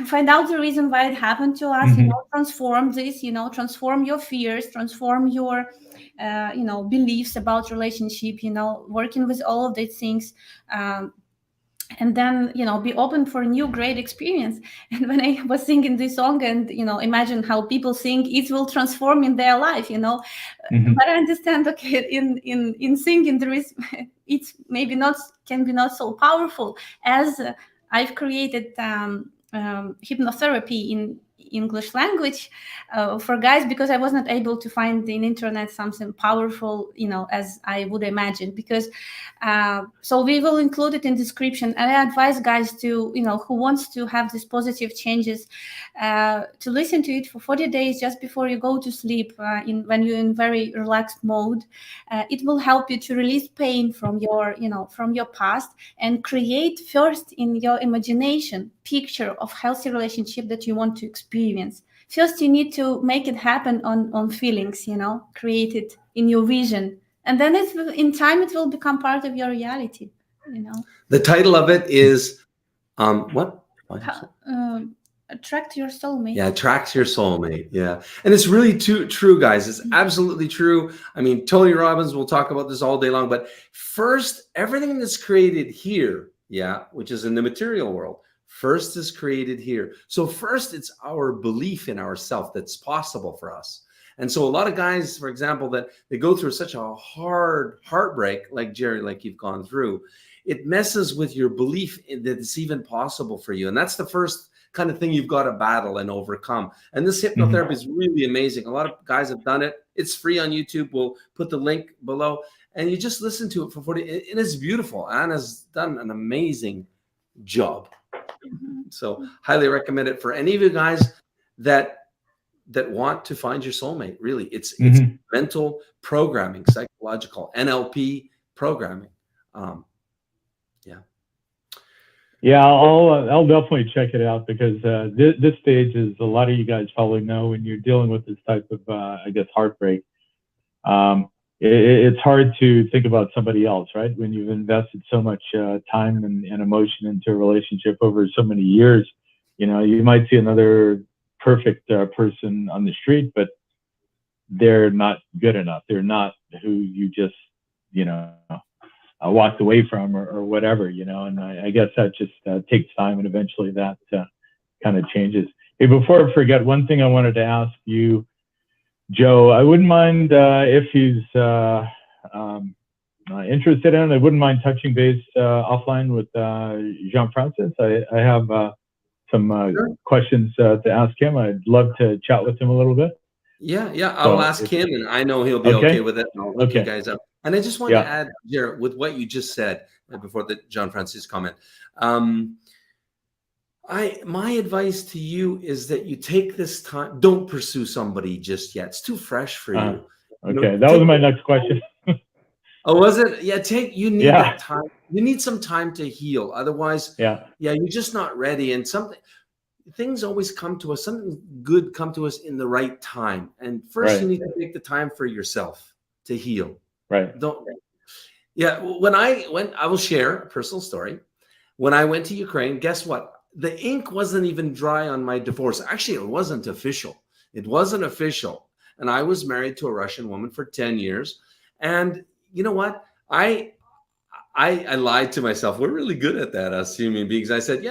find out the reason why it happened to us, transform this, transform your fears, transform your, beliefs about relationship, working with all of these things. And then, be open for new great experience. And when I was singing this song and, imagine how people think it will transform in their life, but I understand, okay, in singing, there is, it's maybe not, can be not so powerful as I've created hypnotherapy in English language for guys, because I was not able to find in internet something powerful, as I would imagine, because so we will include it in description. And I advise guys to, who wants to have these positive changes, to listen to it for 40 days just before you go to sleep, when you're in very relaxed mode. It will help you to release pain from your, from your past, and create first in your imagination picture of healthy relationship that you want to experience. First, you need to make it happen on feelings, create it in your vision. And then in time, it will become part of your reality, The title of it is, what? Attract Your Soulmate. Yeah, attract your soulmate. Yeah. And it's really true, guys. It's absolutely true. I mean, Tony Robbins will talk about this all day long, but first, everything that's created here, which is in the material world, first is created here. So first, it's our belief in ourselves that's possible for us. And so a lot of guys, for example, that they go through such a hard heartbreak, like Jerry, like you've gone through, it messes with your belief that it's even possible for you. And that's the first kind of thing you've got to battle and overcome. And this hypnotherapy is really amazing. A lot of guys have done it. It's free on YouTube. We'll put the link below. And you just listen to it for 40. It is beautiful. Anna's done an amazing job. So highly recommend it for any of you guys that want to find your soulmate. Really, it's mental programming, psychological NLP programming. I'll definitely check it out, because this stage, is a lot of you guys probably know, when you're dealing with this type of heartbreak, it's hard to think about somebody else, right? When you've invested so much time and emotion into a relationship over so many years, You know, you might see another perfect person on the street, but they're not good enough. They're not who you just, you know, walked away from or whatever, you know. And I guess that just takes time, and eventually that kind of changes. Hey, before I forget, one thing I wanted to ask you, Joe, I wouldn't mind if he's interested in it. I wouldn't mind touching base offline with Jean-Francis. I have some questions to ask him. I'd love to chat with him a little bit. Yeah, I'll ask him, and I know he'll be okay with it. And I'll look you guys up. And I just want to add, Jared, with what you just said before the John Francis comment. My advice to you is that you take this time. Don't pursue somebody just yet. It's too fresh for you. Okay, that was my next question. Oh, was it? Yeah, you need that time. You need some time to heal. Otherwise, you're just not ready. And things always come to us. Something good come to us in the right time. And first, you need to take the time for yourself to heal. Right. When I will share a personal story. When I went to Ukraine, guess what? The ink wasn't even dry on my divorce. Actually, it wasn't official. It wasn't official. And I was married to a Russian woman for 10 years. And you know what? I lied to myself. We're really good at that, us human beings. I said,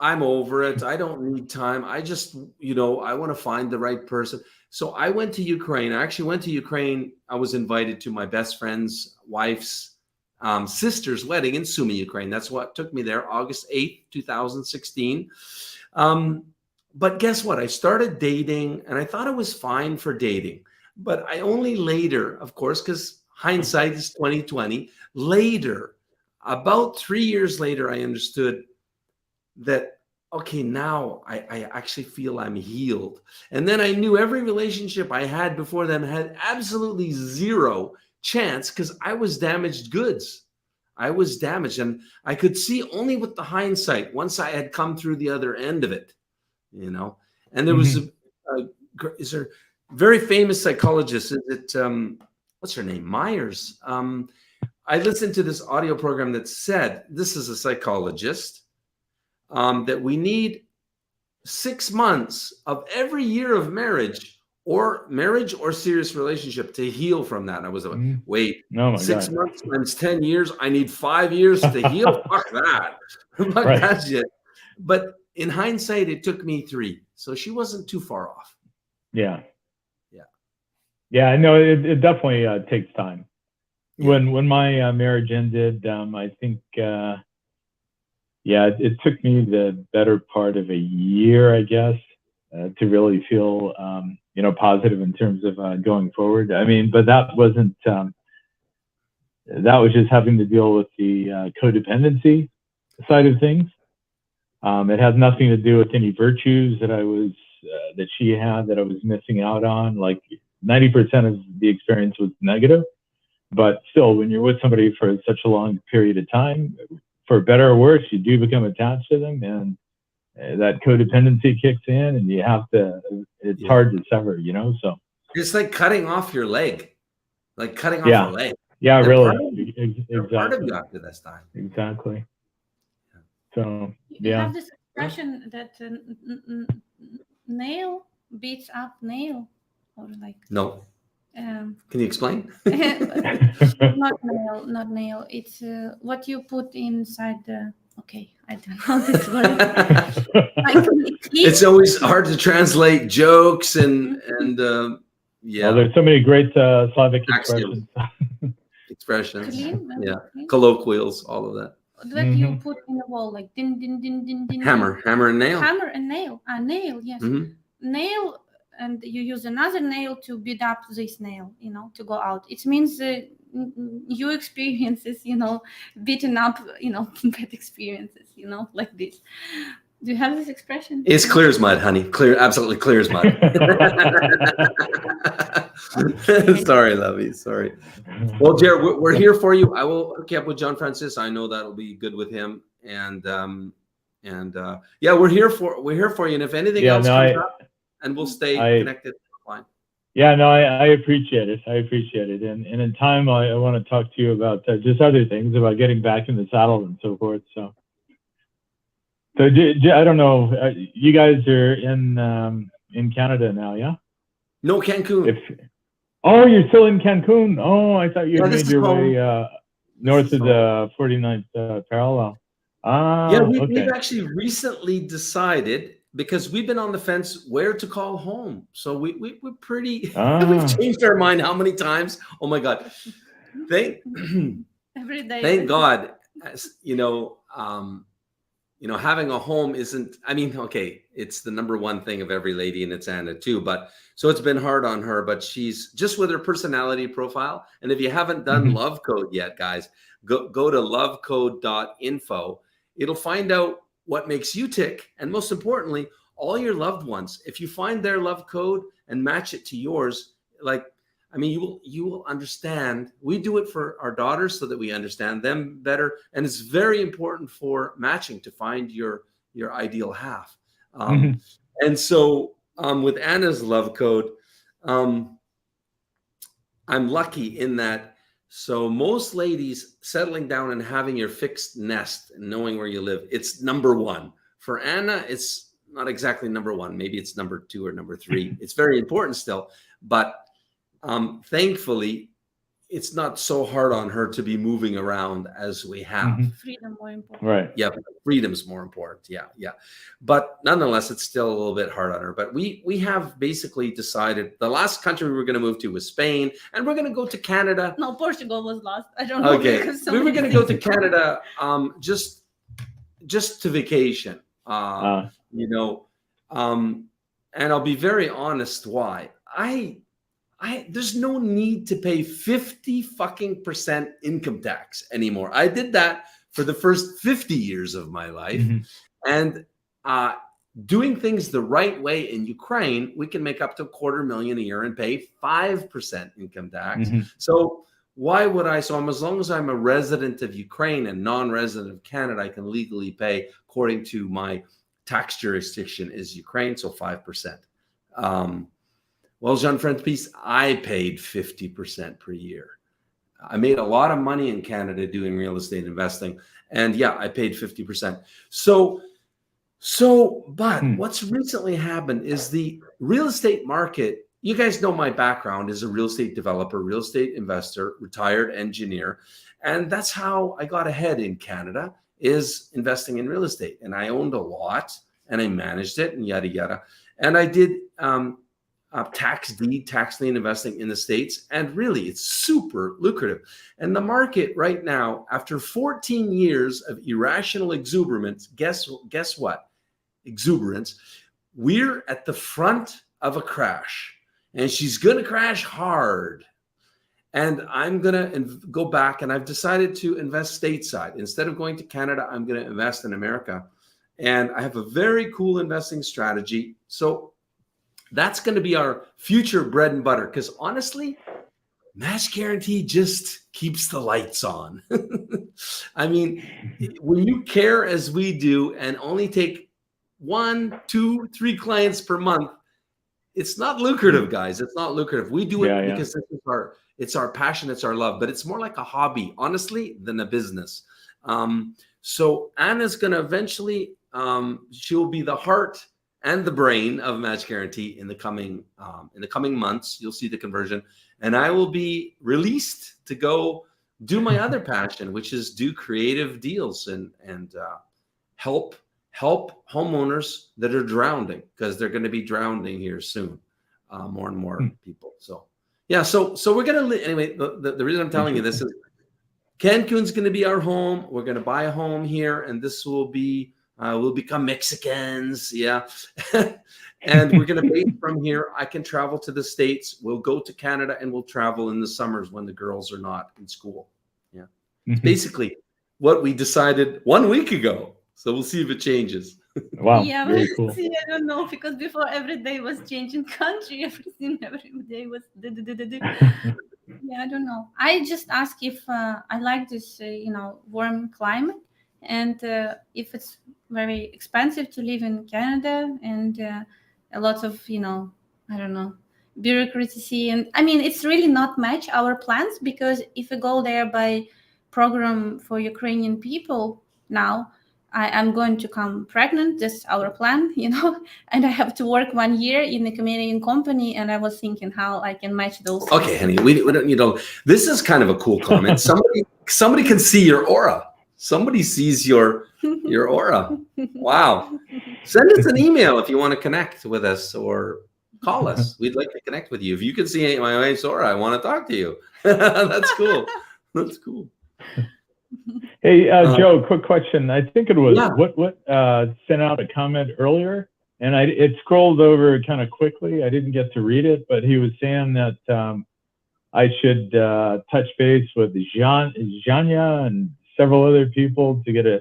I'm over it. I don't need time. I just, I want to find the right person. So I went to Ukraine. I actually went to Ukraine. I was invited to my best friend's wife's sister's wedding in Sumy, Ukraine. That's what took me there, August 8th, 2016. But guess what? I started dating, and I thought it was fine for dating. But I only later, of course, because hindsight is 2020, later, about 3 years later, I understood that, okay, now I actually feel I'm healed. And then I knew every relationship I had before them had absolutely zero chance because I was damaged goods. I was damaged, and I could see only with the hindsight once I had come through the other end of it, And there was is there very famous psychologist? Is it what's her name? Myers. I listened to this audio program that said, this is a psychologist, that we need 6 months of every year of marriage or serious relationship to heal from that. And I was like, wait, 6 months times 10 years, I need 5 years to heal? Fuck that. Fuck that shit. But in hindsight, it took me 3. So she wasn't too far off. Yeah, I know it definitely takes time. When my marriage ended, I think, it took me the better part of a year, I guess, to really feel, positive in terms of going forward. I mean, but that wasn't, that was just having to deal with the codependency side of things. It had nothing to do with any virtues that that she had that I was missing out on. Like 90% of the experience was negative, but still, when you're with somebody for such a long period of time, for better or worse, you do become attached to them, and that codependency kicks in, and you have to. It's hard to sever, So it's like cutting off your leg, like cutting off a leg. Yeah, They're really. Exactly. Part of you after this time. Exactly. So you have this expression that nail beats up nail, or like no. Can you explain? Not nail. It's what you put inside the. Okay, I don't know this word. It's always hard to translate jokes and Well, there's so many great Slavic expressions. Clean, colloquials, all of that. That you put in the wall, like din din din din din. Hammer and nail. Hammer and nail. A nail, yes. Nail. And you use another nail to beat up this nail, to go out. It means you experiences, beating up, bad experiences, like this. Do you have this expression? It's clear as mud, honey. Clear, absolutely clear as mud. Sorry, lovey. Sorry. Well, Jared, we're here for you. I will hook you up with John Francis. I know that'll be good with him. And we're here for you. And if anything else comes up, and we'll stay connected online. Yeah, no, I appreciate it. I appreciate it. And in time, I want to talk to you about just other things, about getting back in the saddle and so forth. So, So I don't know. You guys are in Canada now, yeah? No, Cancun. Oh, you're still in Cancun. Oh, I thought you had made your way north of the 49th parallel. Yeah, Okay. we've actually recently decided, because we've been on the fence, where to call home. So we're pretty. We've changed our mind how many times? Oh my God! Every day. Thank God. Having a home isn't. I mean, okay, it's the number one thing of every lady, and it's Anna too. But so it's been hard on her. But she's just with her personality profile. And if you haven't done Love Code yet, guys, go to lovecode.info. It'll find out what makes you tick, and most importantly, all your loved ones. If you find their love code and match it to yours, you will understand. We do it for our daughters so that we understand them better, and it's very important for matching to find your ideal half. And so with Anna's love code, I'm lucky in that. So most ladies settling down and having your fixed nest and knowing where you live, it's number one. For Anna, it's not exactly number one. Maybe it's number two or number three. It's very important still, but thankfully, it's not so hard on her to be moving around as we have. Freedom more important. Right. Yeah, freedom's more important. Yeah. But nonetheless, it's still a little bit hard on her. But we have basically decided the last country we were going to move to was Spain, and we're going to go to Canada. No, Portugal was last. I don't know. Okay, we were going to go to Canada just to vacation. And I'll be very honest why. There's no need to pay 50% income tax anymore. I did that for the first 50 years of my life. And doing things the right way in Ukraine, we can make up to $250,000 a year and pay 5% income tax. So why would I? So as long as I'm a resident of Ukraine and non-resident of Canada, I can legally pay according to my tax jurisdiction is Ukraine, so 5%. Well, Jean-François, I paid 50% per year. I made a lot of money in Canada doing real estate investing. And yeah, I paid 50%. But what's recently happened is the real estate market. You guys know my background as a real estate developer, real estate investor, retired engineer. And that's how I got ahead in Canada, is investing in real estate. And I owned a lot and I managed it and yada, yada. And I did tax lien investing in the States. And really, it's super lucrative. And the market right now, after 14 years of irrational exuberance, guess what? Exuberance. We're at the front of a crash. And she's going to crash hard. And I'm going to go back, and I've decided to invest stateside. Instead of going to Canada, I'm going to invest in America. And I have a very cool investing strategy. So that's going to be our future bread and butter. Because honestly, Match Guarantee just keeps the lights on. I mean, when you care as we do and only take 1, 2, 3 clients per month, it's not lucrative, guys. It's not lucrative. We do it because this is it's our passion, it's our love, but it's more like a hobby, honestly, than a business. So Anna's going to eventually, she'll be the heart and the brain of Match Guarantee in the coming months. You'll see the conversion, and I will be released to go do my other passion, which is do creative deals and help homeowners that are drowning, because they're going to be drowning here soon, more and more people. So yeah, so we're going to anyway. The reason I'm telling you this is Cancun's going to be our home. We're going to buy a home here, and this will be we'll become Mexicans, yeah. And we're going to base from here. I can travel to the States. We'll go to Canada, and we'll travel in the summers when the girls are not in school. Yeah, it's basically what we decided 1 week ago. So we'll see if it changes. Wow. Yeah, very we'll cool. see. I don't know, because before every day was changing country. Every day was. Yeah, I don't know. I just ask if I like this, warm climate, and if it's very expensive to live in Canada, and a lot of, I don't know, bureaucracy. And I mean, it's really not match our plans, because if we go there by program for Ukrainian people now, I'm going to come pregnant. That's our plan, and I have to work 1 year in a Canadian company. And I was thinking how I can match those. Okay, honey, we don't, this is kind of a cool comment. Somebody can see your aura. Somebody sees your aura. Wow. Send us an email if you want to connect with us, or call us. We'd like to connect with you. If you can see my wife's aura, I want to talk to you. That's cool. That's cool. Hey, Joe, quick question. I think it was Yeah. what sent out a comment earlier, and it scrolled over kind of quickly. I didn't get to read it, but he was saying that I should touch base with Zhanya and several other people to get a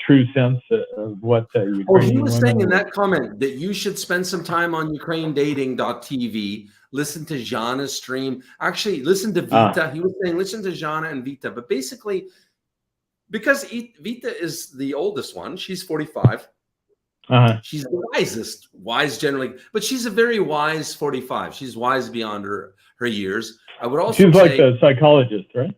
true sense of what Ukrainian he was women saying in are. that comment that you should spend some time on ukrainedating.tv, listen to Jana's stream. Actually, listen to Vita. He was saying listen to Jana and Vita. But basically, because Vita is the oldest one, she's 45. She's the wise generally, but she's a very wise 45. She's wise beyond her years. I would also She's say, like the psychologist, right?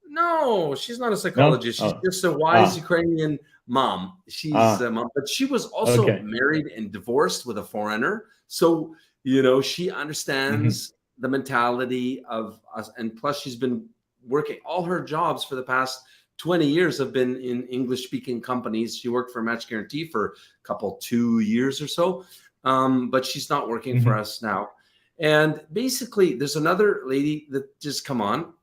No, she's not a psychologist. No? She's just a wise Ukrainian mom. She's a mom, but she was also married and divorced with a foreigner. So, she understands the mentality of us. And plus, she's been working. All her jobs for the past 20 years have been in English-speaking companies. She worked for Match Guarantee for 2 years or so, but she's not working for us now. And basically, there's another lady that just come on,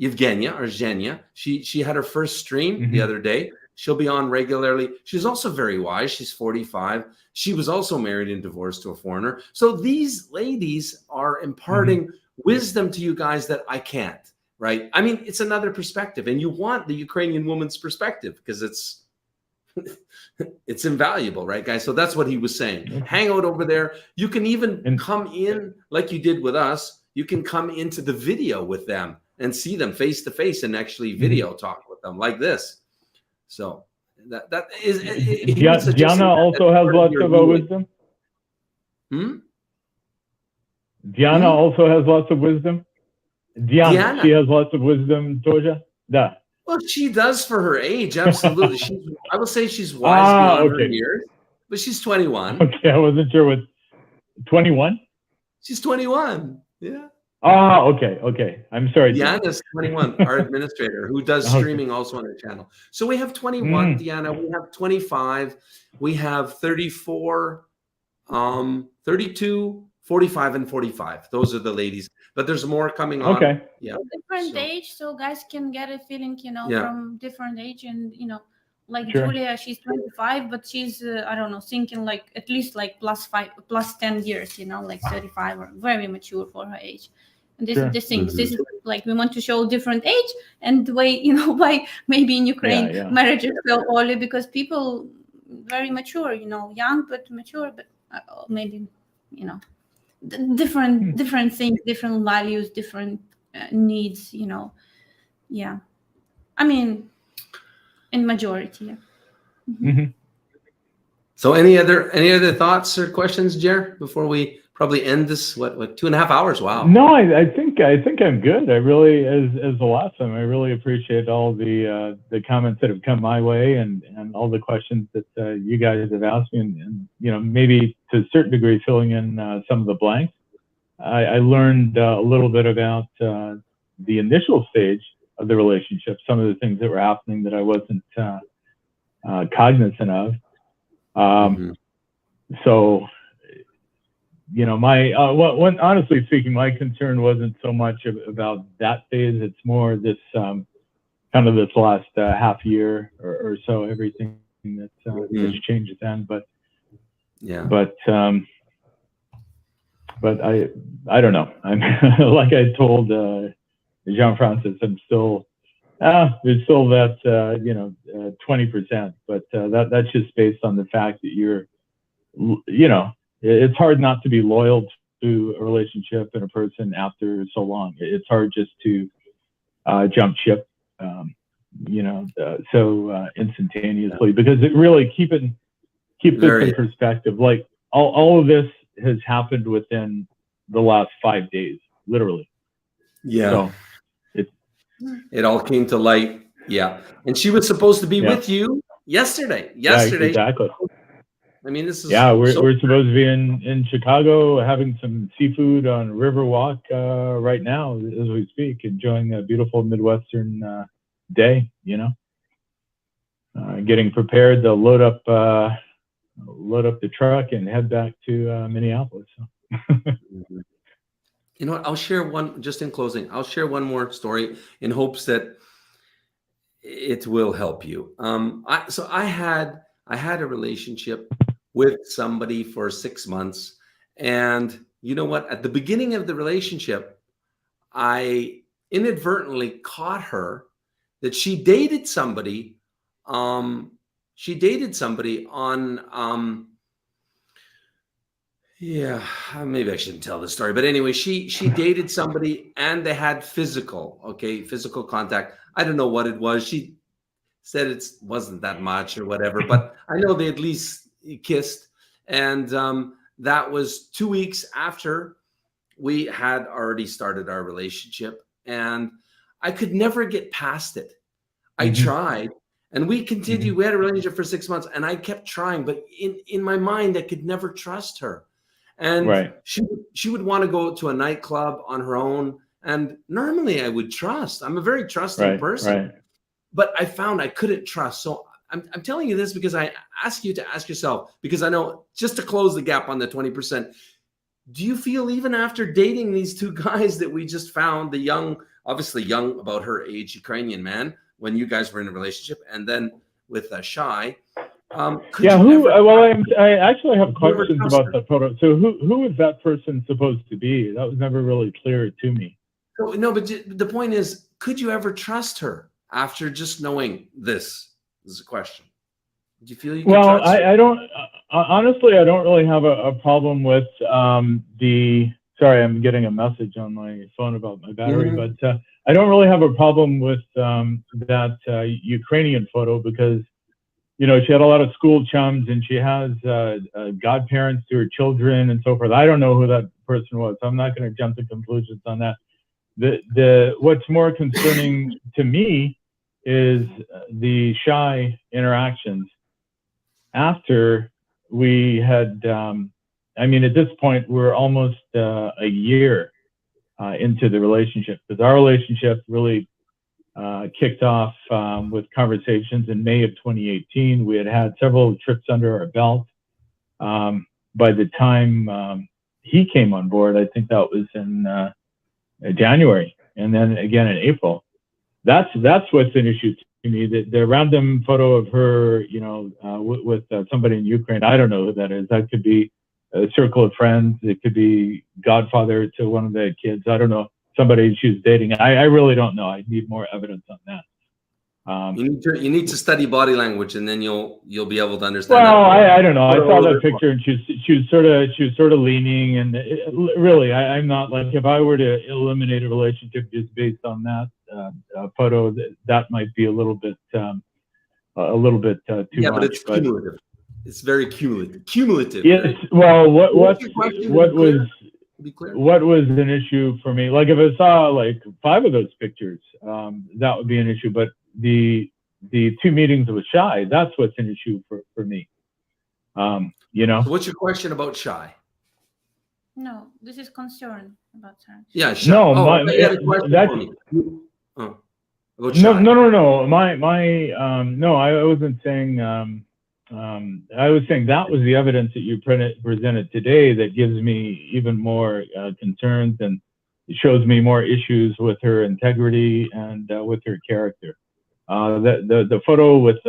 Evgenia or Zhenya. She had her first stream the other day. She'll be on regularly. She's also very wise. She's 45. She was also married and divorced to a foreigner. So these ladies are imparting wisdom to you guys that I can't, right? I mean, it's another perspective, and you want the Ukrainian woman's perspective because it's invaluable, right, guys? So that's what he was saying. Hang out over there. You can even come in like you did with us. You can come into the video with them and see them face to face and actually video talk with them like this. So that is. Diana also has lots of wisdom. Diana also has lots of wisdom. Diana, she has lots of wisdom, Toja. Da. Well, she does for her age, absolutely. I would say she's wise beyond her years, but she's 21. Okay, I wasn't sure what. 21? She's 21. Yeah. Okay. I'm sorry. Diana's 21, our administrator, who does streaming also on the channel. So we have 21, Diana. We have 25. We have 34, 32, 45, and 45. Those are the ladies. But there's more coming on. Okay. Yeah. Different age, so guys can get a feeling, from different age, and like Julia, she's 25, but she's I don't know, thinking like at least like plus 10 years, like 35, or very mature for her age. And this is the thing. This is like we want to show different age, and the way why maybe in Ukraine marriages so early, because people very mature, young but mature, but maybe different things, different values, different needs. Yeah. I mean, in majority. Yeah. So any other thoughts or questions, Jer, before we probably end this, what 2.5 hours? Wow. No, I think I'm good. I really, as the last time, I really appreciate all the comments that have come my way, and all the questions that you guys have asked me, and maybe to a certain degree filling in some of the blanks. I learned a little bit about the initial stage of the relationship, some of the things that were happening that I wasn't cognizant of. So, my honestly speaking, my concern wasn't so much about that phase. It's more this kind of this last half year or so, everything that's changed then. But I don't know. I'm like I told Jean-Francis, I'm still there's still that 20%, but that's just based on the fact that you're it's hard not to be loyal to a relationship and a person after so long. It's hard just to jump ship so instantaneously, because it really keep this in perspective. Like all of this has happened within the last 5 days, literally. Yeah. So it all came to light. Yeah. And she was supposed to be with you, Yesterday. Yeah, exactly. I mean, this is we're supposed to be in Chicago having some seafood on Riverwalk right now as we speak, enjoying a beautiful Midwestern day. You know, getting prepared to load up the truck and head back to Minneapolis. So. You know what? I'll share one just in closing. I'll share one more story in hopes that it will help you. I had a relationship with somebody for 6 months, and you know what? At the beginning of the relationship, I inadvertently caught her that she dated somebody. She dated somebody on. Yeah, maybe I shouldn't tell this story, but anyway, she dated somebody and they had physical contact. I don't know what it was. She said it wasn't that much or whatever, but I know they at least kissed. And that was 2 weeks after we had already started our relationship. And I could never get past it. I tried and we continued. We had a relationship for 6 months and I kept trying, but in my mind, I could never trust her. And she would want to go to a nightclub on her own. And normally I would trust. I'm a very trusting person. But I found I couldn't trust. So I'm telling you this because I ask you to ask yourself, because I know, just to close the gap on the 20%, do you feel even after dating these two guys that we just found, the young, obviously young, about her age Ukrainian man, when you guys were in a relationship, and then with Shay, I actually have questions about the photo. So who was that person supposed to be? That was never really clear to me. No, but the point is, could you ever trust her after just knowing this? This is a question. Do you feel you can trust her? I don't, honestly, I don't really have a problem with sorry, I'm getting a message on my phone about my battery, but I don't really have a problem with that Ukrainian photo because, you know, she had a lot of school chums and she has godparents to her children and so forth. I don't know who that person was, so I'm not going to jump to conclusions on that. What's more concerning to me is the Shay interactions after we had, I mean, at this point, we're almost a year into the relationship, because our relationship really kicked off with conversations in May of 2018. We had several trips under our belt. By the time he came on board, I think that was in January, and then again in April. That's what's an issue to me. The random photo of her, you know, with somebody in Ukraine, I don't know who that is. That could be a circle of friends. It could be godfather to one of the kids. I don't know. Somebody she's dating. I really don't know. I need more evidence on that. You need to study body language, and then you'll be able to understand. Well, I don't know. I saw that picture, and she was sort of leaning, and really, I'm not like, if I were to eliminate a relationship just based on that photo, that might be a little bit too much. Yeah, but it's cumulative. It's very cumulative. Yes. Right? Well, what was an issue for me? Like if I saw like 5 of those pictures, that would be an issue. But the 2 meetings with Shay, that's what's an issue for me. You know. So what's your question about Shay? No, this is concern about her. Yeah, Shay. No, that's no. No, I wasn't saying. I was saying that was the evidence that you presented today that gives me even more concerns, and it shows me more issues with her integrity and with her character. The photo with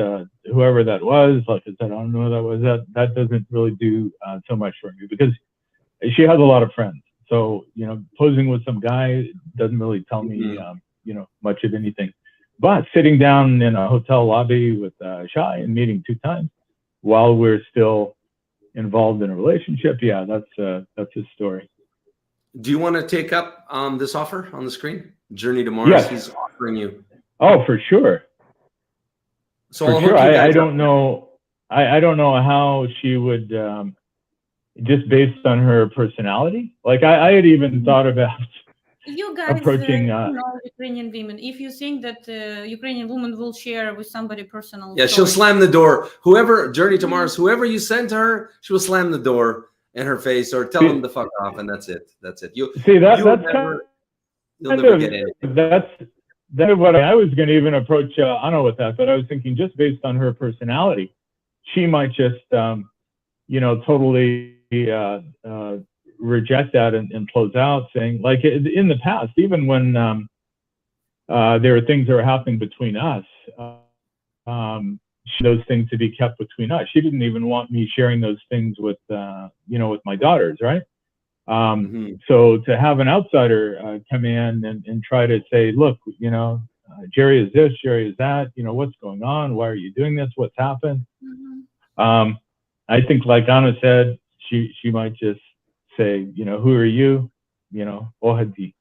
whoever that was, like I said, I don't know who that was. That doesn't really do so much for me, because she has a lot of friends. So, you know, posing with some guy doesn't really tell me, you know, much of anything. But sitting down in a hotel lobby with Shay and meeting 2 times while we're still involved in a relationship, yeah, that's his story. Do you want to take up this offer on the screen? Journey to Mars. Yes. He's offering you. Oh, for sure. So for sure. I don't know. I don't know how she would, just based on her personality. Like I had even thought about You guys, approaching. Ukrainian women. If you think that Ukrainian woman will share with somebody personal, Yeah, she'll story. slam the door. Whoever Journey to Mars, whoever you send to her, she will slam the door in her face or tell him to fuck off, and that's it. That's it. You'll never get anything. That's what I was going to even approach Anna with that, but I was thinking just based on her personality, she might just totally reject that and close out, saying, like in the past, even when there were things that were happening between us, those things to be kept between us. She didn't even want me sharing those things with with my daughters, right? So to have an outsider come in and try to say, look, Jerry is this, Jerry is that, what's going on? Why are you doing this? What's happened? I think, like Anna said, she might just say, who are you? Ohadi.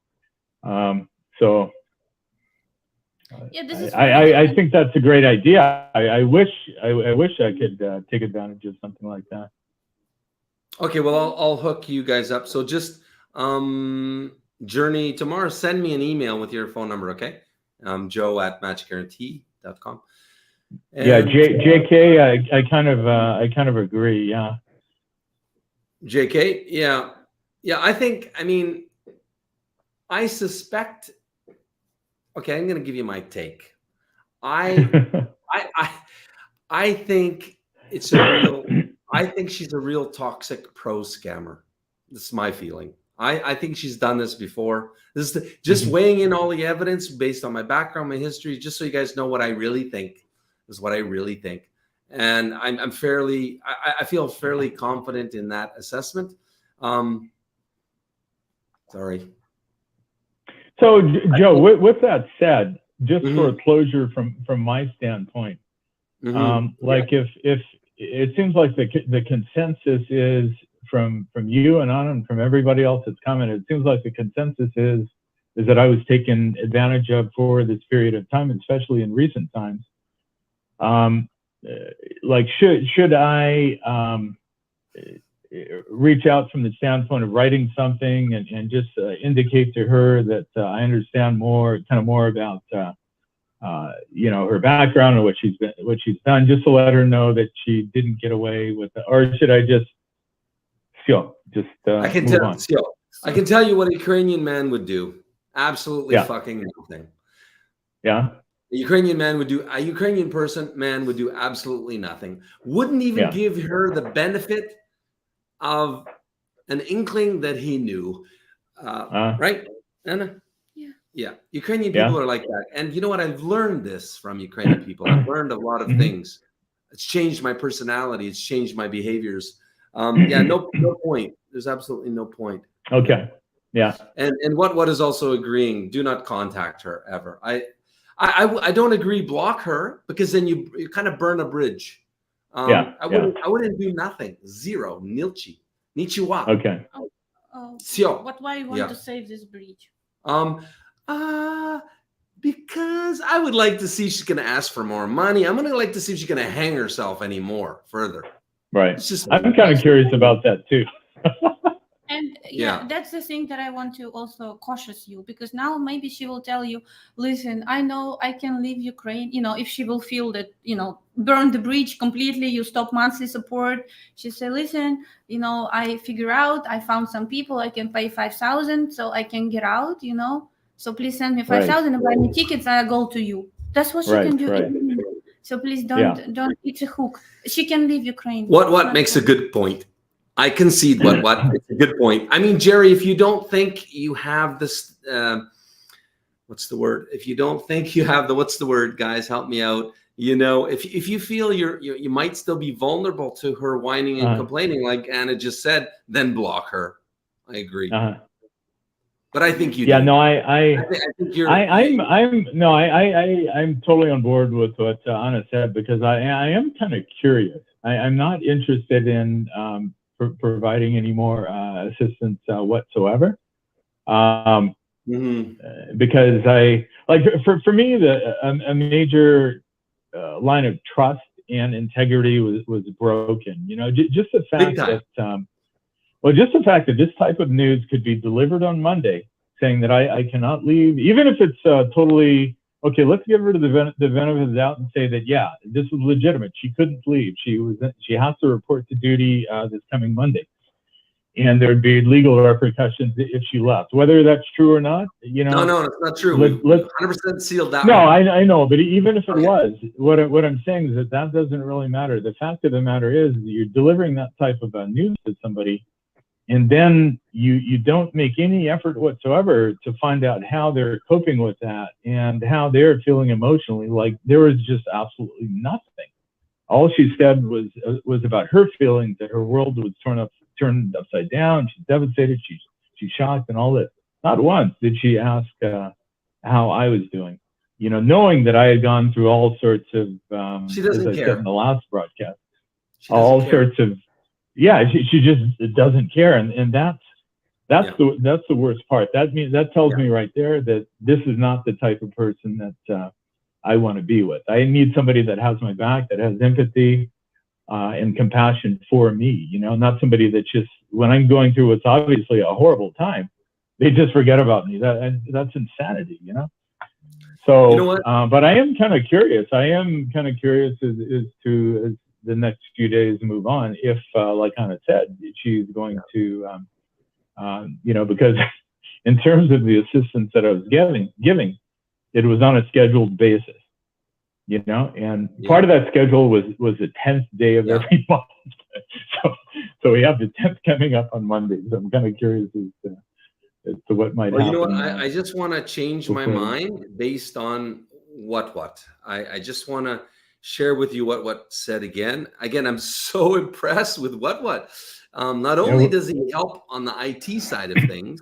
So Yeah, this is I think that's a great idea. I wish I could take advantage of something like that. Okay, well, I'll hook you guys up. So just Journey tomorrow, send me an email with your phone number, okay? Joe@matchguarantee.com. Yeah, JK, I kind of agree. Yeah. JK, yeah. I suspect. Okay, I'm going to give you my take. I think it's a real. I think she's a real toxic pro scammer. That's my feeling. I think she's done this before. This is just weighing in all the evidence based on my background, my history, just so you guys know what I really think. This is what I really think, and I feel fairly confident in that assessment. Sorry. So, Joe, with that said, just for closure from my standpoint, if it seems like the consensus is from you and Anna and from everybody else that's commented, it seems like the consensus is that I was taken advantage of for this period of time, especially in recent times. Should I reach out from the standpoint of writing something and just indicate to her that I understand more about her background and what she's done, just to let her know that she didn't get away with it? Or should I just I can tell you what a Ukrainian man would do. Absolutely fucking nothing. Yeah. A Ukrainian man would do absolutely nothing. Wouldn't even give her the benefit of an inkling that he knew. Right, Anna? Yeah. Ukrainian people are like that. And you know what? I've learned this from Ukrainian people. I've learned a lot of things. It's changed my personality. It's changed my behaviors. No point. There's absolutely no point. Okay. Yeah. And what is also agreeing, do not contact her ever. I don't agree, block her, because then you kind of burn a bridge. I wouldn't do nothing. Zero. Nilchi. Nichiwa. Okay. Why you want to save this bridge? Because I would like to see if she's going to ask for more money. I'm going to like to see if she's going to hang herself any more further. Right. I'm kind of curious about that too. And that's the thing that I want to also cautious you, because now maybe she will tell you, listen, I know I can leave Ukraine, if she will feel that, burn the bridge completely, you stop monthly support. She say, listen, I figure out, I found some people, I can pay 5,000 so I can get out, so please send me 5,000 and buy me tickets, I go to you. That's what she can do. Right. So please don't, it's a hook. She can leave Ukraine. What makes a good point? I concede what it's a good point. I mean, Jerry, if you don't think you have this, what's the word? If you don't think you have what's the word, guys, help me out. If you feel you might still be vulnerable to her whining and complaining, like Anna just said, then block her. I agree. But I think you do. No, I think you're. I'm totally on board with what Anna said, because I am kind of curious. I'm not interested in providing any more assistance whatsoever, because for me a major line of trust and integrity was broken. Just the fact that this type of news could be delivered on Monday, saying that I cannot leave, even if it's totally okay. Let's give her the benefit of the doubt and say that yeah, this was legitimate. She couldn't leave. She has to report to duty this coming Monday, and there'd be legal repercussions if she left. Whether that's true or not, No, it's not true. Let's 100% sealed that. No, one. I know, but even if it was, what I'm saying is that doesn't really matter. The fact of the matter is that you're delivering that type of news to somebody, and then you don't make any effort whatsoever to find out how they're coping with that and how they're feeling emotionally. Like there was just absolutely nothing. All she said was about her feelings, that her world was turned upside down. She's devastated. She's shocked and all this. Not once did she ask how I was doing. Knowing that I had gone through all sorts of, she doesn't as I care. said in the last broadcast, all sorts of, she just doesn't care, and that's the worst part. That tells me right there that this is not the type of person that I want to be with. I need somebody that has my back, that has empathy and compassion for me. Not somebody that just, when I'm going through what's obviously a horrible time, they just forget about me. That's insanity. So, you know what? But I am kind of curious. As to as the next few days move on, if, like Hannah said, she's going to, because in terms of the assistance that I was giving, it was on a scheduled basis, and part of that schedule was the 10th day of every month. So we have the 10th coming up on Monday. So I'm kind of curious as to what might happen. You know what? I just want to change my mind based on what. I just want to share with you what said again. I'm so impressed with what. Not only does he help on the IT side of things,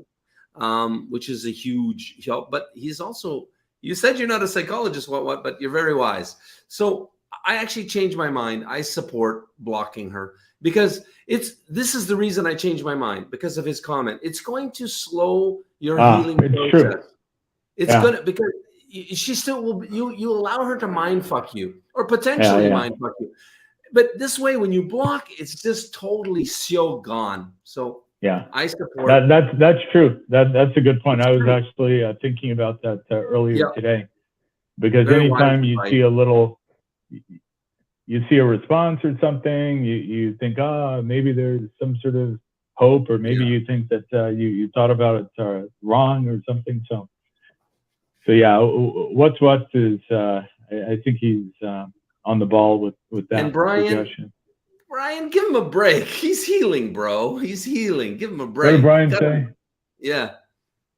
which is a huge help, but he's also, you said you're not a psychologist, but you're very wise. So I actually changed my mind. I support blocking her because this is the reason I changed my mind, because of his comment. It's going to slow your healing process. True. It's gonna, because she still will, you allow her to mind fuck you or potentially mind fuck you. But this way, when you block, it's just totally so gone. So I support that's true. That's a good point. I was actually thinking about that earlier today, because anytime you see you see a response or something, you think, maybe there's some sort of hope, or maybe you think that you thought about it wrong or something. So what is I think he's on the ball with that. And Brian, give him a break. He's healing, bro. He's healing. Give him a break. What did Brian say? Yeah.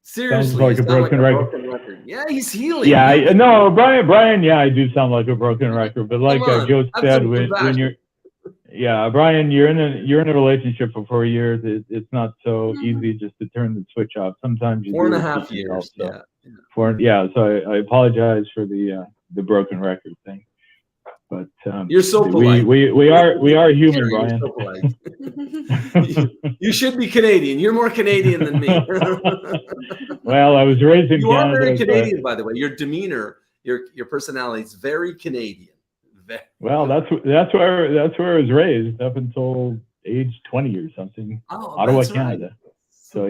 Seriously. Sounds like a broken record. Yeah, he's healing. Yeah, Brian, I do sound like a broken record. But like Joe said, when you're, Brian, you're in a relationship for 4 years. It's not so easy just to turn the switch off. Sometimes you 4.5 years. So I apologize for the broken record thing. But you're so polite. We are human, Brian. So polite. You should be Canadian. You're more Canadian than me. Well, I was raised in Canada. You are very Canadian, by the way. Your demeanor, your personality is very Canadian. Well, that's where I was raised up until age 20 or something. Oh, Ottawa, Canada. Right. So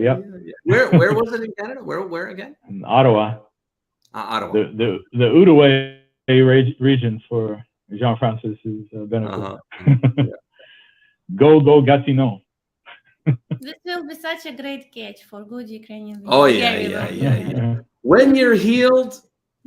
Where was it in Canada? Where again? In Ottawa. Ottawa. The Outaouais region for Jean-Francis's benefit. Go Gatineau. This will be such a great catch for good Ukrainian. Oh yeah. When you're healed,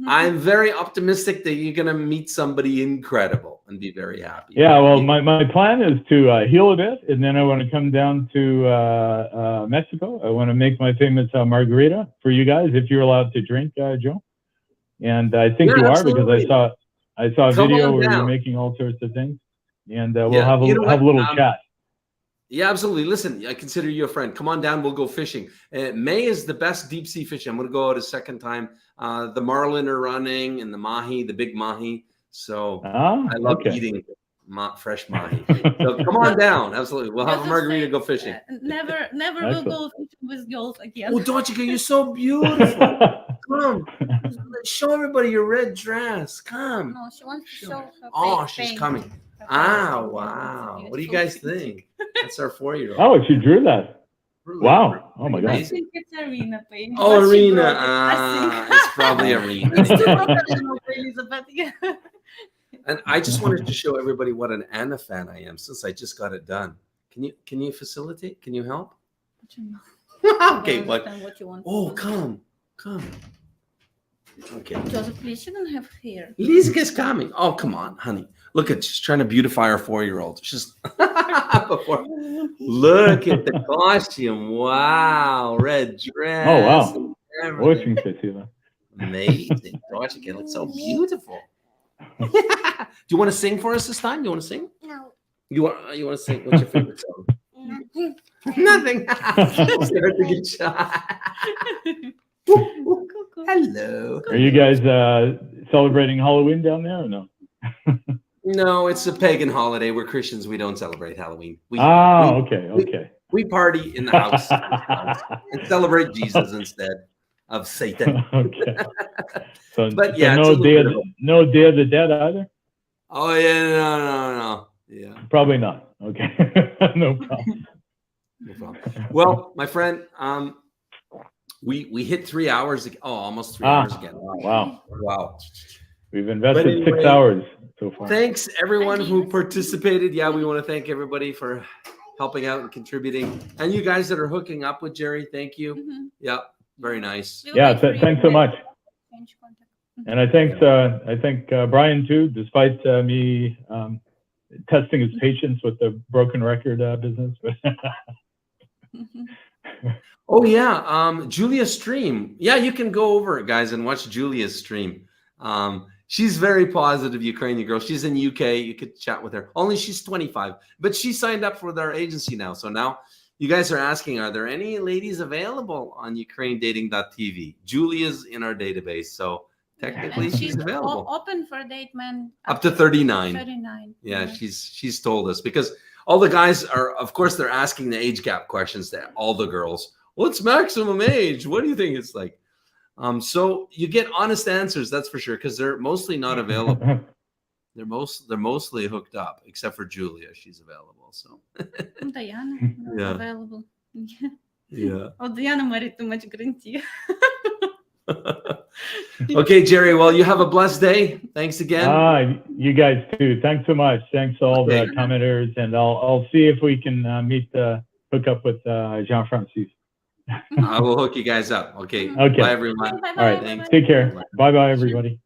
I'm very optimistic that you're gonna meet somebody incredible and be very happy. Yeah, well, my plan is to heal a bit, and then I want to come down to Mexico. I want to make my famous margarita for you guys, if you're allowed to drink, Joe. And I think you are, because I saw a video where you're making all sorts of things, and we'll have a little chat. Yeah, absolutely. Listen, I consider you a friend. Come on down. We'll go fishing. May is the best deep sea fishing. I'm going to go out a second time. The marlin are running, and the big mahi. So I love eating fresh mahi. So come on down. Absolutely. We'll have a margarita, go fishing. Never will go fishing with girls again. Oh, Donchika, you're so beautiful. Come. Show everybody your red dress. Come. No, she wants to show her Oh, she's coming. Wow. What do you guys think? That's our 4-year-old. Oh, she drew that. Really, Wow. Oh my I God. amazing. think it's Arena Payne. Oh, but she Arena. brought it. I think. It's probably Arena. It's too professional for Elizabeth. Yeah. And I just wanted to show everybody what an Anna fan I am since I just got it done. Can you facilitate? Can you help? Okay, I what? understand what you want. Oh, come. Okay. Joseph, please, she don't have hair. Lisa's coming. Oh, come on, honey. Look at she's trying to beautify her 4-year-old. She's before. Look at the costume. Wow, red dress. Oh, wow. and Очень everything. красиво. Amazing. Dodgy looks so beautiful. Do you want to sing for us this time? You want to sing? No. You want to sing? What's your favorite song? Nothing. Nothing. Start to get shy. Hello. Are you guys celebrating Halloween down there or no? No, it's a pagan holiday. We're Christians. We don't celebrate Halloween. Okay. We party in the house and celebrate Jesus instead of Satan. Okay. So, But yeah, it's a so little no bit Day of the Dead either? Oh yeah, no. Yeah, Probably not. Okay. No problem. no problem. Well, my friend, we hit 3 hours. Almost 3 hours again. Wow. We've invested But anyway, 6 hours so far. Thanks everyone who participated. Yeah, we want to thank everybody for helping out and contributing, and you guys that are hooking up with Jerry. Thank you. Mhm. Yeah, very nice. We'll Yeah, wait for you thanks so to much. change contact. And I think Brian too, despite me testing his patience with the broken record business. Mhm. Oh yeah, Julia's stream. Yeah, you can go over, guys, and watch Julia's stream. She's very positive Ukrainian girl. She's in UK. You could chat with her. Only she's 25, but she signed up for our agency now. So now you guys are asking, are there any ladies available on UkraineDating.tv? Julia's in our database, so technically And she's available. Open for date, man. Up to 39. 39. Yeah, she's told us because all the guys are, of course, they're asking the age gap questions to all the girls. What's maximum age? What do you think it's like? So you get honest answers, that's for sure, because they're mostly not available. They're mostly hooked up, except for Julia. She's available. So Diana, not Yeah. available. yeah. Oh, Diana married too much green tea. Okay, Jerry. Well, you have a blessed day. Thanks again. You guys too. Thanks so much. Thanks to all the Okay. commenters, and I'll see if we can hook up with Jean-Francis. I will hook you guys up. Okay. Okay. Bye, everyone. Bye-bye, All right. bye-bye. Take care. Bye bye, everybody.